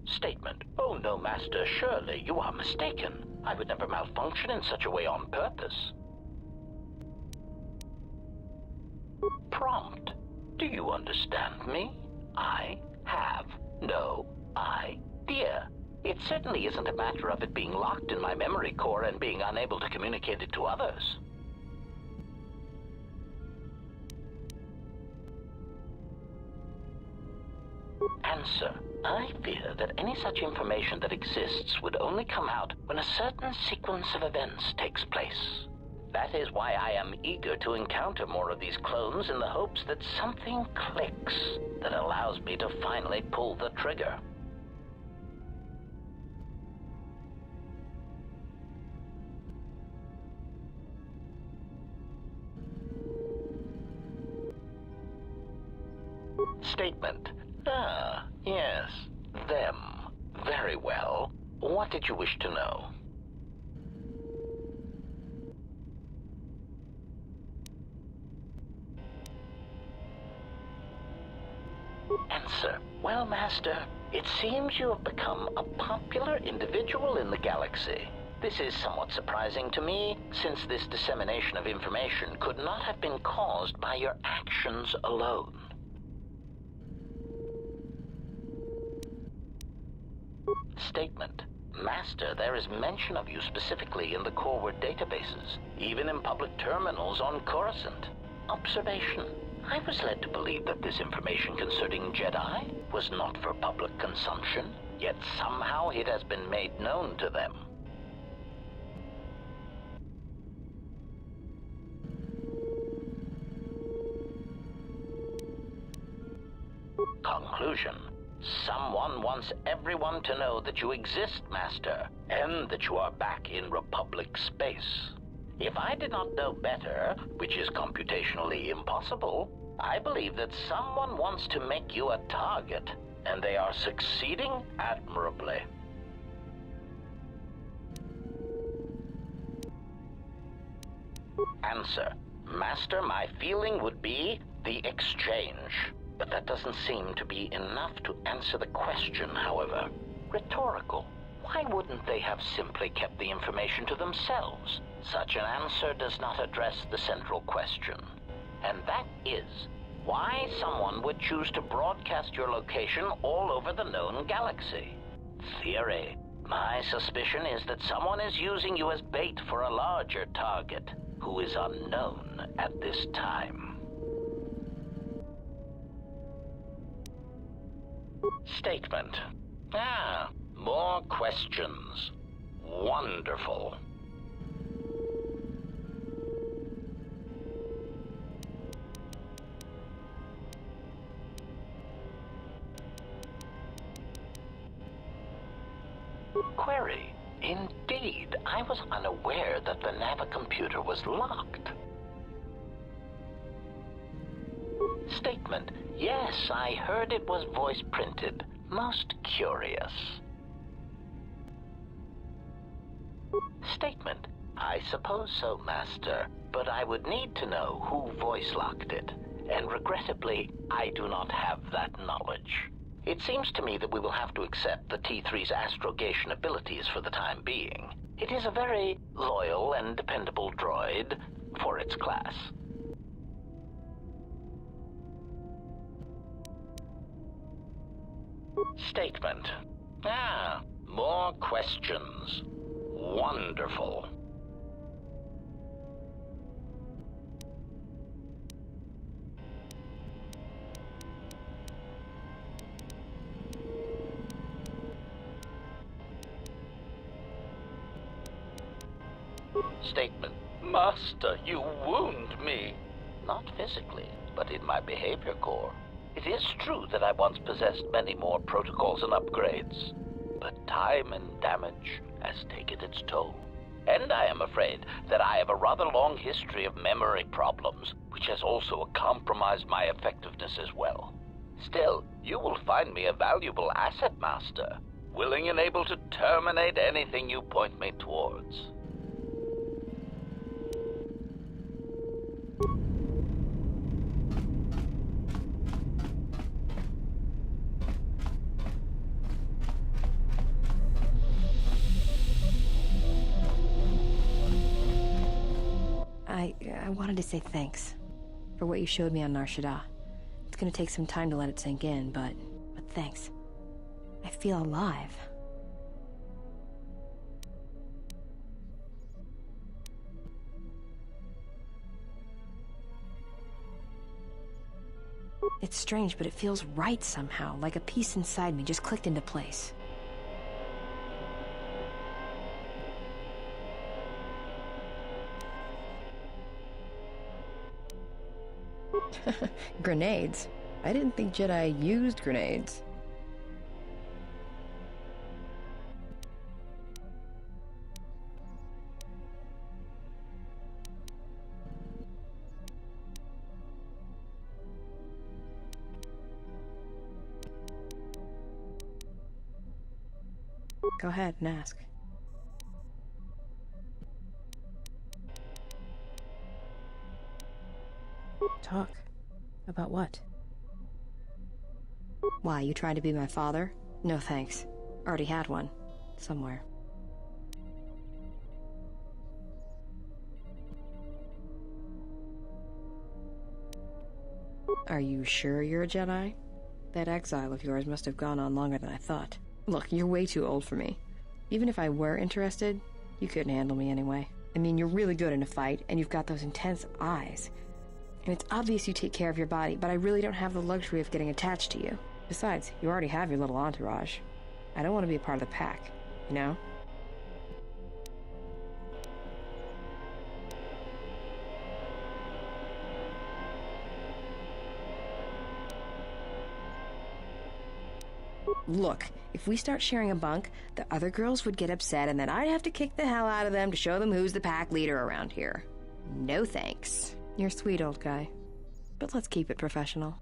Statement. Oh no, Master, surely you are mistaken. I would never malfunction in such a way on purpose. Prompt. Do you understand me? I have no idea. It certainly isn't a matter of it being locked in my memory core and being unable to communicate it to others. Answer. I fear that any such information that exists would only come out when a certain sequence of events takes place. That is why I am eager to encounter more of these clones in the hopes that something clicks that allows me to finally pull the trigger. Statement. Ah, yes. Them. Very well. What did you wish to know? Answer. Well, Master, it seems you have become a popular individual in the galaxy. This is somewhat surprising to me, since this dissemination of information could not have been caused by your actions alone. Statement. Master, there is mention of you specifically in the Corward databases, even in public terminals on Coruscant. Observation. I was led to believe that this information concerning Jedi was not for public consumption, yet somehow it has been made known to them. Conclusion. Someone wants everyone to know that you exist, Master, and that you are back in Republic space. If I did not know better, which is computationally impossible, I believe that someone wants to make you a target, and they are succeeding admirably. Answer. Master, my feeling would be the exchange. But that doesn't seem to be enough to answer the question, however. Rhetorical. Why wouldn't they have simply kept the information to themselves? Such an answer does not address the central question. And that is, why someone would choose to broadcast your location all over the known galaxy. Theory. My suspicion is that someone is using you as bait for a larger target, who is unknown at this time. Statement. Ah, more questions. Wonderful. Query. Indeed, I was unaware that the navicomputer was locked. Statement. Yes, I heard it was voice printed. Most curious. Statement. I suppose so, Master, but I would need to know who voice locked it, and regrettably, I do not have that knowledge. It seems to me that we will have to accept the T3's astrogation abilities for the time being. It is a very loyal and dependable droid for its class. Statement. Ah, more questions. Wonderful. Statement. Master, you wound me. Not physically, but in my behavior core. It is true that I once possessed many more protocols and upgrades, but time and damage has taken its toll. And I am afraid that I have a rather long history of memory problems, which has also compromised my effectiveness as well. Still, you will find me a valuable asset, Master, willing and able to terminate anything you point me towards. I wanted to say thanks for what you showed me on Nar Shaddaa. It's gonna take some time to let it sink in, but thanks. I feel alive. It's strange, but it feels right somehow, like a piece inside me just clicked into place. Grenades? I didn't think Jedi used grenades. Go ahead and ask. Talk. About what? Why, you trying to be my father? No thanks. Already had one. Somewhere. Are you sure you're a Jedi? That exile of yours must have gone on longer than I thought. Look, you're way too old for me. Even if I were interested, you couldn't handle me anyway. I mean, you're really good in a fight, and you've got those intense eyes. And it's obvious you take care of your body, but I really don't have the luxury of getting attached to you. Besides, you already have your little entourage. I don't want to be a part of the pack, you know? Look, if we start sharing a bunk, the other girls would get upset and then I'd have to kick the hell out of them to show them who's the pack leader around here. No thanks. You're sweet, old guy. But let's keep it professional.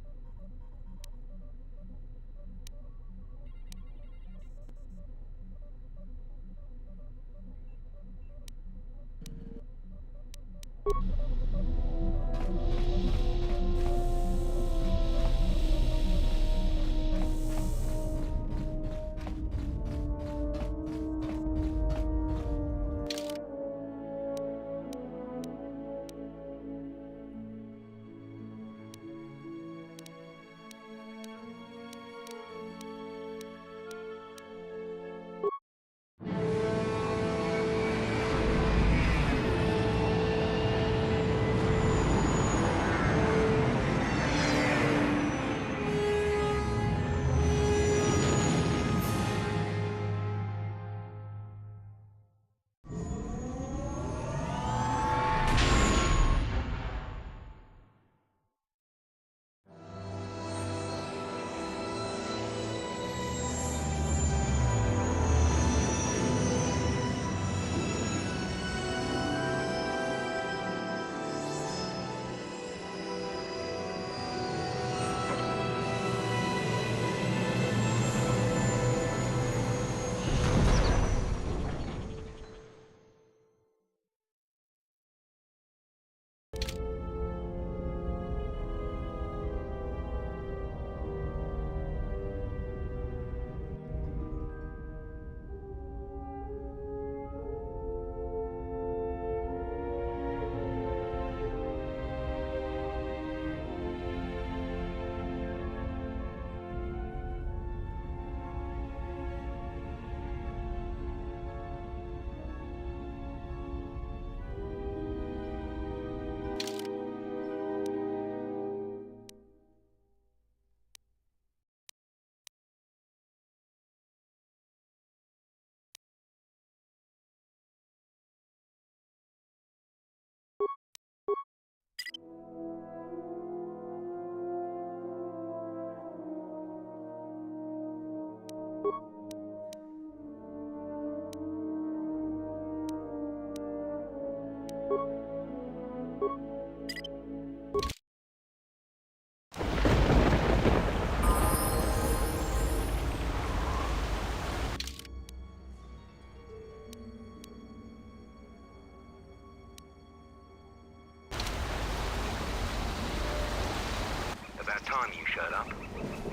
Time you showed up.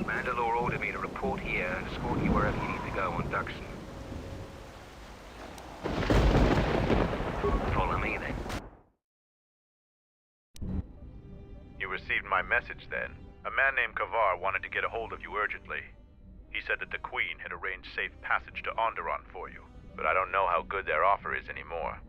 Mandalore ordered me to report here and escort you wherever you need to go on Duxon. Follow me then. You received my message then. A man named Kavar wanted to get a hold of you urgently. He said that the Queen had arranged safe passage to Onderon for you, but I don't know how good their offer is anymore.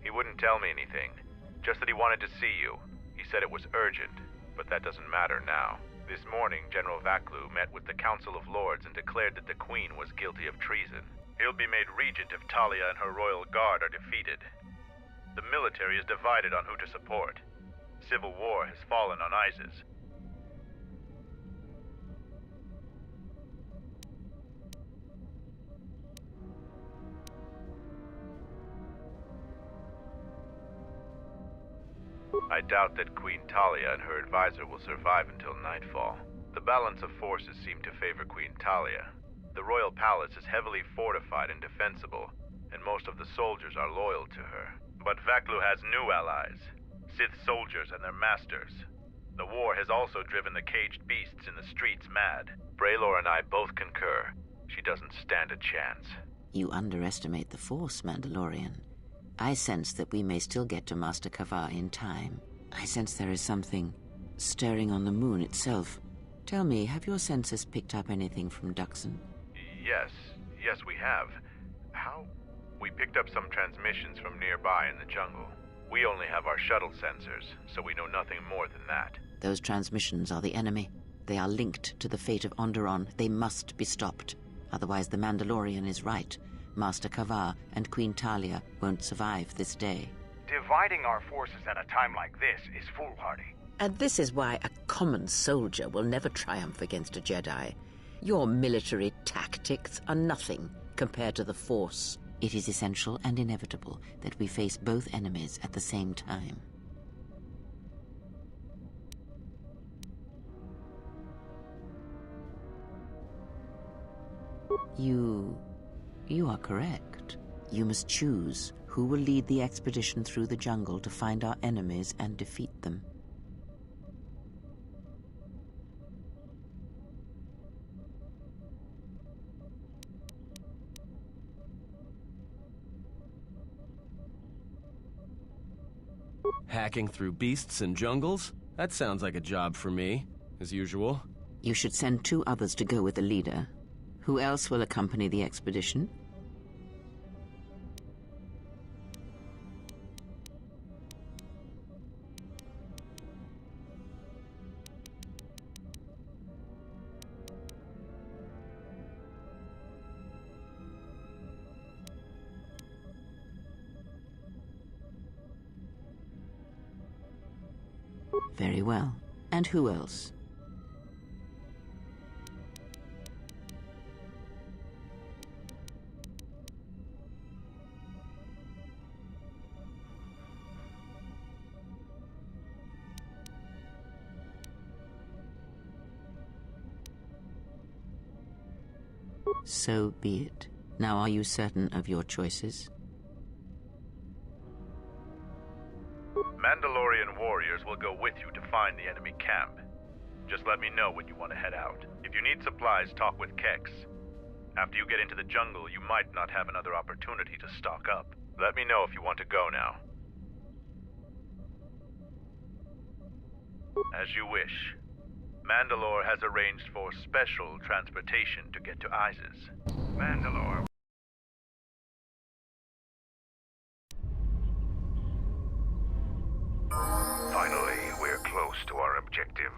He wouldn't tell me anything, just that he wanted to see you. He said it was urgent, but that doesn't matter now. This morning, General Vaklu met with the Council of Lords and declared that the Queen was guilty of treason. He'll be made regent if Talia and her royal guard are defeated. The military is divided on who to support. Civil war has fallen on ISIS. I doubt that Queen Talia and her advisor will survive until nightfall. The balance of forces seem to favor Queen Talia. The royal palace is heavily fortified and defensible, and most of the soldiers are loyal to her. But Vaklu has new allies, Sith soldiers and their masters. The war has also driven the caged beasts in the streets mad. Braylor and I both concur. She doesn't stand a chance. You underestimate the Force, Mandalorian. I sense that we may still get to Master Kavar in time. I sense there is something stirring on the moon itself. Tell me, have your sensors picked up anything from Duxon? Yes, we have. How? We picked up some transmissions from nearby in the jungle. We only have our shuttle sensors, so we know nothing more than that. Those transmissions are the enemy. They are linked to the fate of Onderon. They must be stopped. Otherwise the Mandalorian is right. Master Kavar and Queen Talia won't survive this day. Dividing our forces at a time like this is foolhardy. And this is why a common soldier will never triumph against a Jedi. Your military tactics are nothing compared to the Force. It is essential and inevitable that we face both enemies at the same time. You are correct. You must choose who will lead the expedition through the jungle to find our enemies and defeat them. Hacking through beasts and jungles? That sounds like a job for me, as usual. You should send 2 others to go with the leader. Who else will accompany the expedition? Very well. And who else? So be it. Now are you certain of your choices? Mandalorian warriors will go with you to find the enemy camp. Just let me know when you want to head out. If you need supplies, talk with Kex. After you get into the jungle, you might not have another opportunity to stock up. Let me know if you want to go now. As you wish. Mandalore has arranged for special transportation to get to Isis. Mandalore. Finally, we're close to our objective.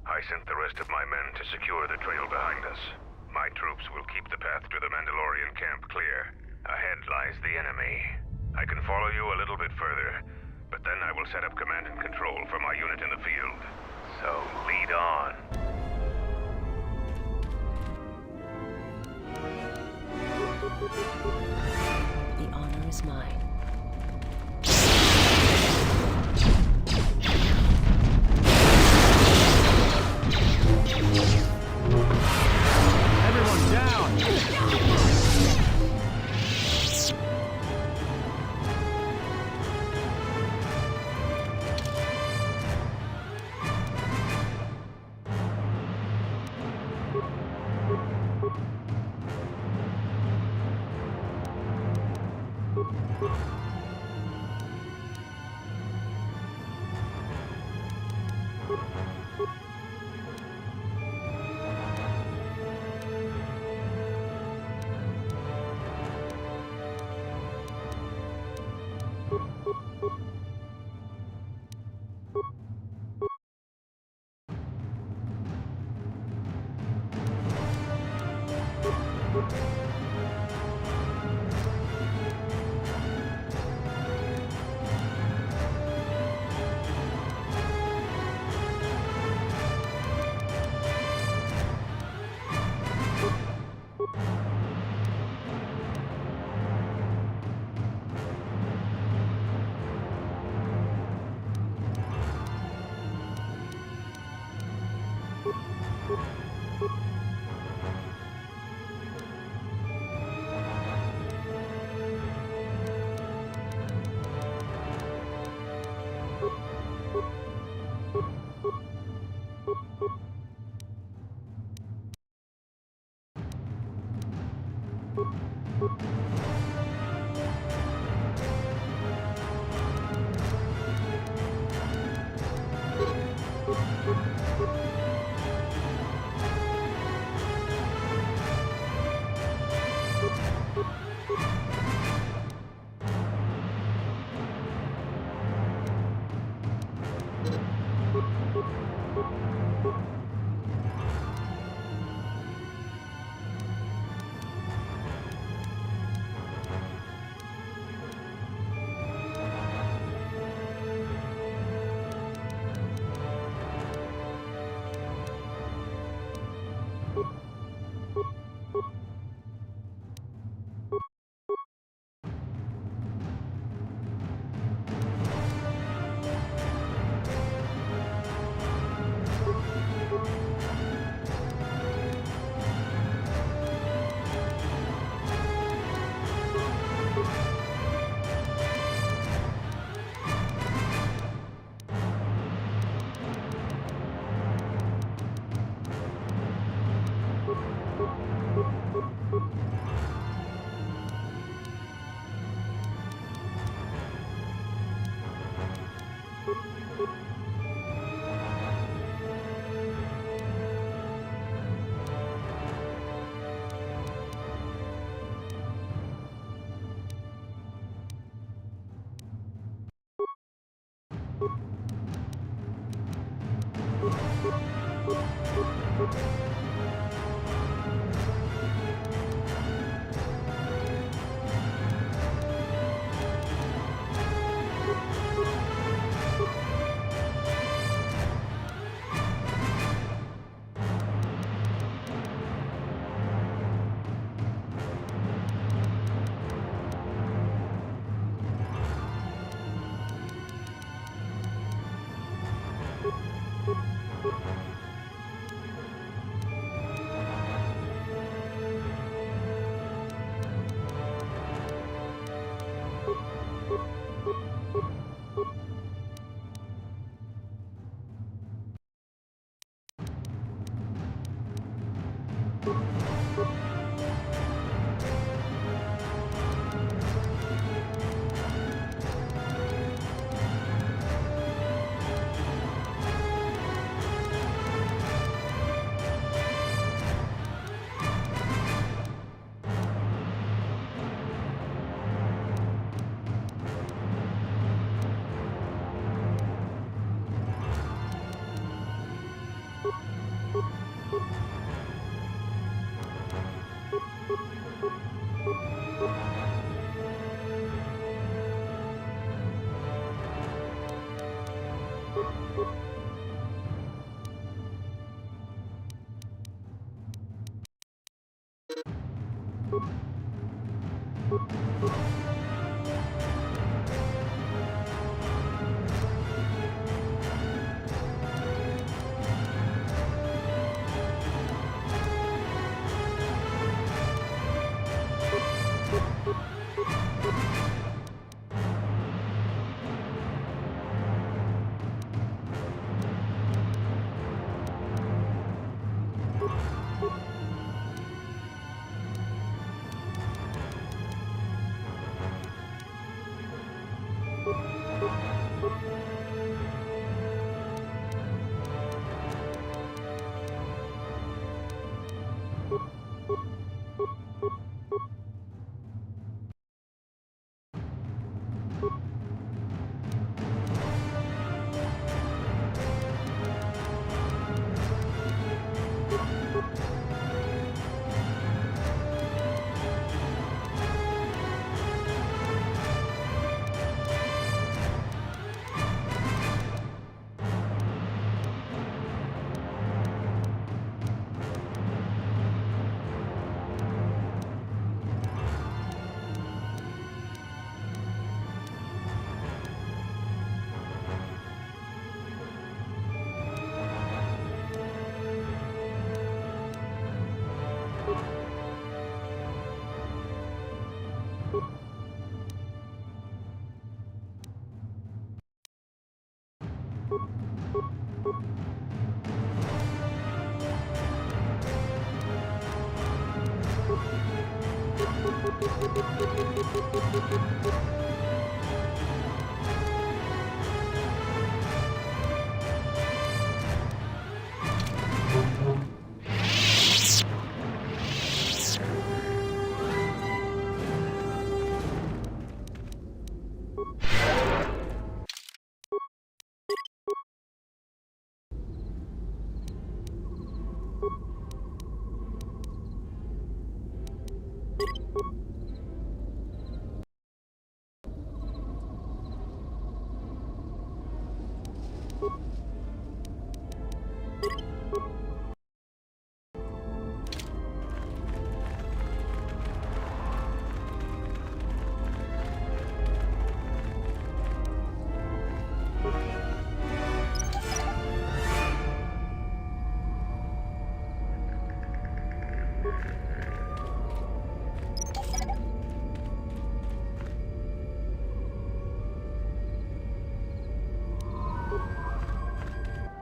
I sent the rest of my men to secure the trail behind us. My troops will keep the path to the Mandalorian camp clear. Ahead lies the enemy. I can follow you a little bit further, but then I will set up command and control for my unit in the field. So, lead on. The honor is mine. Everyone down!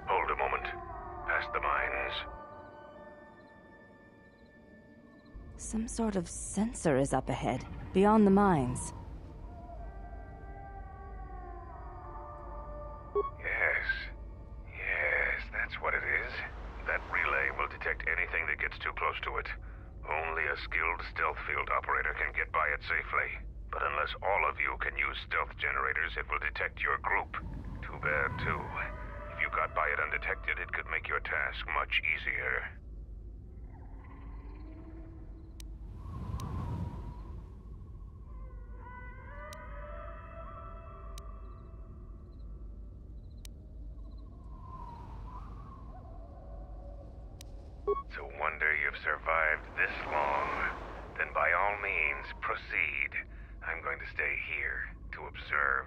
Hold a moment. Past the mines. Some sort of sensor is up ahead, beyond the mines. Yes, that's what it is. That relay will detect anything that gets too close to it. Only a skilled stealth field operator can get by it safely. But unless all of you can use stealth generators, it will detect your group. Too bad, too. If you got by it undetected, it could make your task much easier. It's a wonder you've survived this long. Then by all means, proceed. I'm going to stay here to observe.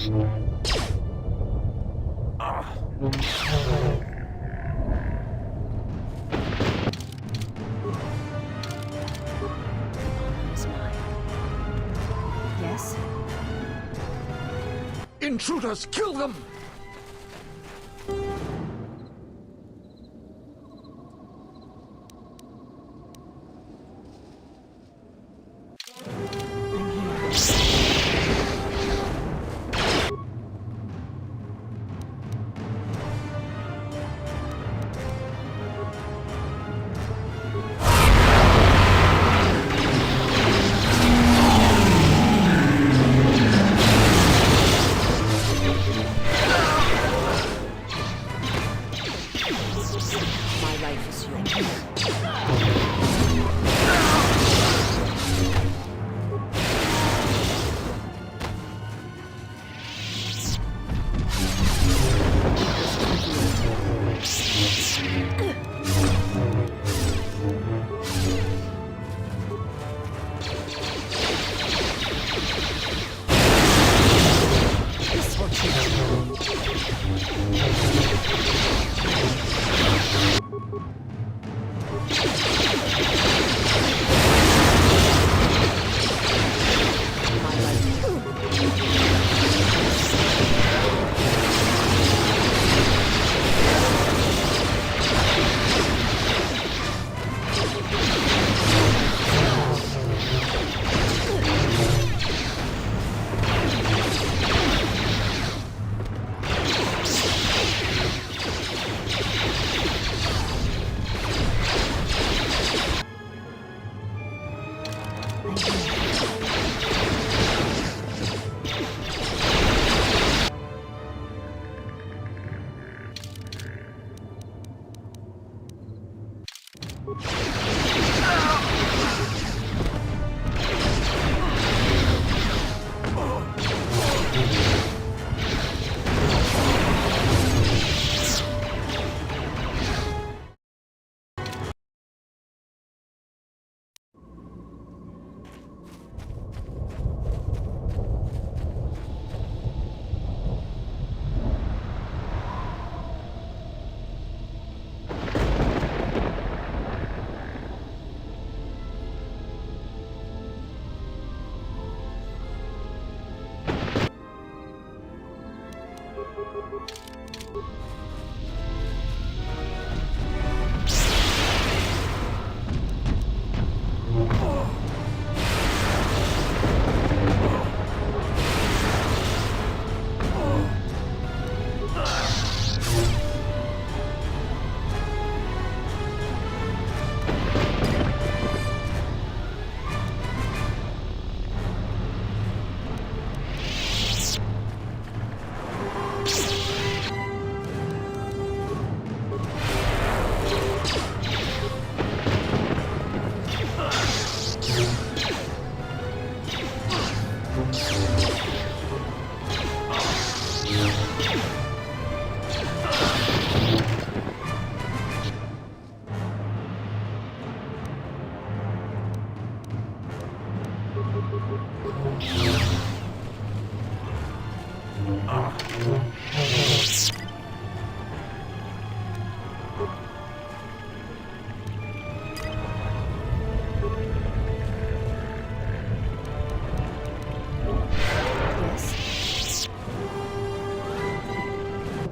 Yes? Intruders, kill them!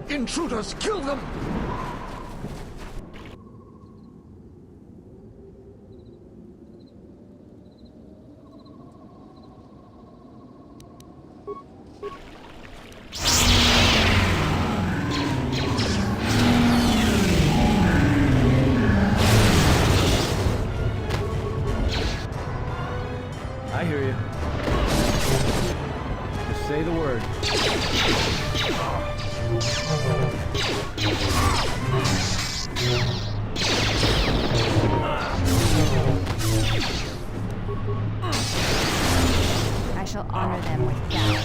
Intruders, kill them! I hear you. Just say the word. I shall honor them with valor.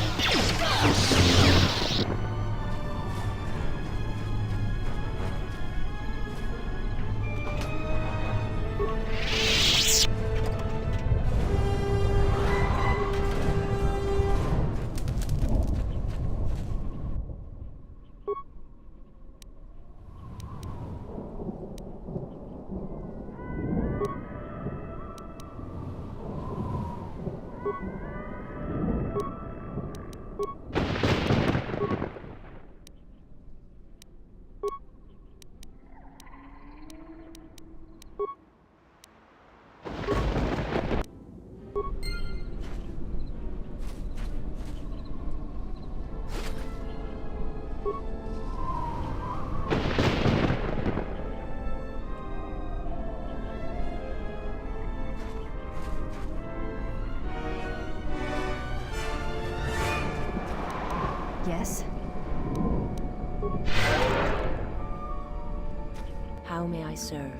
Yes? How may I serve?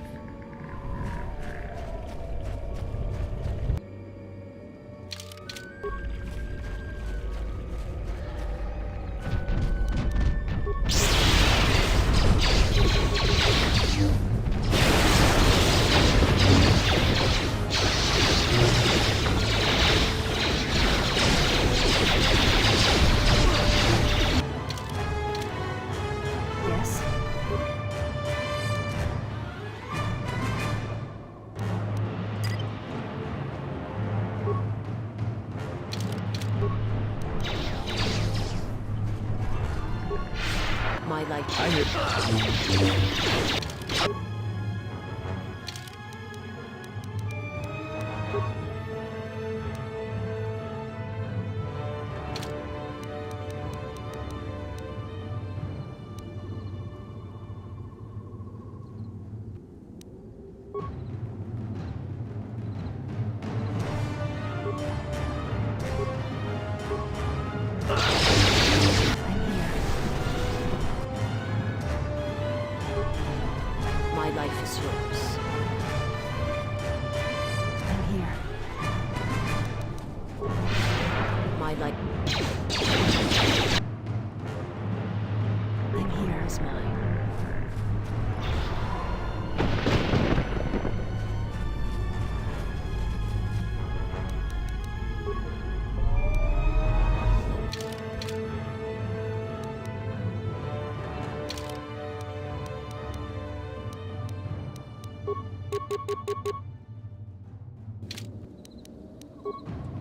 Yes? My life. My life is yours. I'm here. My life. I'm here. Is mine.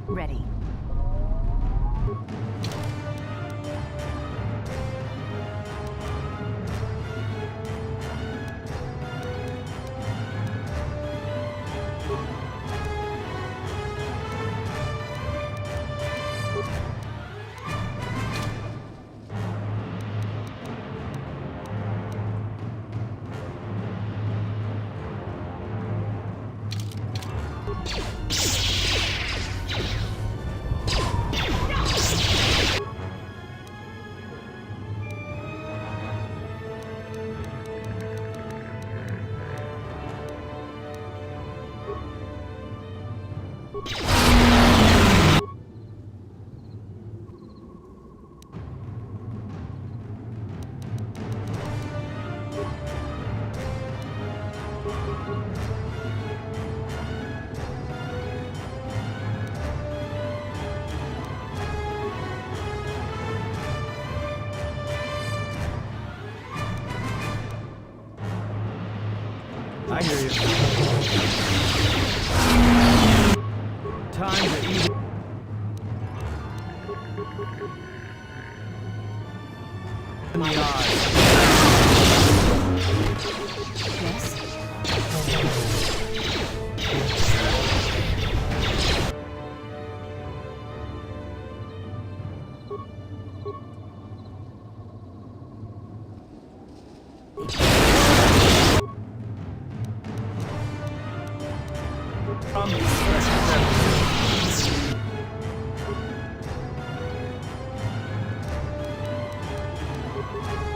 Ready. I hear you. Time to eat. In the eyes. Yes?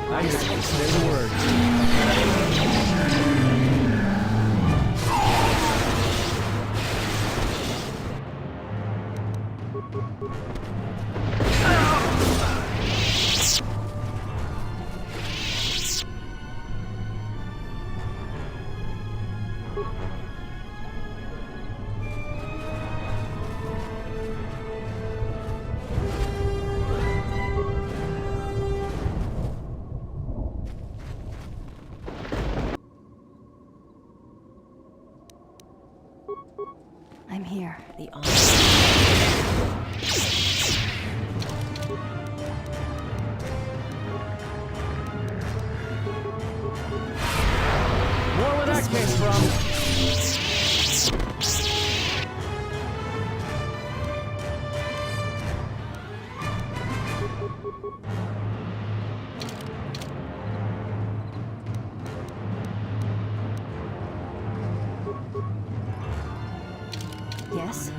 I hear you. Say the word. I'm here. The honor. guys came from. Yes?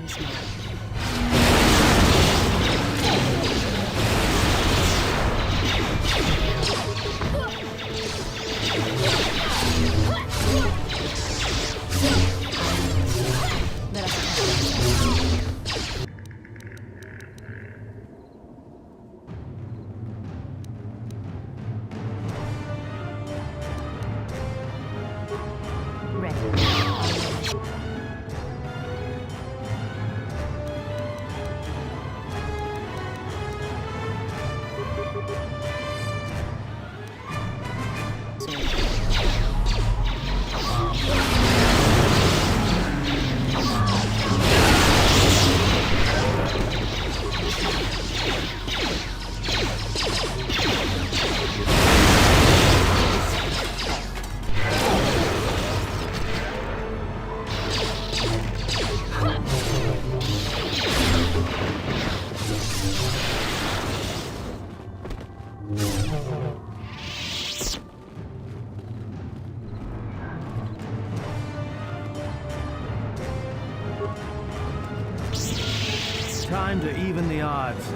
Time to even the odds.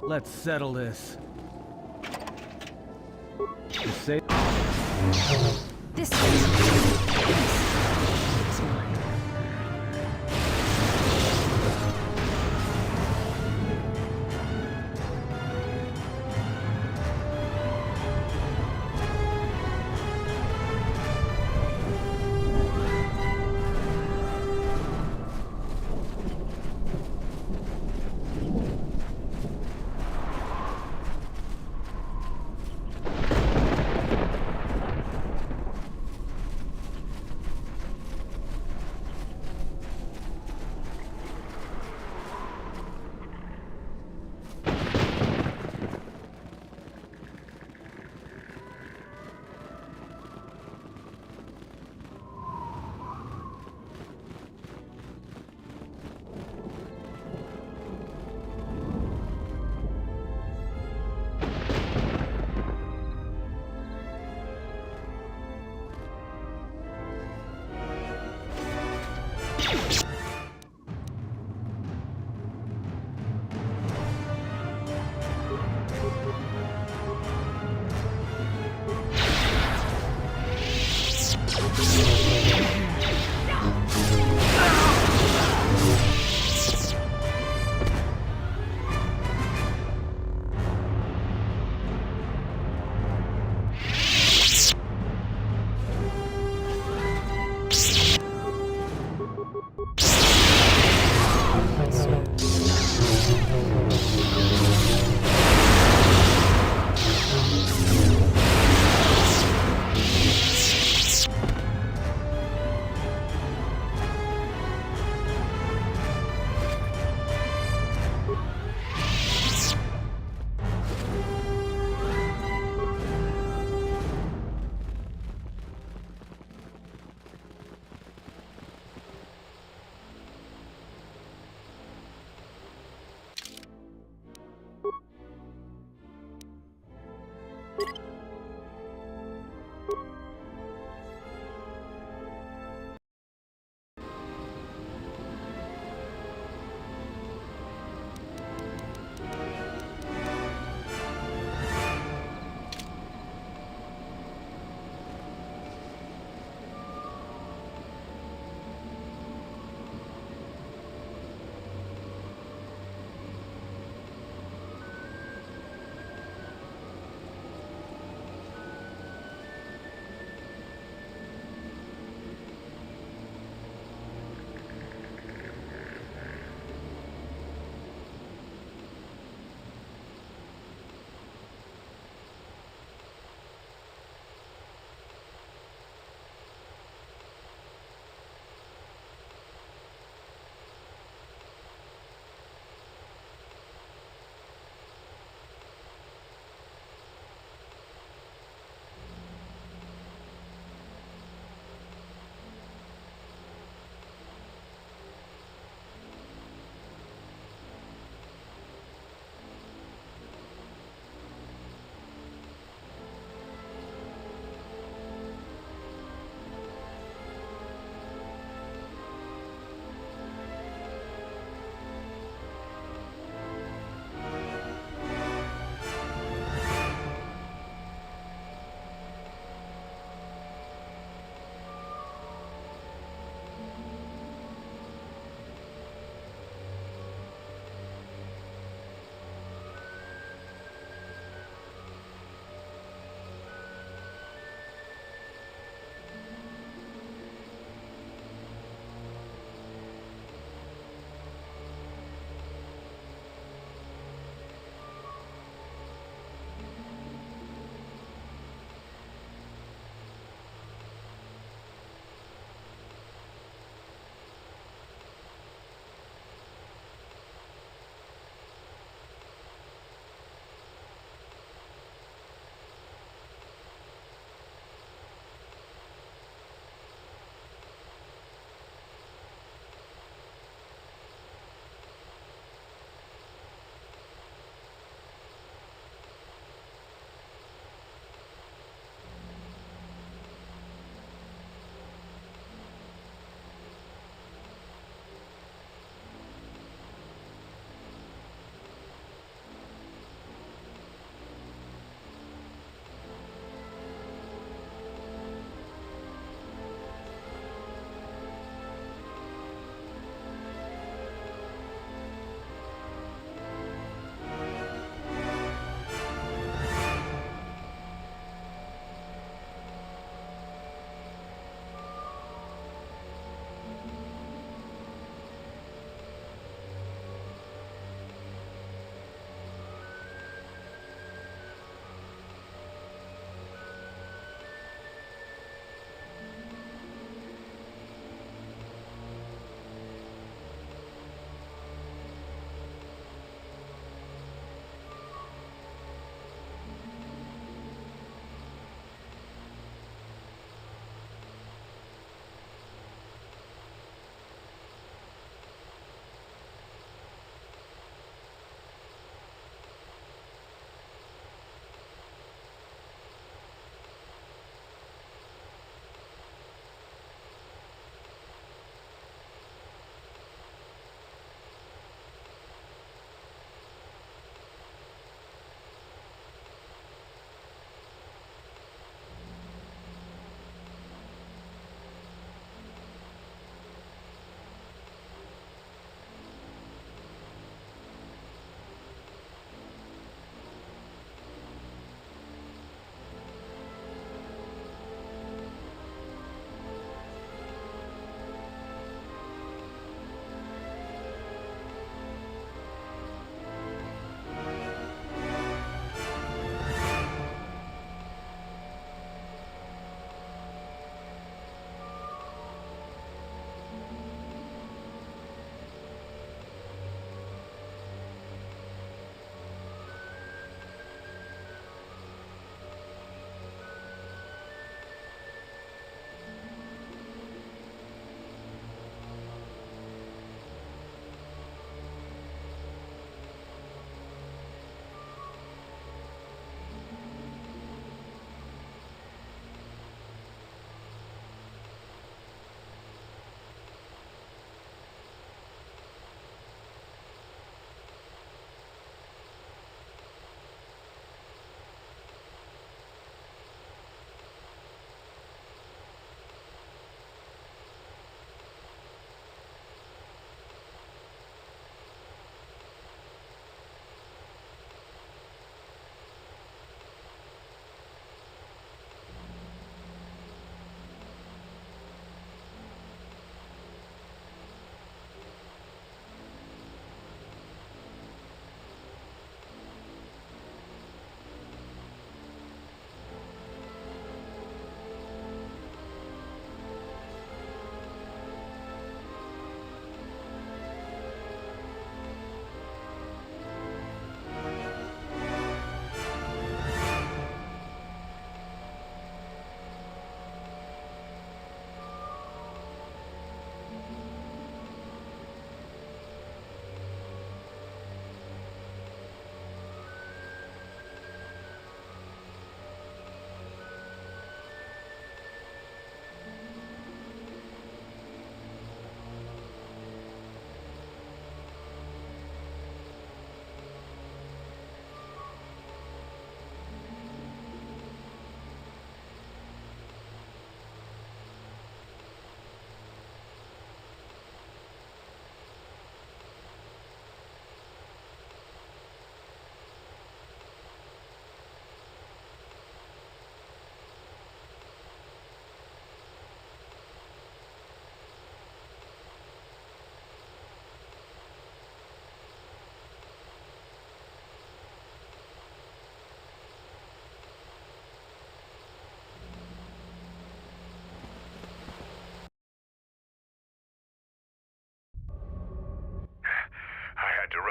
Let's settle this. This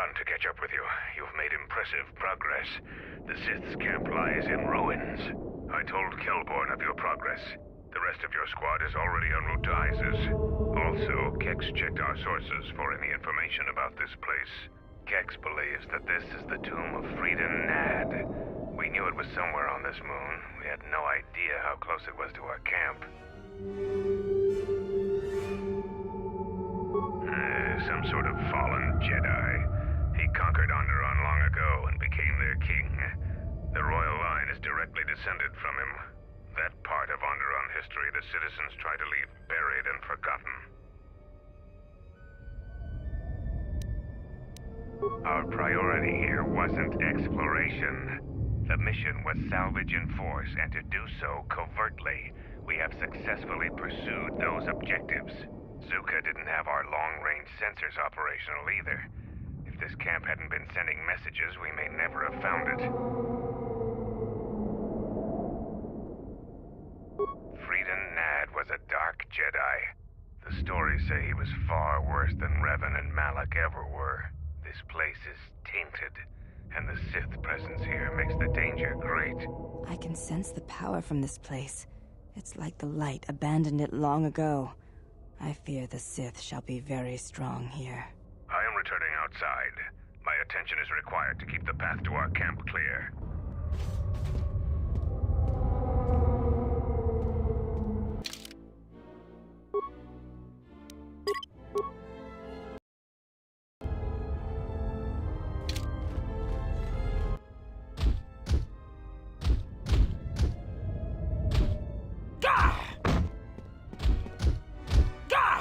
run to catch up with you. You've made impressive progress. The Sith's camp lies in ruins. I told Kelborn of your progress. The rest of your squad is already en route to Isis. Also, Kex checked our sources for any information about this place. Kex believes that this is the tomb of Friedan Nad. We knew it was somewhere on this moon. We had no idea how close it was to our camp. Some sort of fallen Jedi. He conquered Onderon long ago and became their king. The royal line is directly descended from him. That part of Onderon history the citizens try to leave buried and forgotten. Our priority here wasn't exploration. The mission was salvage in force, and to do so covertly. We have successfully pursued those objectives. Zuka didn't have our long-range sensors operational either. If this camp hadn't been sending messages, we may never have found it. Friedan Nad was a dark Jedi. The stories say he was far worse than Revan and Malak ever were. This place is tainted, and the Sith presence here makes the danger great. I can sense the power from this place. It's like the light abandoned it long ago. I fear the Sith shall be very strong here. I am returning outside. My attention is required to keep the path to our camp clear.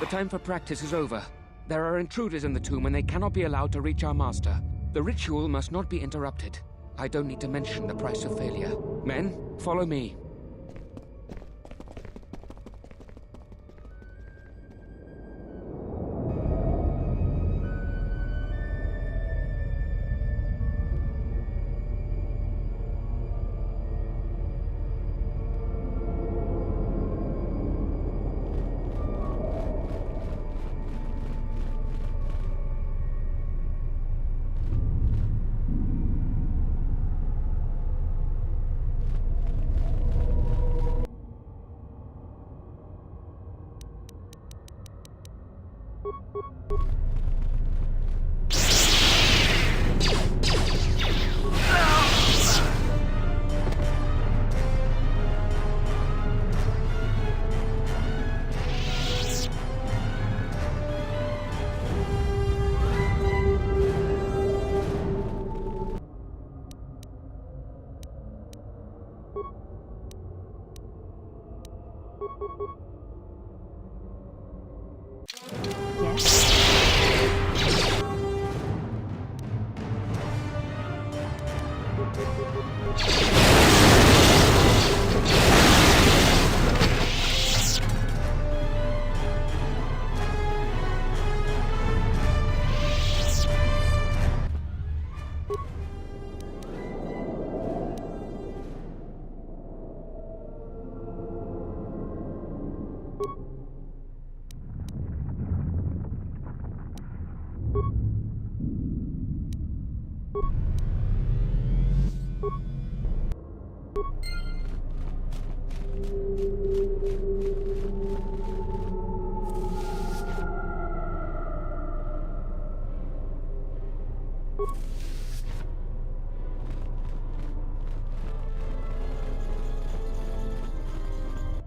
The time for practice is over. There are intruders in the tomb and they cannot be allowed to reach our master. The ritual must not be interrupted. I don't need to mention the price of failure. Men, follow me.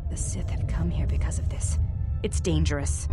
The Sith have come here because of this. It's dangerous.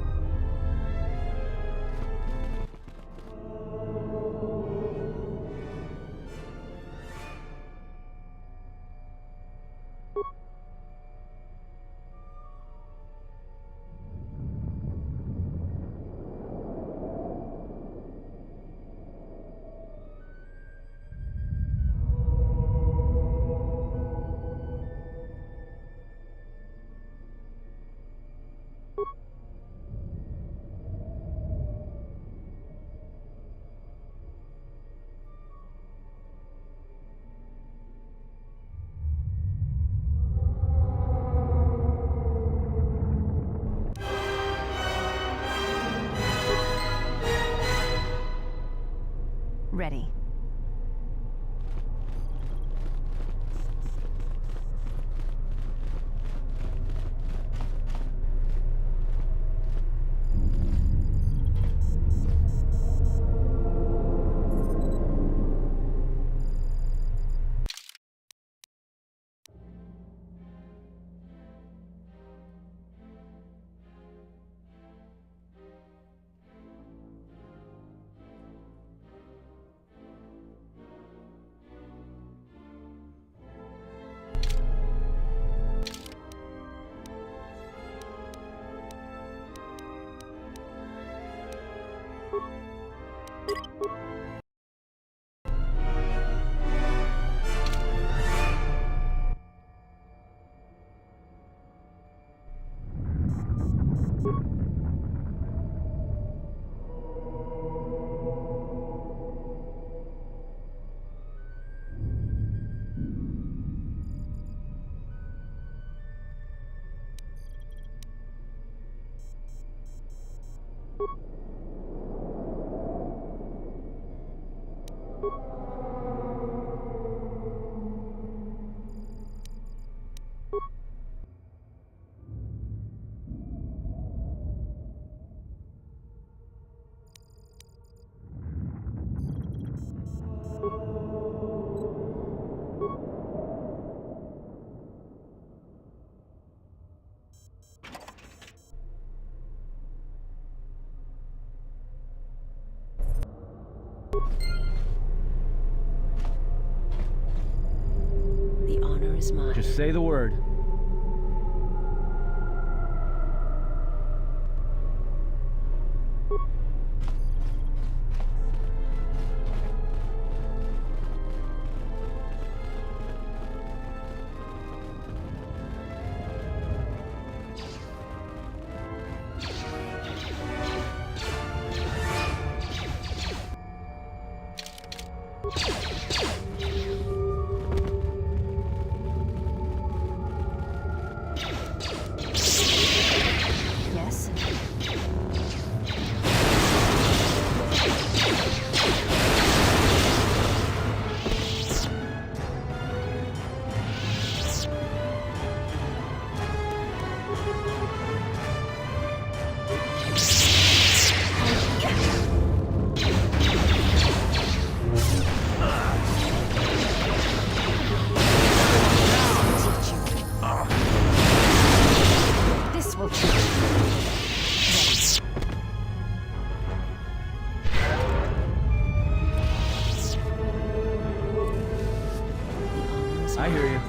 The honor is mine. Just say the word. Yes? This will I hear you.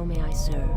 How may I serve?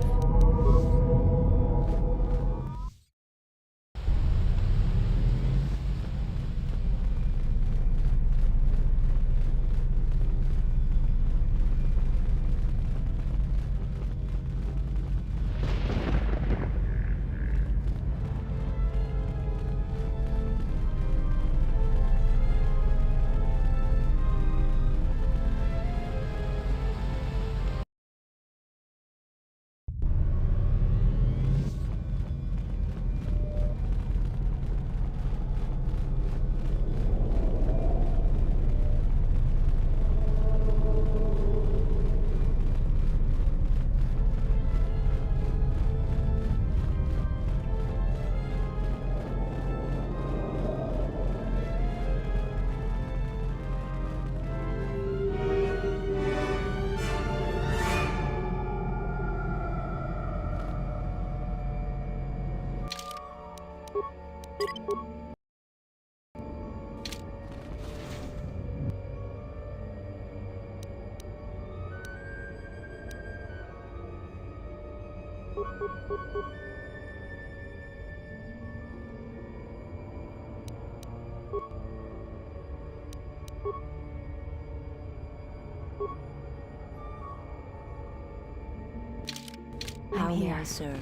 How may I serve?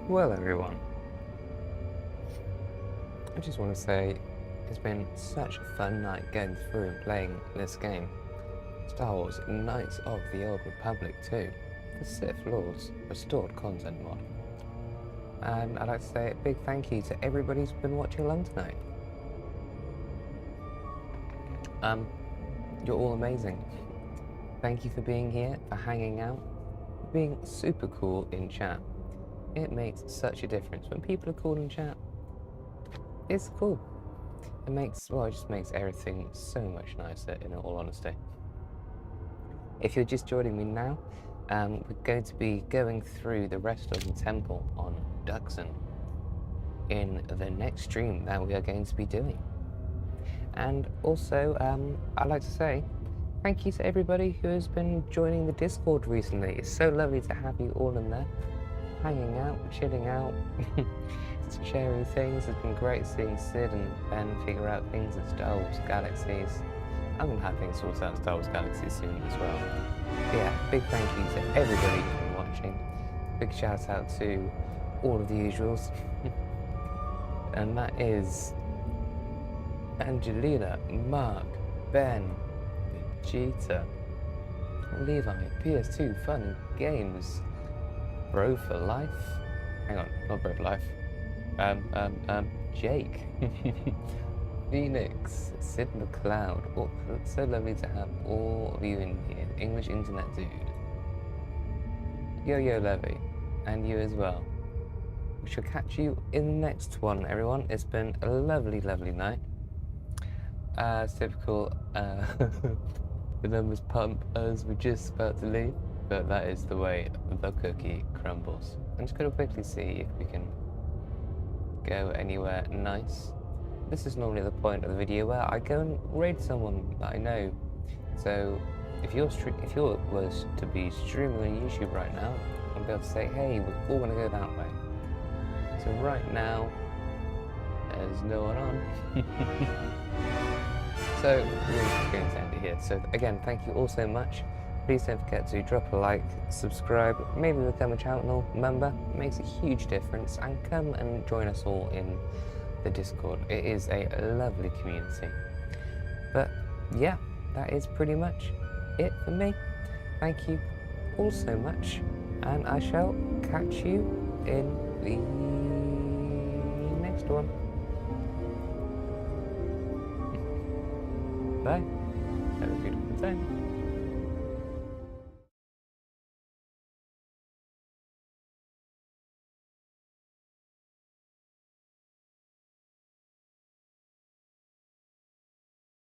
Well, everyone, I just want to say it's been such a fun night getting through and playing this game. Star Wars Knights of the Old Republic 2, the Sith Lords Restored Content mod. And I'd like to say a big thank you to everybody who's been watching along tonight. You're all amazing. Thank you for being here, for hanging out, for being super cool in chat. It makes such a difference. When people are cool in chat, it's cool. It just makes everything so much nicer, in all honesty. If you're just joining me now, we're going to be going through the rest of the temple on Duxon in the next stream that we are going to be doing. And also, I'd like to say thank you to everybody who has been joining the Discord recently. It's so lovely to have you all in there, hanging out, chilling out, sharing things. It's been great seeing Sid and Ben figure out things at Star Wars Galaxies. I'm going to have things sorted out at Star Wars Galaxies soon as well. But yeah, big thank you to everybody who's been watching. Big shout out to all of the usuals. And that is Angelina, Mark, Ben, Vegeta, Levi, PS2, Fun and Games, Bro for Life. Hang on, not Bro for Life. Jake, Phoenix, Sid McLeod. Oh, it's so lovely to have all of you in here. English Internet Dude, Yo-Yo Levy, and you as well. We shall catch you in the next one, everyone. It's been a lovely, lovely night. It's typical, the numbers pump as we're just about to leave, but that is the way the cookie crumbles. I'm just going to quickly see if we can go anywhere nice. This is normally the point of the video where I go and raid someone that I know. So if you was to be streaming on YouTube right now, I'll be able to say, hey, we're all going to go that way. So right now, there's no one on. So we're just going to end it here. So again, thank you all so much. Please don't forget to drop a like, subscribe, maybe become a channel member. It makes a huge difference. And come and join us all in the Discord. It is a lovely community. But yeah, that is pretty much it for me. Thank you all so much. And I shall catch you in the next one. Bye. Have a beautiful time.